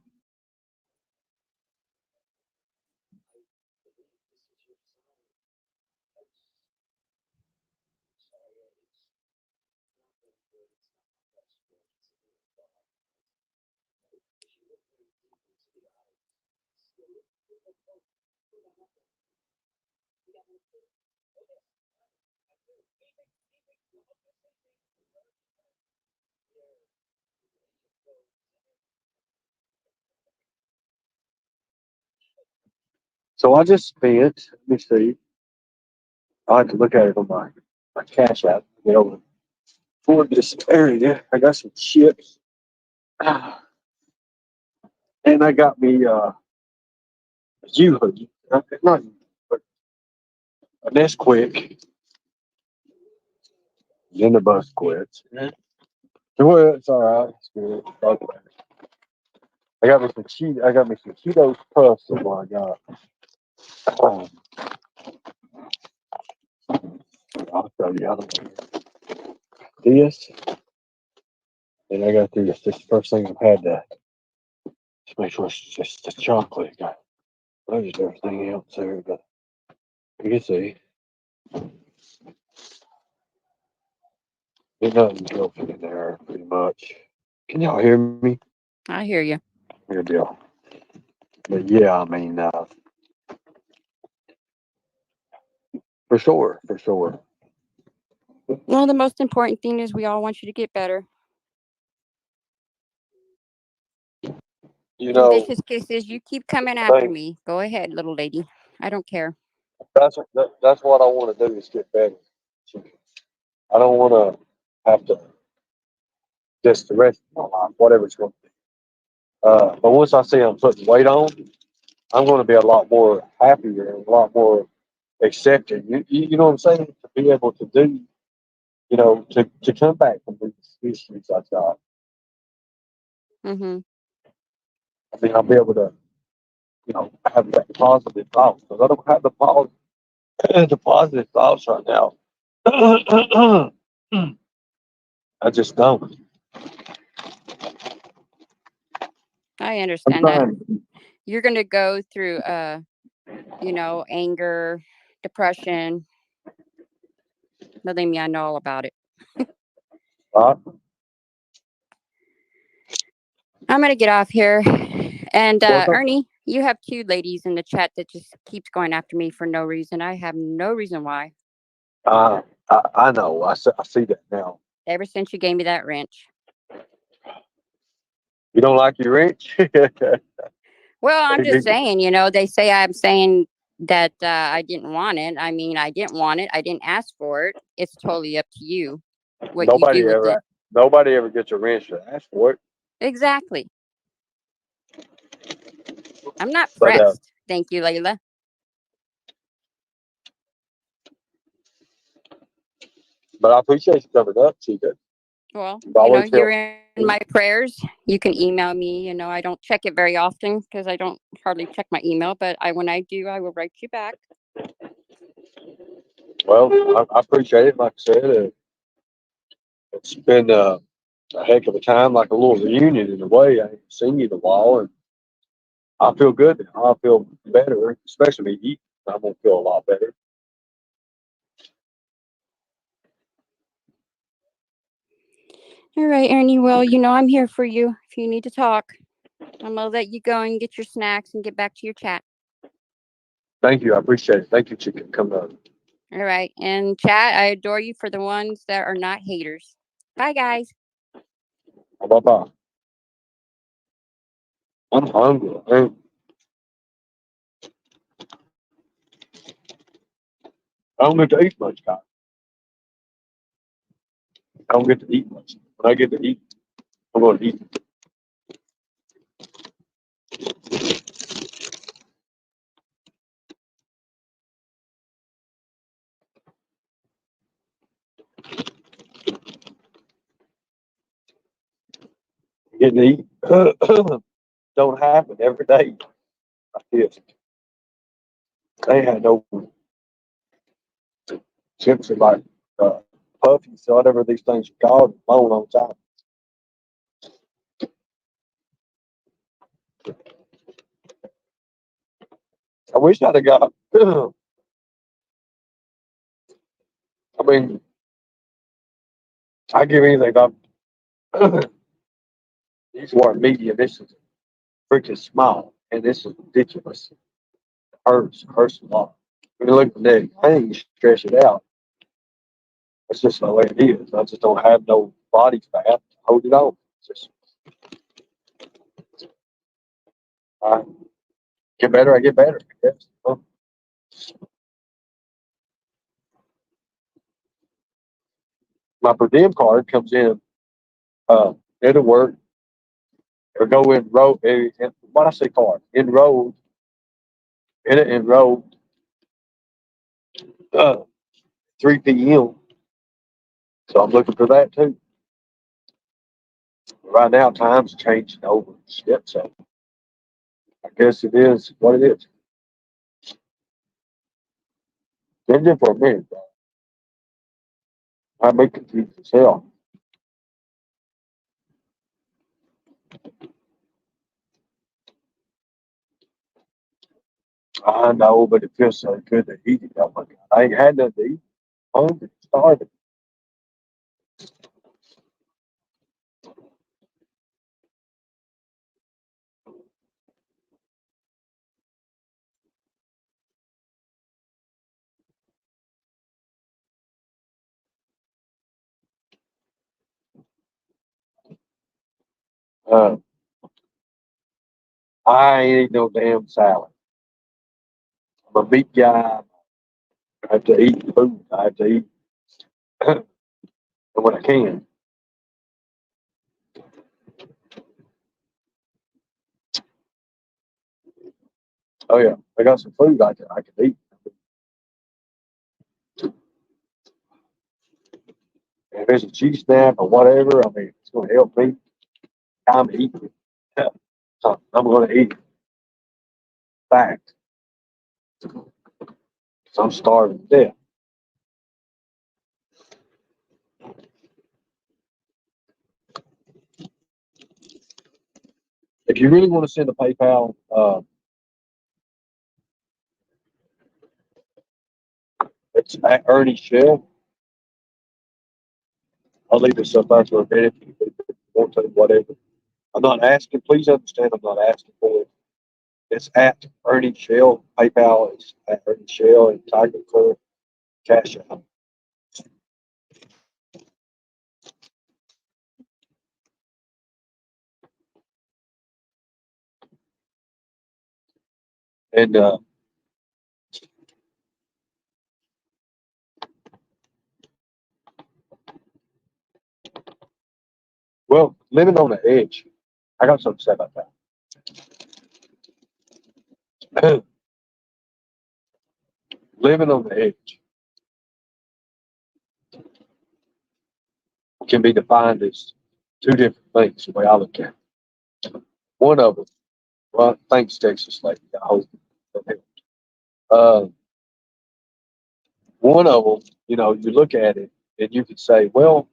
A: So I just spent. Let me see. I have to look at it on my Cash App. You know, for this area, I got some chips, and I got me a U-hoodie. Not but a Nesquik. Then the bus quits. Well, it's all right. It's good. Okay. I got me some Cheetos Puffs. Is what I got. Um, I'll show you. I don't know. This, and I got this. This is the first thing I've had to just make sure it's just the chocolate. Got there's everything else there, but you can see there's nothing healthy in there pretty much. Can y'all hear me?
C: I hear you.
A: Good deal. But yeah, I mean, for sure, for sure.
C: Well, the most important thing is we all want you to get better.
A: You know,
C: Vicious kisses. You keep coming after
A: thank,
C: me. Go ahead, little lady. I don't care.
A: that's what I want to do is get better. I don't want to have to just the rest of my life, whatever it's going to be. But once I see I'm putting weight on, I'm going to be a lot more happier and a lot more accepting. You know what I'm saying? To be able to do, to come back from these issues I've got.
C: Mm-hmm.
A: I mean, I'll be able to, have that positive thought because I don't have the positive thoughts right now. I just don't.
C: I
A: I'm
C: understand that.
A: trying.
C: You're gonna go through anger, depression. Believe me, I know all about it.
A: Uh,
C: I'm gonna get off here. And
A: what's up?
C: Ernie, you have two ladies in the chat that just keeps going after me for no reason. I have no reason why.
A: I know. I see that now.
C: Ever since you gave me that wrench.
A: You don't like your wrench?
C: Well, I'm just saying, they say I'm saying that I didn't want it. I mean, I didn't want it. I didn't ask for it. It's totally up to you what you
A: nobody
C: do with it.
A: ever nobody ever gets a wrench to ask for it.
C: Exactly. I'm not
A: But
C: pressed. Thank you, Layla.
A: I appreciate you coming up, Chica.
C: Well,
A: You've always
C: you're
A: helped.
C: in my prayers. You can email me. I don't check it very often because I don't hardly check my email. But when I do, I will write you back.
A: Well, I appreciate it. Like I said, it's been a heck of a time, like a little reunion in a way. I haven't seen you in a while, and I feel good now. I feel better, especially eating. I'm gonna feel a lot better.
C: All right, Ernie. Well, I'm here for you if you need to talk. I'm gonna let you go and get your snacks and get back to your chat.
A: Thank you. I appreciate it. Thank you, Chica. Come on.
C: All right, and chat. I adore you for the ones that are not haters. Bye, guys.
A: Bye bye. I'm hungry. I don't get to eat much, guys. I don't get to eat much. When I get to eat, I'm going to eat. Getting to eat don't happen every day like this. They had no chips like uh, puffies, or whatever these things are called, bone on top. I wish I'd have got. I mean, I give anything up. These weren't medium. This is freaking small, and this is ridiculous. Hurts a lot. When you look at that thing, you stretch it out. That's just the way it is. I just don't have no body fat to hold it on. It's just I get better. I get better. I guess. My per diem card comes in. It'll work or go enroll. What I say card enrolled. It enrolled 3 p.m. So I'm looking for that too. Right now, time's changing over shit. So I guess it is what it is. Been there for a minute, bro. I make confused as hell. I know, but it feels so good to eat it. Oh my God. I ain't had nothing to eat. Hungry, starving. Uh, I ain't eat no damn salad. I'm a meat guy. I have to eat food. I have to eat when I can. Oh yeah, I got some food I can eat. If it's a cheese snap or whatever, I mean, it's going to help me. I'm eating it. So I'm going to eat it. Fact. So I'm starving to death. If you really want to send a PayPal, it's at Ernie Shell. I'll leave this up there for a minute if you want to, whatever. I'm not asking, please understand, I'm not asking for it. It's at Ernie Shell. PayPal is at Ernie Shell and Tiger Club Cash App. And well, living on the edge, I got something to say about that. Living on the edge can be defined as two different things, the way I look at it. One of them, well, thanks, Texas lady. I hope that helped. Uh, one of them, you look at it and you could say, well,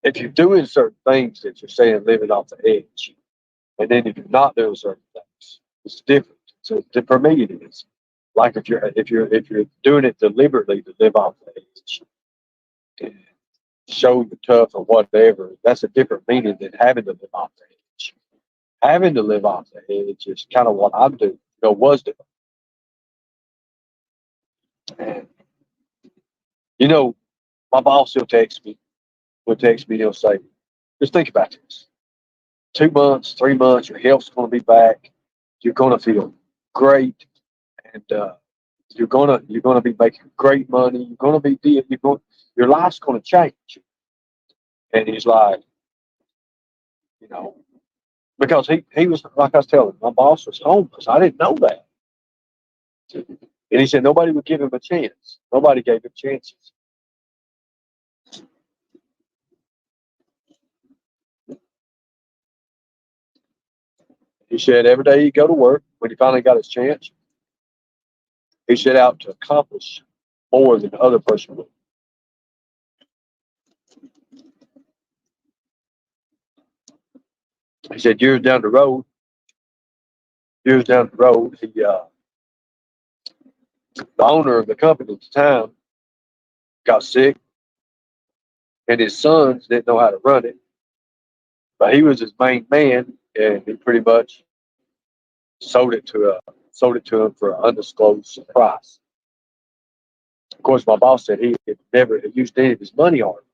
A: if you're doing certain things that you're saying living off the edge, and then if you're not doing certain things, it's different. So for me, it is like if you're doing it deliberately to live off the edge, to show you're tough or whatever, that's a different meaning than having to live off the edge. Having to live off the edge is kind of what I'm doing. Was doing. And my boss will text me, he'll say, just think about this. 2 months, 3 months, your health's going to be back. You're going to feel great, and you're gonna be making great money. You're going to be your life's going to change. And he's like, you know, because he was like I was telling him, my boss was homeless. I didn't know that, and he said nobody would give him a chance. Nobody gave him chances. He said every day he'd go to work. When he finally got his chance, he set out to accomplish more than the other person would. He said years down the road, he, the owner of the company at the time got sick, and his sons didn't know how to run it. But he was his main man, and he pretty much sold it to him for an undisclosed price. Of course, my boss said he had never used any of his money on it.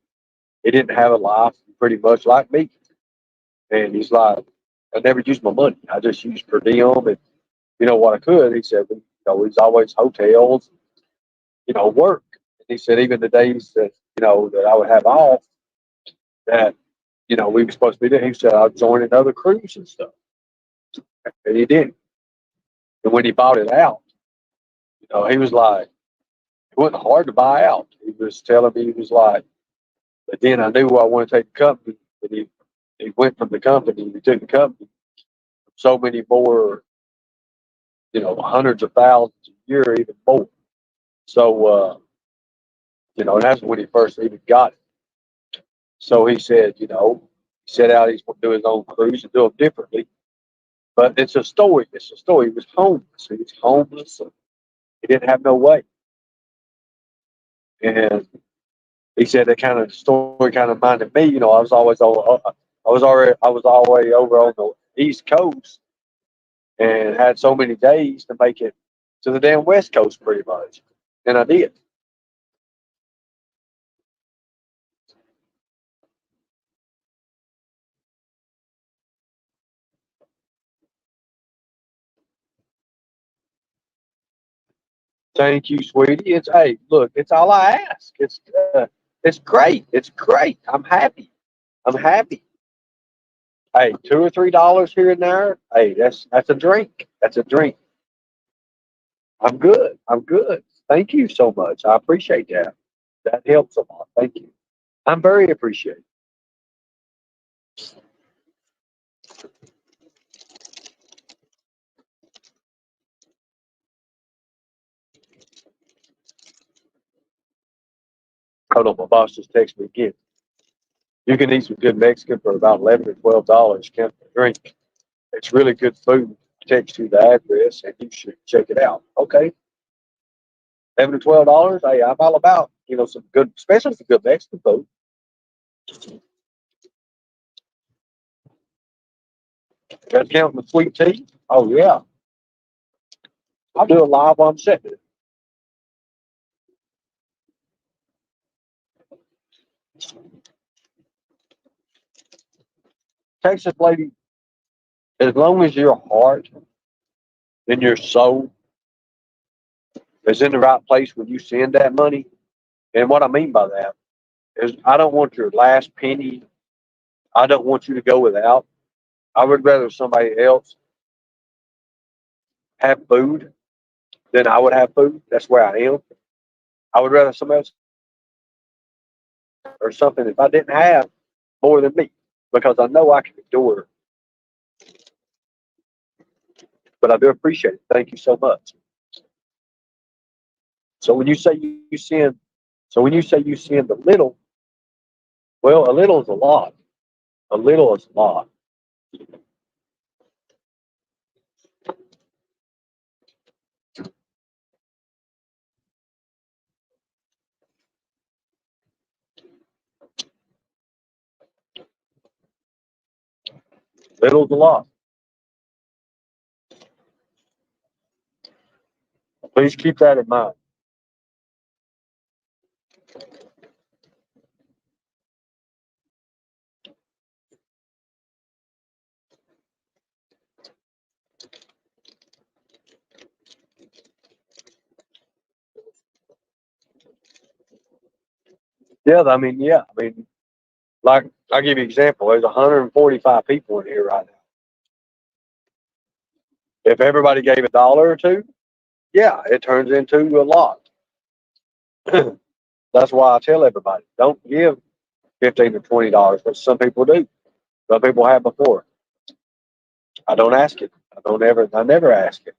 A: He didn't have a life, pretty much like me. And he's like, I never used my money. I just used per diem and what I could. He said, he's always hotels, work. And he said even the days that that I would have off, that we were supposed to be there. He said I'd join another cruise and stuff, and he didn't. And when he bought it out, he was like, it wasn't hard to buy out. He was telling me, he was like, but then I knew I wanted to take the company, and he went from the company. He took the company so many more, hundreds of thousands a year, even more. So, that's when he first even got it. So he said, set out he's going to do his own cruise and do them differently. But it's a story. It's a story. He was homeless. He was homeless. And he didn't have no way. And he said that kind of story kind of reminded me. I was already over on the East Coast and had so many days to make it to the damn West Coast, pretty much, and I did. Thank you, sweetie. Hey, look, it's all I ask. It's great. It's great. I'm happy. I'm happy. Hey, $2 or $3 here and there. Hey, that's a drink. That's a drink. I'm good. I'm good. Thank you so much. I appreciate that. That helps a lot. Thank you. I'm very appreciative. Hold on, my boss just texted me again. You can eat some good Mexican for about $11 or $12. Can't drink. It's really good food. Text you the address and you should check it out. Okay. $11 to $12. Hey, I'm all about, some good, especially some good Mexican food. Got to count the sweet tea. Oh yeah. I'll do it live while I'm sitting. Texas lady, as long as your heart and your soul is in the right place when you send that money, and what I mean by that is I don't want your last penny. I don't want you to go without. I would rather somebody else have food than I would have food. That's where I am. I would rather somebody else or something if I didn't have more than me because I know I can endure. But I do appreciate it. Thank you so much. So when you say you send, so when you say you send a little, well, a little is a lot. A little is a lot. Little is a lot. Please keep that in mind. Yeah. Like I'll give you an example. There's 145 people in here right now. If everybody gave $1 or two, yeah, it turns into a lot. That's why I tell everybody, don't give $15 or $20, but some people do. Some people have before. I don't ask it. I never ask it.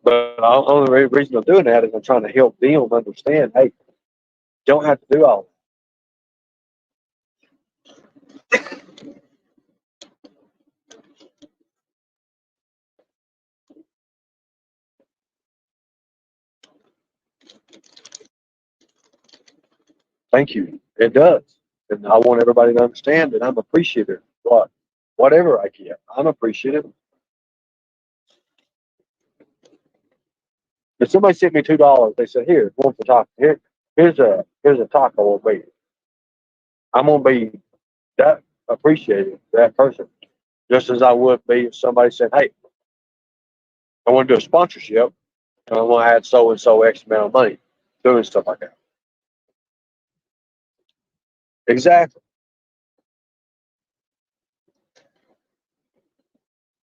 A: But the only reason I'm doing that is I'm trying to help them understand, hey, you don't have to do all thank you. It does. And I want everybody to understand that I'm appreciative. Whatever I get, I'm appreciative. If somebody sent me $2, they said, "Here, one for taco. Here's a taco on me." I'm gonna be that appreciative to that person, just as I would be if somebody said, "Hey, I want to do a sponsorship, and I want to add so and so X amount of money," doing stuff like that. Exactly.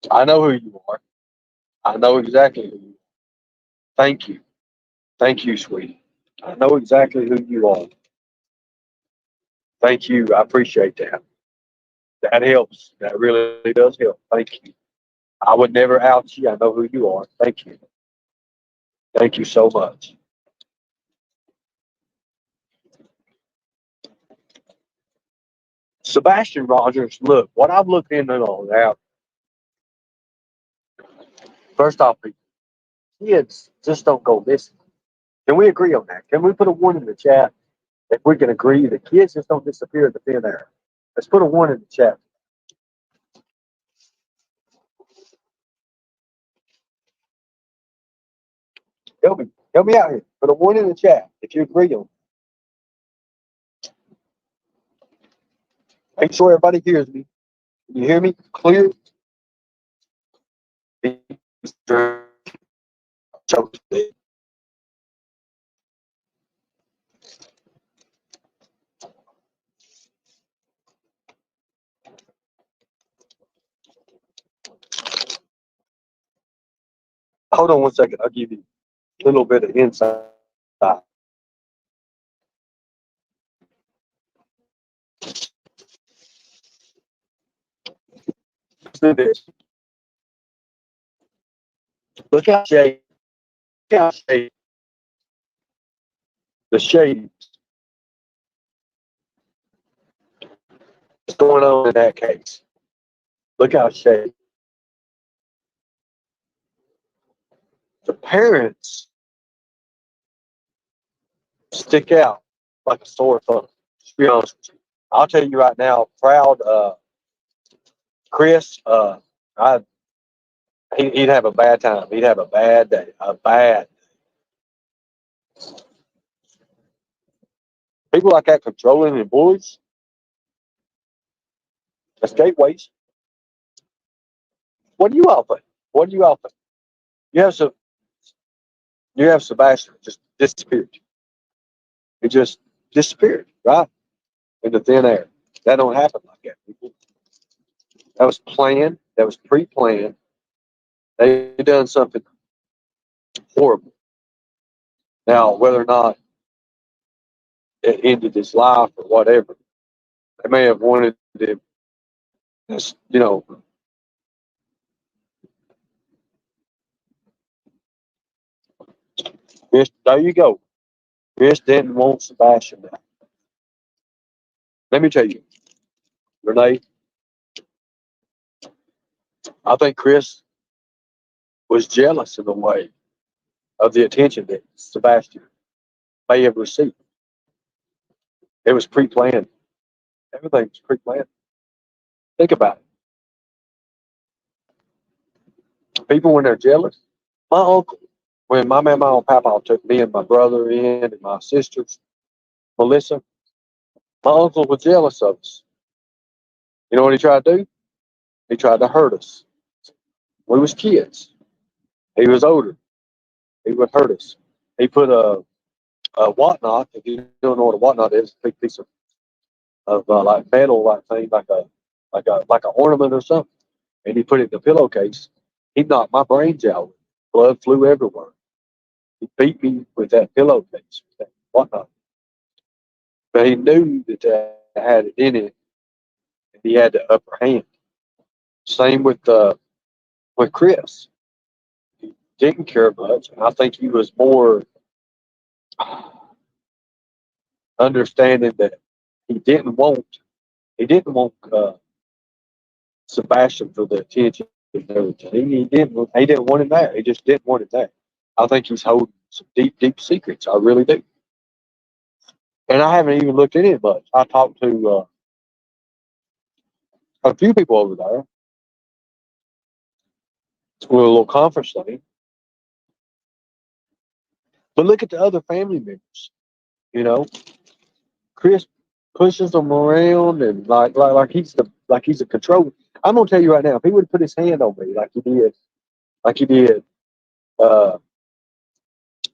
A: I know who you are. I know exactly who you are. Thank you. Thank you, sweetie. I know exactly who you are. Thank you. I appreciate that. That helps. That really does help. Thank you. I would never out you. I know who you are. Thank you. Thank you so much. Sebastian Rogers, look, what I've looked into on now, first off, kids just don't go missing. Can we agree on that? Can we put a one in the chat if we can agree that kids just don't disappear in the thin air? Let's put a one in the chat. Help me out here. Put a one in the chat if you agree on it. Make sure everybody hears me. Can you hear me clear? Hold on one second. I'll give you a little bit of insight. Let's do this. Look how shade. Look how shade. The shade is going on in that case. Look how shady. The parents stick out like a sore thumb. Just be honest with you. I'll tell you right now, proud Chris, he'd have a bad time. He'd have a bad day. A bad. People like that controlling and bullies, that's gateways. What do you all think? What do you all think? You have some. You have Sebastian just disappeared. He just disappeared, right? Into thin air. That don't happen like that, people. That was planned. That was pre-planned. They done something horrible. Now, whether or not it ended his life or whatever, they may have wanted to, you know, there you go. Chris didn't want Sebastian back. Let me tell you, Renee, I think Chris was jealous in a way of the attention that Sebastian may have received. It was pre-planned. Everything was pre-planned. Think about it. People, when they're jealous, my uncle, when my mama and papa took me and my brother in and my sisters, Melissa, my uncle was jealous of us. You know what he tried to do? He tried to hurt us. We was kids. He was older. He would hurt us. He put a whatnot. If you don't know what a whatnot is, a big piece of like metal, like thing, like a ornament or something. And he put it in the pillowcase. He knocked my brains out. Blood flew everywhere. He beat me with that pillowcase, with that whatnot. But he knew that I had it in it, and he had the upper hand. Same with Chris. He didn't care much, and I think he was more understanding that he didn't want Sebastian for the attention and everything. He didn't want him there. He just didn't want it there. I think he's holding some deep secrets. I really do. And I haven't even looked into it much. I talked to a few people over there with a little conference thing. But look at the other family members. You know, Chris pushes them around and like he's a control. I'm gonna tell you right now, if he would have put his hand on me like he did, uh,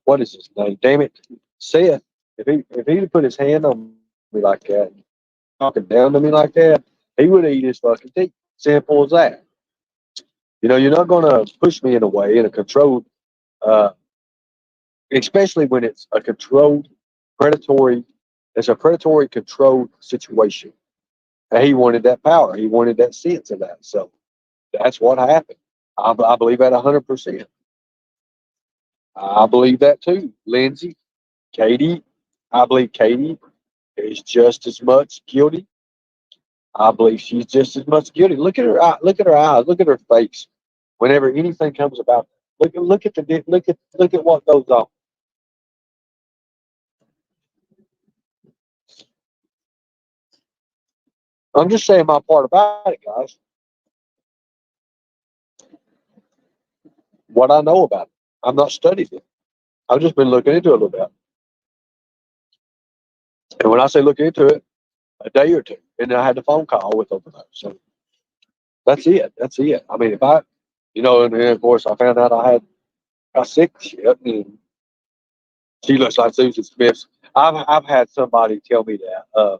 A: what is his name? Damn it, Seth. If he'd have put his hand on me like that, talking down to me like that, he would have eat his fucking teeth. Simple as that. You know, you're not gonna push me in a way in a controlled, uh, especially when it's a controlled predatory. It's a predatory controlled situation. And he wanted that power. He wanted that sense of that. So that's what happened. I believe that 100%. I believe that too. Lindsay, Katie, I believe Katie is just as much guilty. I believe she's just as much guilty. Look at her eye, look at her eyes, look at her face. Whenever anything comes about, look at what goes on. I'm just saying my part about it, guys. What I know about it. I'm not studied it. I've just been looking into it a little bit. And when I say look into it, a day or two, and then I had the phone call with over there. So that's it. That's it. I mean, if I, and then of course I found out I had got sick shit, and she looks like Susan Smith's. I've had somebody tell me that.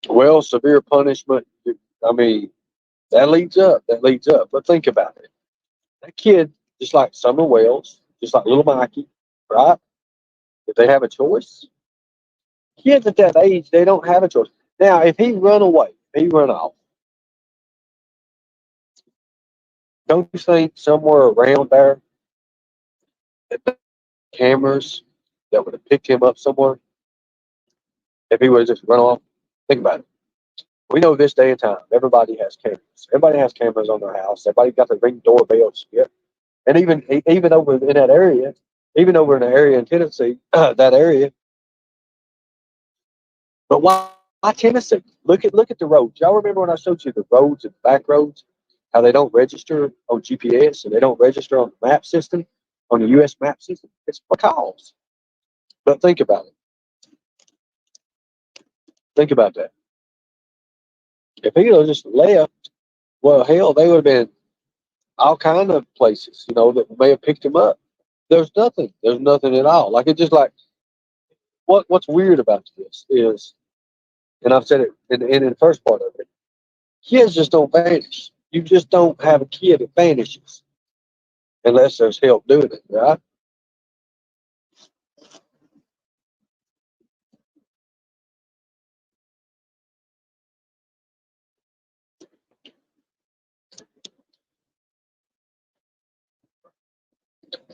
A: Well, severe punishment. I mean, that leads up. That leads up. But think about it. That kid, just like Summer Wells, just like little Mikey, right? If they have a choice, kids at that age, they don't have a choice. Now, if he run away, if he run off, don't you think somewhere around there, that the cameras that would have picked him up somewhere, if he would have just run off? Think about it. We know this day and time, everybody has cameras. Everybody has cameras on their house. Everybody got their ring doorbells. Yeah. And even over in that area, even over in the area in Tennessee, that area. But why Tennessee? Look at the roads. Y'all remember when I showed you the roads and back roads, how they don't register on GPS and they don't register on the map system, on the U.S. map system? It's because. But think about it. Think about that. If he had just left, well, hell, they would have been all kind of places, that may have picked him up. There's nothing. There's nothing at all. Like it's just like what's weird about this is, and I've said it in the first part of it, kids just don't vanish. You just don't have a kid that vanishes unless there's help doing it, right?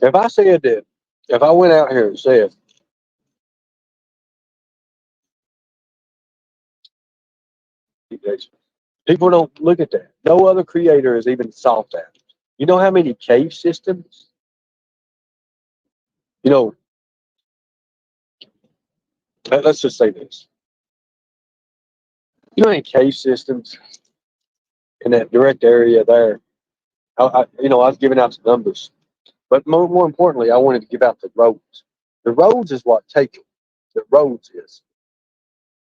A: If I said that, if I went out here and said, people don't look at that. No other creator has even solved that. You know how many cave systems? You know, let's just say this. You know how many cave systems in that direct area there? I was giving out some numbers, but more importantly, I wanted to give out the roads. The roads is what take them. The roads is.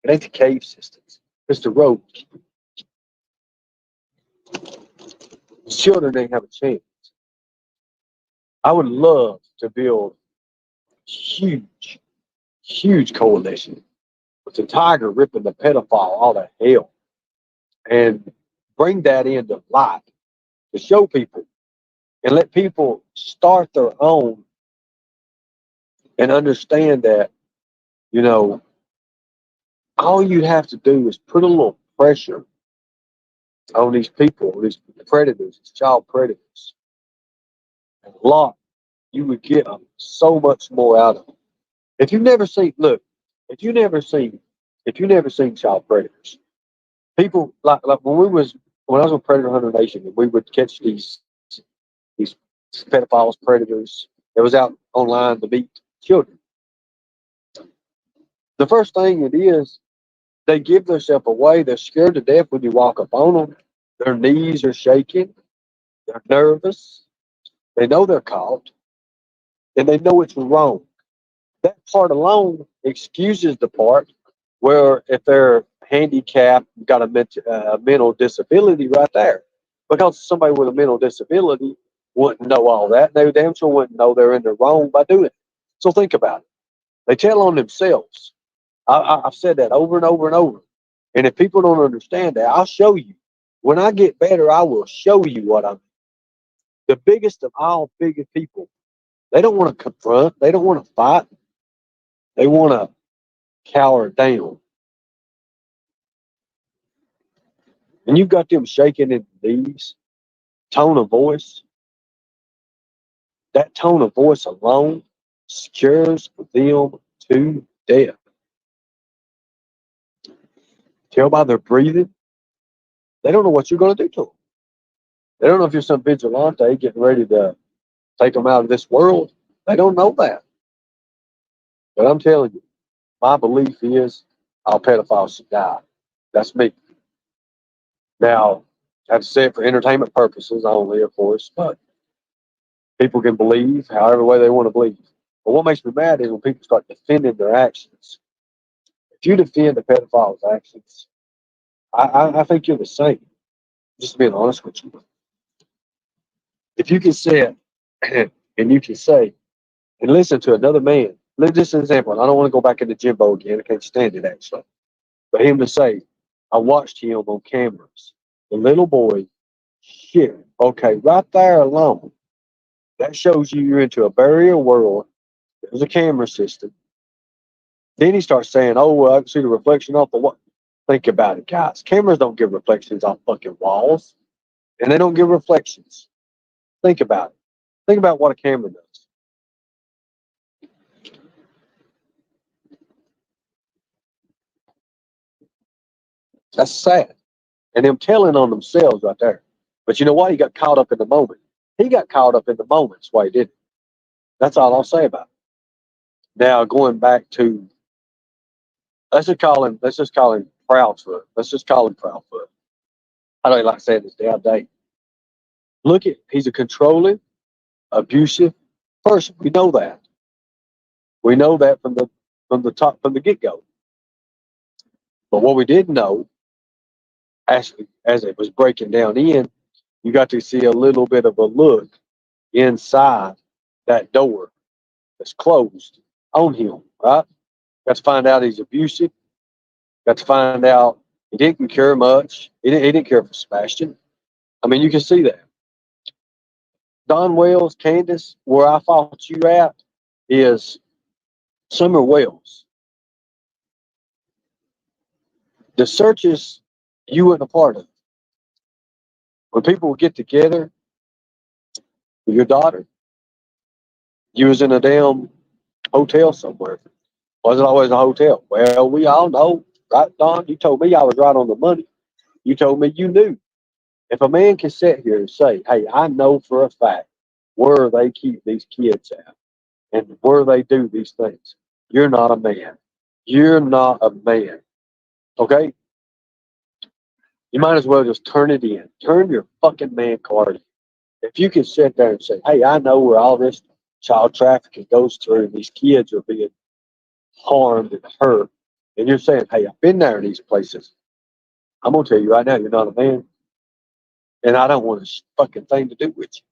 A: It ain't the cave systems. It's the roads. Children ain't have a chance. I would love to build huge, huge coalition with the tiger ripping the pedophile all to hell and bring that into light to show people and let people start their own and understand that, you know, All you have to do is put a little pressure on these people, these predators, these child predators. And a lot, you would get so much more out of them. If you've never seen, look, if you never seen, if you never seen child predators, people like when I was on Predator Hunter Nation, and we would catch these pedophiles, predators that was out online to meet children. The first thing it is, they give themselves away. They're scared to death when you walk up on them. Their knees are shaking. They're nervous. They know they're caught, and they know it's wrong. That part alone excuses the part where if they're handicapped, got a mental disability right there. Because somebody with a mental disability wouldn't know all that. They damn sure wouldn't know they're in the wrong by doing it. So think about it. They tell on themselves. I've said that over and over and over. And if people don't understand that, I'll show you. When I get better, I will show you what I'm. The biggest of all biggest people, they don't want to confront. They don't want to fight. They want to cower down. And you got them shaking in these tone of voice. That tone of voice alone scares them to death. Tell by their breathing, they don't know what you're going to do to them. They don't know if you're some vigilante getting ready to take them out of this world. They don't know that. But I'm telling you, my belief is all pedophiles should die. That's me. Now, I have to say it for entertainment purposes only, of course, but people can believe however way they want to believe. But what makes me mad is when people start defending their actions. If you defend a pedophile's actions, I think you're the same. Just being honest with you. If you can say it and you can say and listen to another man, just an example. I don't want to go back into Jimbo again. I can't stand it actually. But him to say, I watched him on cameras. The little boy, shit. Okay, right there alone, that shows you're into a barrier world. There's a camera system. Then he starts saying, oh, well, I can see the reflection off the wall. Think about it, guys. Cameras don't give reflections off fucking walls, and they don't give reflections. Think about it. Think about what a camera does. That's sad. And them telling on themselves right there. But you know what? He got caught up in the moment. He got caught up in the moment. That's why he did it. That's all I'll say about it. Now going back to let's just call him Proudfoot. Let's just call him Proudfoot. I don't like saying this damn day. Look at he's a controlling, abusive person. We know that. We know that from the get go. But what we didn't know, actually, as it was breaking down in, you got to see a little bit of a look inside that door that's closed on him, right? Got to find out he's abusive. Got to find out he didn't care much. He didn't care for Sebastian. I mean, you can see that. Don Wells, Candace, where I fought you at is Summer Wells. The searches you weren't a part of. When people would get together with your daughter, you was in a damn hotel somewhere. Wasn't always a hotel. Well, we all know, right, Don? You told me I was right on the money. You told me you knew. If a man can sit here and say, hey, I know for a fact where they keep these kids at and where they do these things, you're not a man. You're not a man. Okay? You might as well just turn it in. Turn your fucking man card in. If you can sit there and say, hey, I know where all this child trafficking goes through and these kids are being harmed and hurt, and you're saying, hey, I've been there in these places, I'm going to tell you right now, you're not a man, and I don't want a fucking thing to do with you.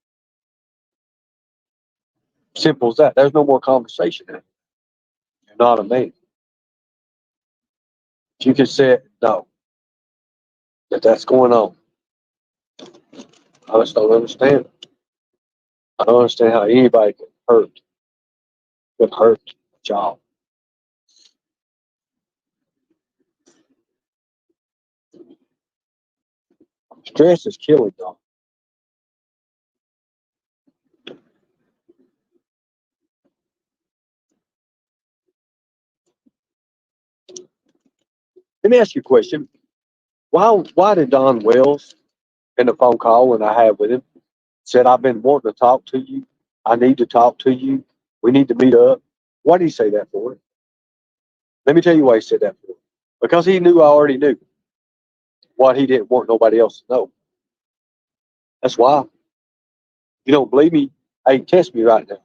A: Simple as that. There's no more conversation. You're not a man. If you can say it, no, that's going on. I just don't understand. I don't understand how anybody could hurt a child. Stress is killing Don. Let me ask you a question. Why did Don Wells in the phone call when I had with him said, I've been wanting to talk to you. I need to talk to you. We need to meet up. Why did he say that for? Let me tell you why he said that for. Because he knew I already knew what he didn't want nobody else to know. That's why. You don't believe me? Hey, test me right now.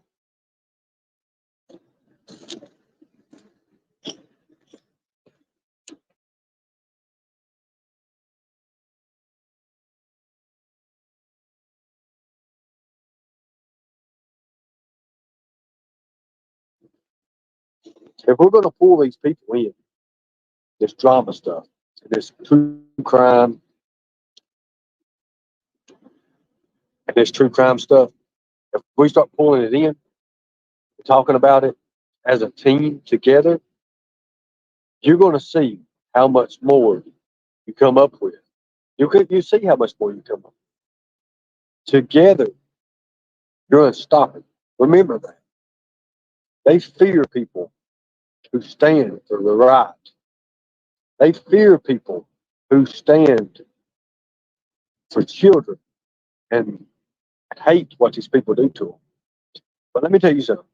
A: If we're going to pull these people in, this drama stuff, this true crime, and this true crime stuff, if we start pulling it in, talking about it as a team together, you're going to see how much more you come up with. You see how much more you come up with. Together, you're unstoppable. Remember that. They fear people who stand for the right. They fear people who stand for children and hate what these people do to them. But let me tell you something.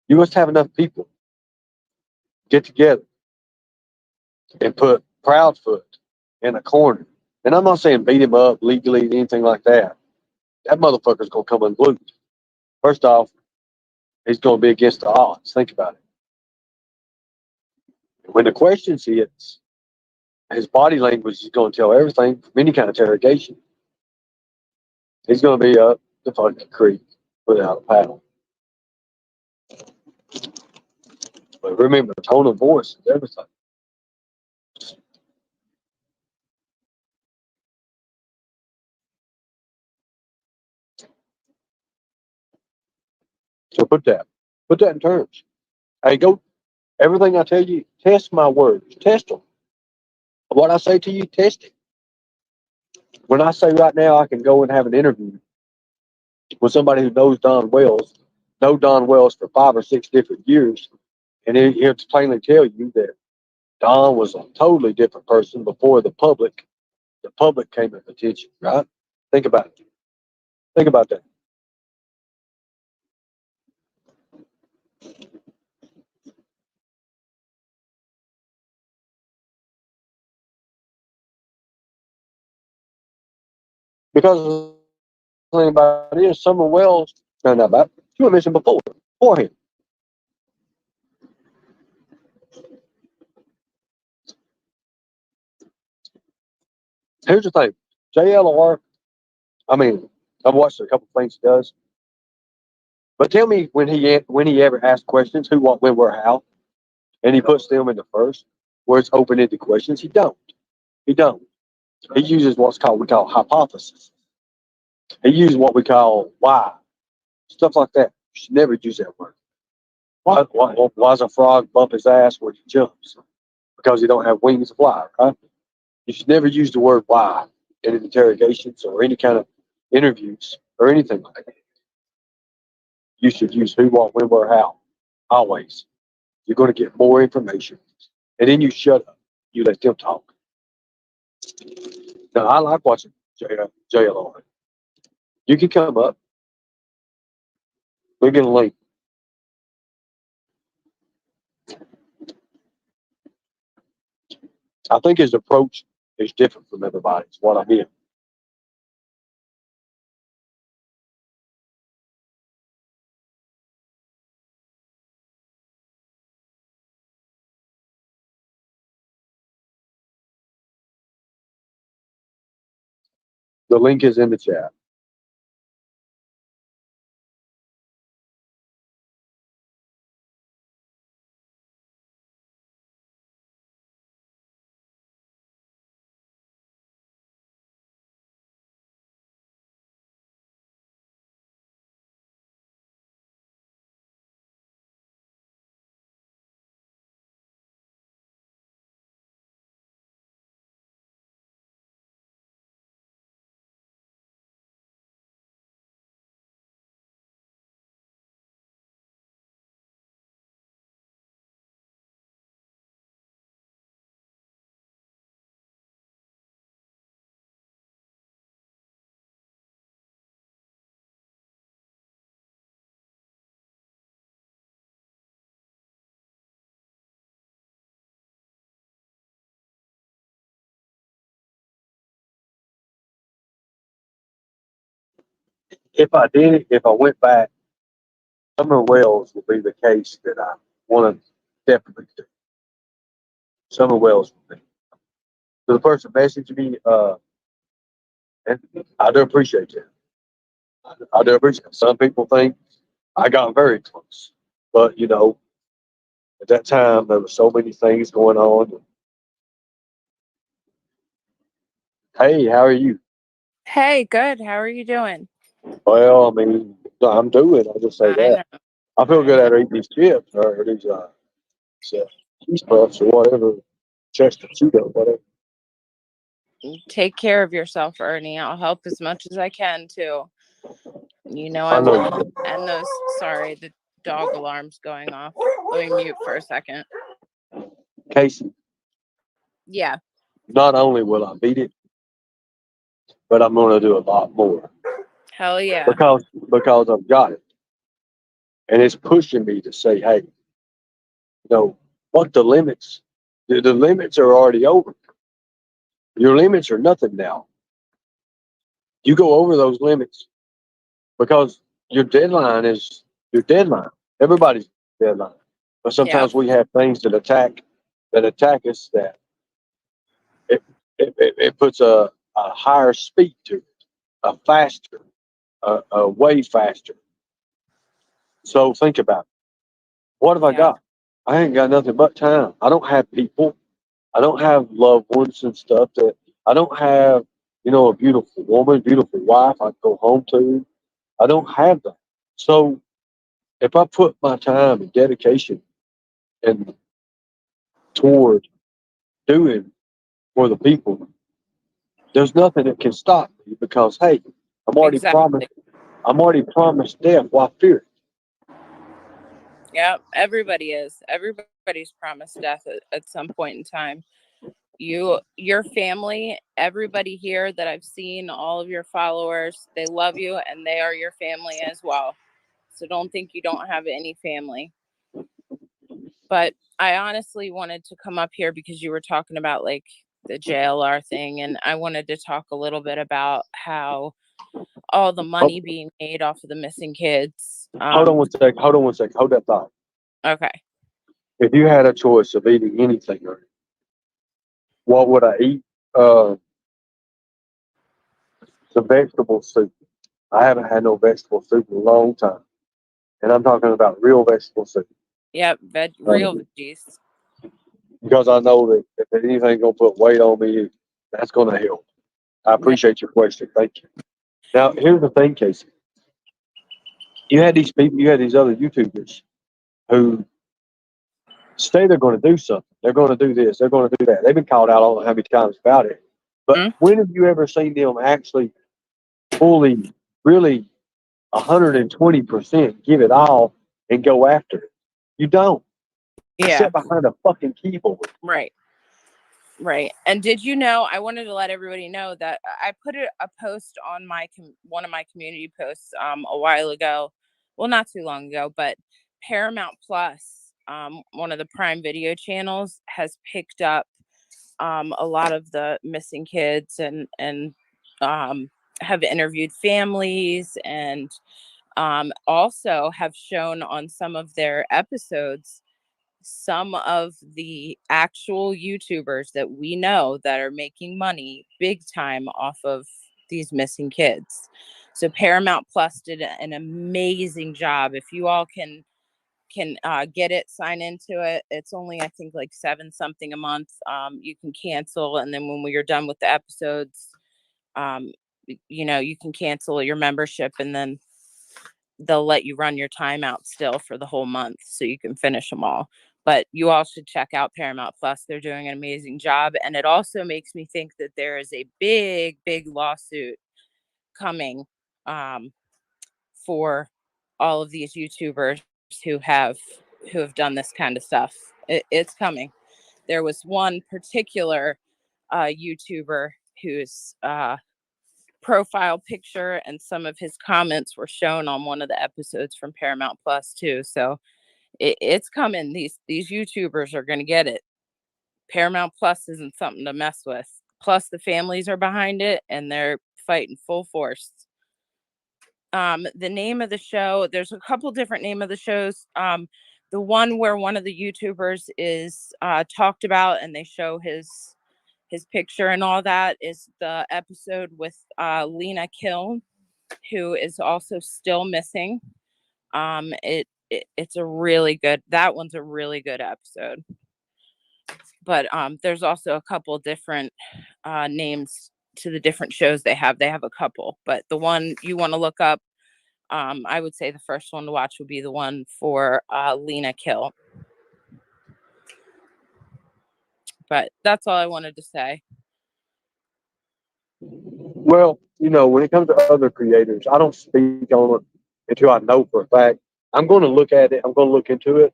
A: You must have enough people get together and put Proudfoot in a corner. And I'm not saying beat him up legally, anything like that. That motherfucker's going to come unglued. First off, he's going to be against the odds. Think about it. When the questions hits, his body language is going to tell everything from any kind of interrogation. He's going to be up the fucking creek without a paddle. But remember, tone of voice is everything. So put that in terms. Hey, go, everything I tell you, test my words. Test them. What I say to you, test it. When I say right now I can go and have an interview with somebody who knows Don Wells for 5 or 6 different years, and he'll plainly tell you that Don was a totally different person before the public came into attention, right? Think about it. Think about that. Because the thing about it is, Summer Wells, no, not about, you were mentioned before him. Here's the thing, JLR. I mean, I've watched a couple of things he does, but tell me when he ever asks questions, who, what, when, where, how, and he puts them in the first, where it's open-ended questions. He don't. He don't. He uses we call hypothesis. He uses what we call why, stuff like that. You should never use that word. Why does a frog bump his ass when he jumps? Because he don't have wings to fly, right? You should never use the word why in interrogations or any kind of interviews or anything like that. You should use who, what, when, where, how. Always. You're going to get more information. And then you shut up. You let them talk. Now, I like watching JLR. You can come up. We're going to link. I think his approach is different from everybody's, what I mean. The link is in the chat. if I did it, if I went back, Summer Wells would be the case that I want to definitely do. Summer Wells would be. So the person messaged me, and I do appreciate that. I do appreciate it. Some people think I got very close, but at that time there were so many things going on. Hey, how are you?
E: Hey, good. How are you doing?
A: Well, I mean, I'm doing. I'll just say
E: I
A: that.
E: know.
A: I feel
E: I
A: good
E: know.
A: after eating these chips or these cheese puffs or whatever, Chester Cheeto, whatever.
E: Take care of yourself, Ernie. I'll help as much as I can too.
A: I
E: I
A: know
E: will.
A: you do.
E: And sorry, the dog alarm's going off. Let me mute for a second.
A: Casey,
E: Yeah.
A: not only will I beat it, but I'm going to do a lot more
E: Hell yeah.
A: because I've got it, and it's pushing me to say, hey, what the limits? The limits are already over. Your limits are nothing now. You go over those limits because your deadline is your deadline. Everybody's deadline, but
E: Yep.
A: sometimes we have things that attack us that it puts a higher speed to it, a faster, a way faster. So think about it. What have I
E: Yeah.
A: got? I ain't got nothing but time. I don't have people. I don't have loved ones and stuff that I don't have, a beautiful woman, beautiful wife I go home to. I don't have that. So if I put my time and dedication and toward doing for the people, there's nothing that can stop me because hey, I'm already promised
E: Exactly.
A: I'm already promised death. Why fear it?
E: Yep. Everybody is. Everybody's promised death at some point in time. Your family, everybody here that I've seen, all of your followers, they love you and they are your family as well. So don't think you don't have any family. But I honestly wanted to come up here because you were talking about like the JLR thing, and I wanted to talk a little bit about how all the
A: Oh,
E: money being made off of the missing kids.
A: hold on one sec. Hold on one sec. Hold that thought.
E: Okay.
A: If you had a choice of eating anything, what would I eat? Uh, some vegetable soup. I haven't had no vegetable soup in a long time, and I'm talking about real vegetable soup.
E: Yep. Real veggies.
A: Because I know that if anything's gonna put weight on me, that's gonna help. I
E: Yep.
A: appreciate your question. Thank you. Now, here's the thing, Casey. You had these people, you had these other YouTubers who say they're going to do something. They're going to do this. They're going to do that. They've been called out, I don't know how many times about it. But
E: Mm.
A: when have you ever seen them actually fully, really 120% give it all and go after it? You don't. You
E: Yeah.
A: sit behind a fucking keyboard.
E: Right. Right. And did you know, I wanted to let everybody know that I put a post on one of my community posts a while ago. Well, not too long ago, but Paramount Plus, one of the Prime Video channels, has picked up a lot of the missing kids and have interviewed families and also have shown on some of their episodes some of the actual YouTubers that we know that are making money big time off of these missing kids. So Paramount Plus did an amazing job. If you all can get it, sign into it. It's only, I think, like 7 something a month. You can cancel, and then when you're done with the episodes, um, you can cancel your membership, and then they'll let you run your time out still for the whole month so you can finish them all. But you all should check out Paramount Plus. They're doing an amazing job. And it also makes me think that there is a big, big lawsuit coming for all of these YouTubers who have done this kind of stuff. It's coming. There was one particular YouTuber whose profile picture and some of his comments were shown on one of the episodes from Paramount Plus too. So it's coming. These YouTubers are going to get it. Paramount Plus isn't something to mess with. Plus the families are behind it and they're fighting full force. The name of the show, there's a couple different name of the shows. The one where one of the YouTubers is talked about and they show his picture and all that is the episode with Lena Kiln, who is also still missing. It's a really good, that one's a really good episode. But there's also a couple different names to the different shows they have. They have a couple, but the one you want to look up, I would say the first one to watch would be the one for Lena Kill. But that's all I wanted to say.
A: Well, when it comes to other creators, I don't speak on it until I know for a fact. I'm going to look at it. I'm going to look into it,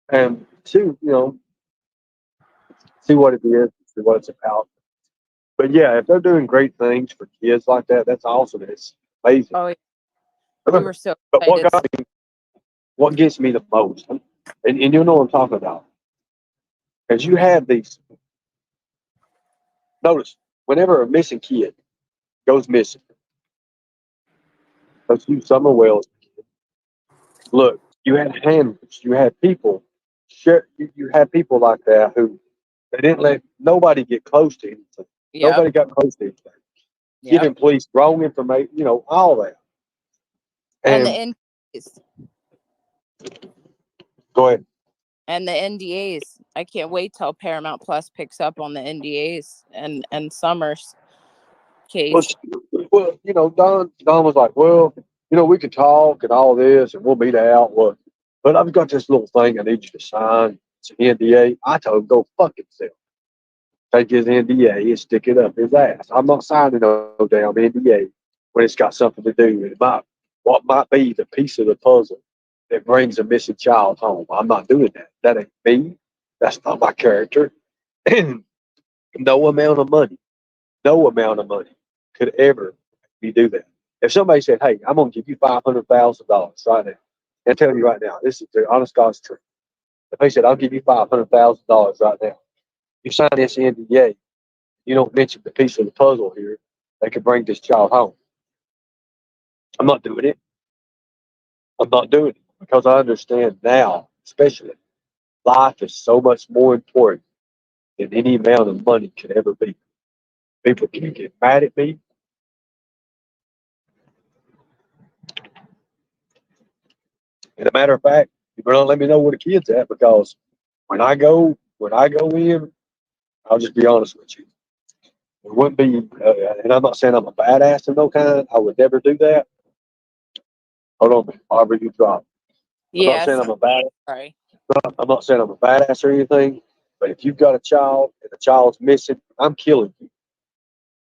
A: and see what it is, see what it's about. But yeah, if they're doing great things for kids like that, that's awesome. It's amazing.
E: Oh, yeah. We were so
A: But
E: excited.
A: what gets me the most, and you know what I'm talking about, is you have these. Notice, whenever a missing kid goes missing, let's use Summer Wells. Look, you had handlers, you had people, you had people like that who they didn't let nobody get close to anything.
E: Yep.
A: Nobody got close to anything. Giving police wrong information, all that.
E: And the NDAs.
A: Go ahead.
E: And the NDAs. I can't wait till Paramount Plus picks up on the NDAs and Summer's case.
A: Well, Don was like, well, we could talk and all this and we'll meet out. Well, but I've got this little thing I need you to sign. It's an NDA. I told him, go fuck himself. Take his NDA and stick it up his ass. I'm not signing no damn NDA when it's got something to do with what might be the piece of the puzzle that brings a missing child home. I'm not doing that. That ain't me. That's not my character. And no amount of money could ever me do that. If somebody said, hey, I'm going to give you $500,000 right now, and tell you right now, this is the honest God's truth. If they said, I'll give you $500,000 right now, you sign this NDA, you don't mention the piece of the puzzle here that could bring this child home. I'm not doing it. I'm not doing it because I understand now, especially, life is so much more important than any amount of money could ever be. People can get mad at me. And a matter of fact, you better let me know where the kid's at because when I go in, I'll just be honest with you. It wouldn't be, and I'm not saying I'm a badass of no kind. I would never do that. Hold on, Barbara, you drop. I'm not saying I'm a badass.
E: Sorry.
A: I'm not saying I'm a badass or anything. But if you've got a child and the child's missing, I'm killing you.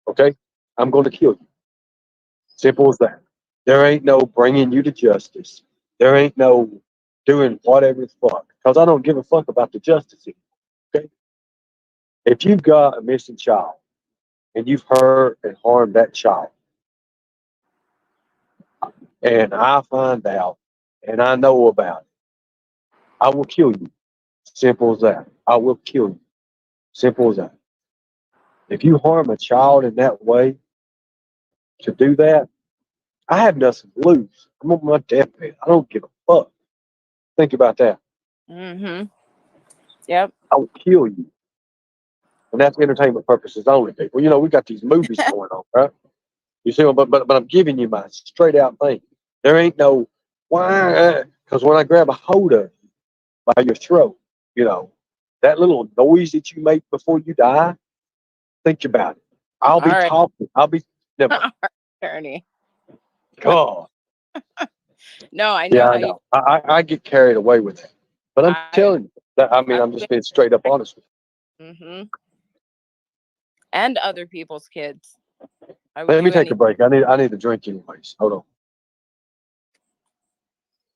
A: Okay, I'm going to kill you. Simple as that. There ain't no bringing you to justice. There ain't no doing whatever the fuck because I don't give a fuck about the justice anymore. Okay, if you've got a missing child and you've hurt and harmed that child, and I find out and I know about it, I will kill you. Simple as that. I will kill you. Simple as that. If you harm a child in that way, to do that, I have nothing to lose. I'm on my deathbed. I don't give a fuck. Think about that.
E: Mm-hmm. Yep.
A: I will kill you. And that's entertainment purposes only, people. We got these movies going on, right? You see, but I'm giving you my straight out thing. There ain't no why, because when I grab a hold of you by your throat, that little noise that you make before you die, think about it. I'll be talking. I'll be never.
E: Ernie.
A: God.
E: No, I know.
A: Yeah, I know. I get carried away with it, but I'm telling you that. I'm just being straight up honest with you.
E: Mm-hmm. And other people's kids.
A: Let me take a break. I need a drink anyways. Hold on.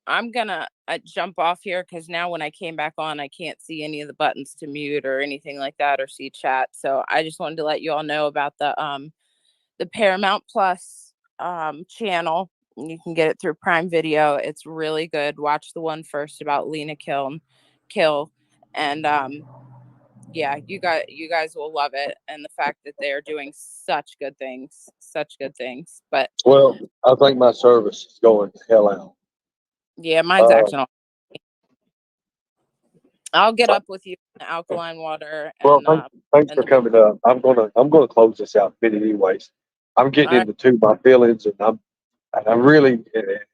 E: I'm gonna jump off here because now when I came back on, I can't see any of the buttons to mute or anything like that or see chat. So I just wanted to let you all know about the Paramount Plus channel. You can get it through Prime Video. It's really good. Watch the one first about Lena Kill, and yeah, you guys will love it, and the fact that they are doing such good things, But
A: Well, I think my service is going to hell out.
E: yeah, mine's actually. I'll get up with you in alkaline water
A: Well,
E: and
A: thanks
E: and
A: for coming up. I'm gonna close this out a minute anyways. I'm getting
E: all
A: into my feelings, and I'm really,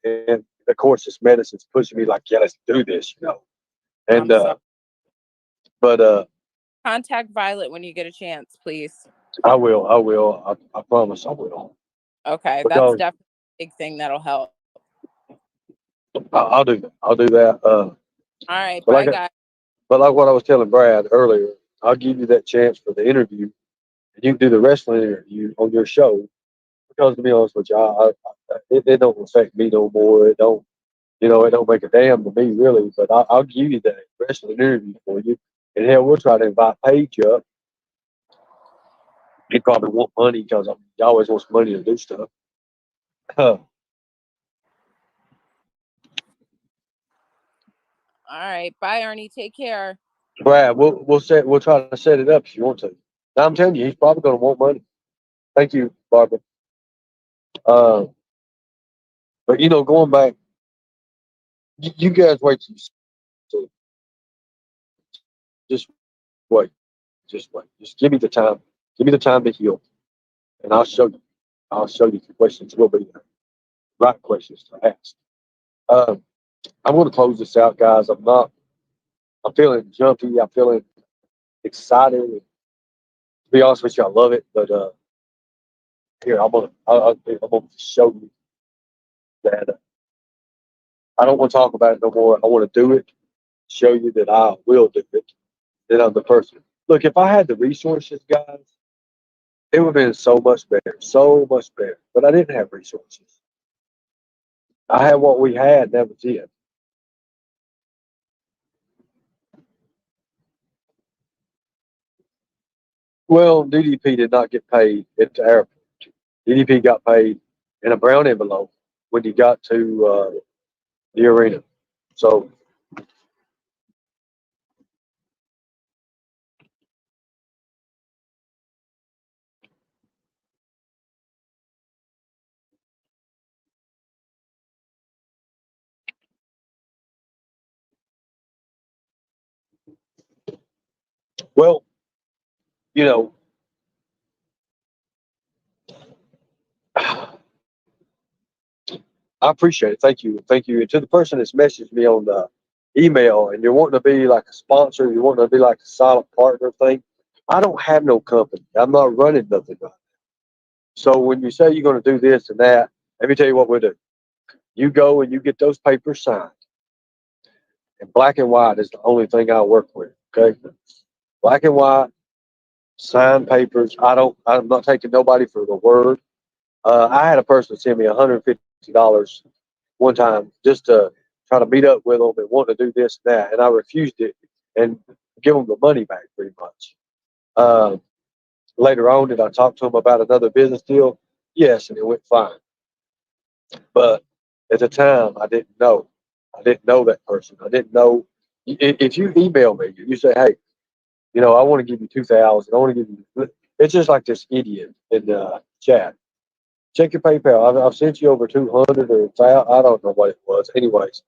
A: and of course, this medicine's pushing me like, yeah, let's do this, you know. And
E: I'm sorry.
A: but
E: Contact Violet when you get a chance, please.
A: I will. I promise I will.
E: Okay, that's
A: Because
E: definitely a big thing that'll help.
A: I'll do that. I'll do that.
E: All right,
A: But
E: bye,
A: like,
E: guys.
A: but like what I was telling Brad earlier, I'll give you that chance for the interview, and you can do the wrestling interview on your show. Because to be honest with you, it don't affect me no more. It don't, it don't make a damn to me really. But I'll give you that wrestling interview for you, and hell, we'll try to invite Paige up. He probably want money because he always wants money to do stuff.
E: All right, bye, Ernie. Take care.
A: Brad, we'll try to set it up if you want to. Now, I'm telling you, he's probably going to want money. Thank you, Barbara. Uh, but going back, you guys wait till you see. Just wait, just wait. Just give me the time. Give me the time to heal, and I'll show you. I'll show you the questions will be the right questions to ask. Um, I'm going to close this out, guys. I'm feeling jumpy. I'm feeling excited. To be honest with you, I love it. But here, I'm gonna show you that I don't want to talk about it no more. I want to do it. Show you that I will do it. That I'm the person. Look, if I had the resources, guys, it would have been so much better, so much better. But I didn't have resources. I had what we had. That was it. Well, DDP did not get paid at the airport. DDP got paid in a brown envelope when he got to the arena. So, well, you know, I appreciate it. Thank you. Thank you. And to the person that's messaged me on the email and you're wanting to be like a sponsor, you're wanting to be like a silent partner thing, I don't have no company. I'm not running nothing right now. So when you say you're going to do this and that, let me tell you what we'll do. You go and you get those papers signed. And black and white is the only thing I work with. Okay. Black and white, signed papers. I'm not taking nobody for the word. I had a person send me $150 one time just to try to meet up with them and want to do this and that, and I refused it and give them the money back pretty much. Uh, Later on, did I talk to them about another business deal? Yes, and it went fine. But at the time, I didn't know. I didn't know that person. I didn't know. If you email me, you say, "Hey, I want to give you 2,000. I want to give you." It's just like this idiot in the chat. Check your PayPal. I've sent you over 200 or 1,000. I don't know what it was. Anyways,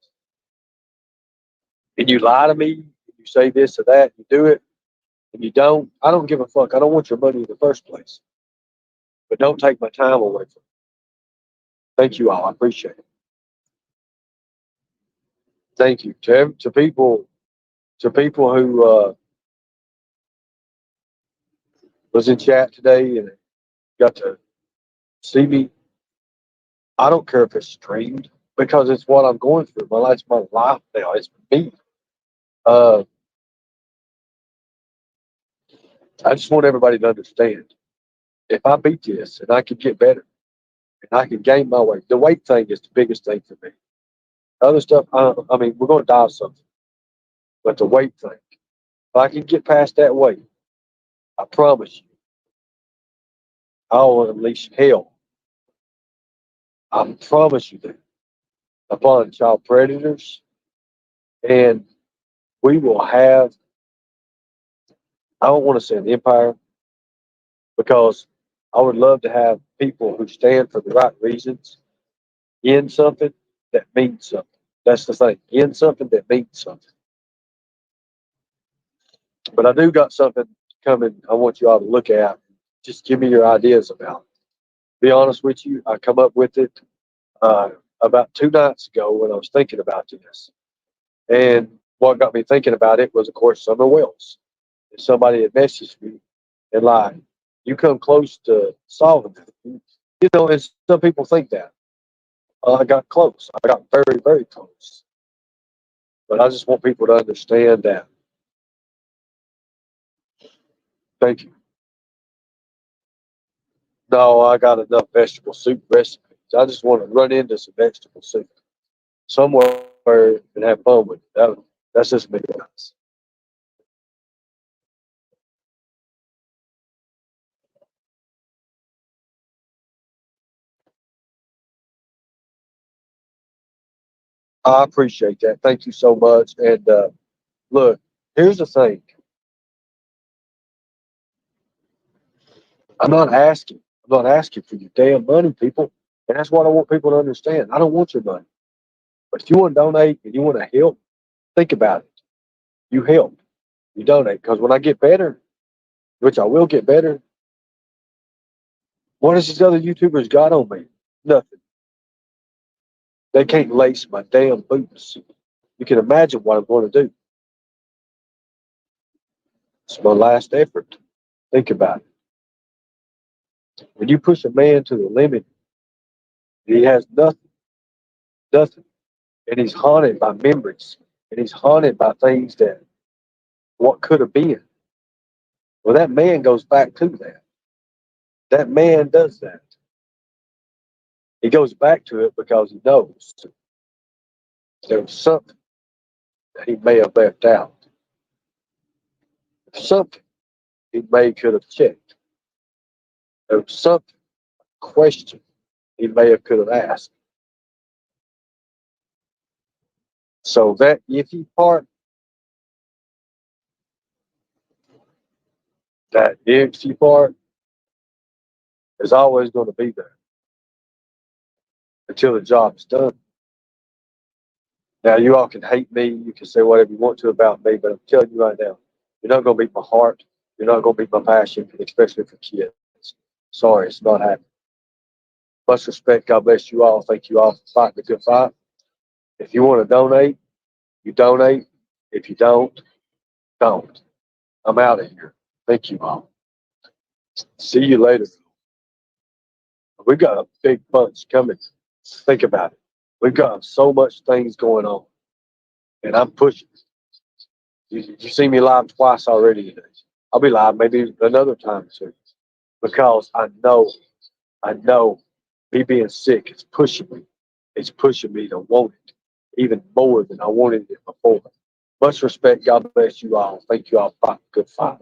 A: and you lie to me, you say this or that, you do it, and you don't. I don't give a fuck. I don't want your money in the first place. But don't take my time away from me. Thank you all. I appreciate it. Thank you to people who was in chat today and got to see me. I don't care if it's streamed because it's what I'm going through. It's my life now. It's me. Uh, I just want everybody to understand. If I beat this and I can get better and I can gain my weight, the weight thing is the biggest thing for me. Other stuff, I mean, we're going to die of something, but the weight thing, if I can get past that weight, I promise you, I'll unleash hell. I promise you that upon child predators, and we will have I don't want to say an empire because I would love to have people who stand for the right reasons in something that means something. That's the thing. In something that means something. But I do got something coming I want you all to look at. Just give me your ideas about. Be honest with you, I come up with it uh, about 2 nights ago when I was thinking about this. And what got me thinking about it was, of course, Summer Wells. And somebody had messaged me and like, you come close to solving it. You know, and some people think that. I got close. I got very, very close. But I just want people to understand that. Thank you. No, I got enough vegetable soup recipes. I just want to run into some vegetable soup somewhere and have fun with it. That's just me, guys. I appreciate that. Thank you so much. And look, here's the thing. I'm not asking. I'm not asking for your damn money, people. And that's what I want people to understand. I don't want your money. But if you want to donate and you want to help, think about it. You help. You donate. Because when I get better, which I will get better, what has these other YouTubers got on me? Nothing. They can't lace my damn boots. You can imagine what I'm going to do. It's my last effort. Think about it. When you push a man to the limit, he has nothing, nothing. And he's haunted by memories. And he's haunted by things that what could have been. Well, that man goes back to that. That man does that. He goes back to it because he knows there was something that he may have left out. Something he may could have checked. There was something, question he may have could have asked. So that iffy part, that iffy part is always going to be there until the job is done. Now, you all can hate me. You can say whatever you want to about me, but I'm telling you right now, you're not going to beat my heart. You're not going to beat my passion, especially for kids. Sorry, it's not happening. Much respect. God bless you all. Thank you all for fighting the good fight. If you want to donate, you donate. If you don't. I'm out of here. Thank you all. See you later. We got a big bunch coming. Think about it. We've got so much things going on, and I'm pushing. You see me live twice already today. I'll be live maybe another time soon because I know me being sick is pushing me. It's pushing me to want it even more than I wanted it before. Much respect. God bless you all. Thank you all for good fight.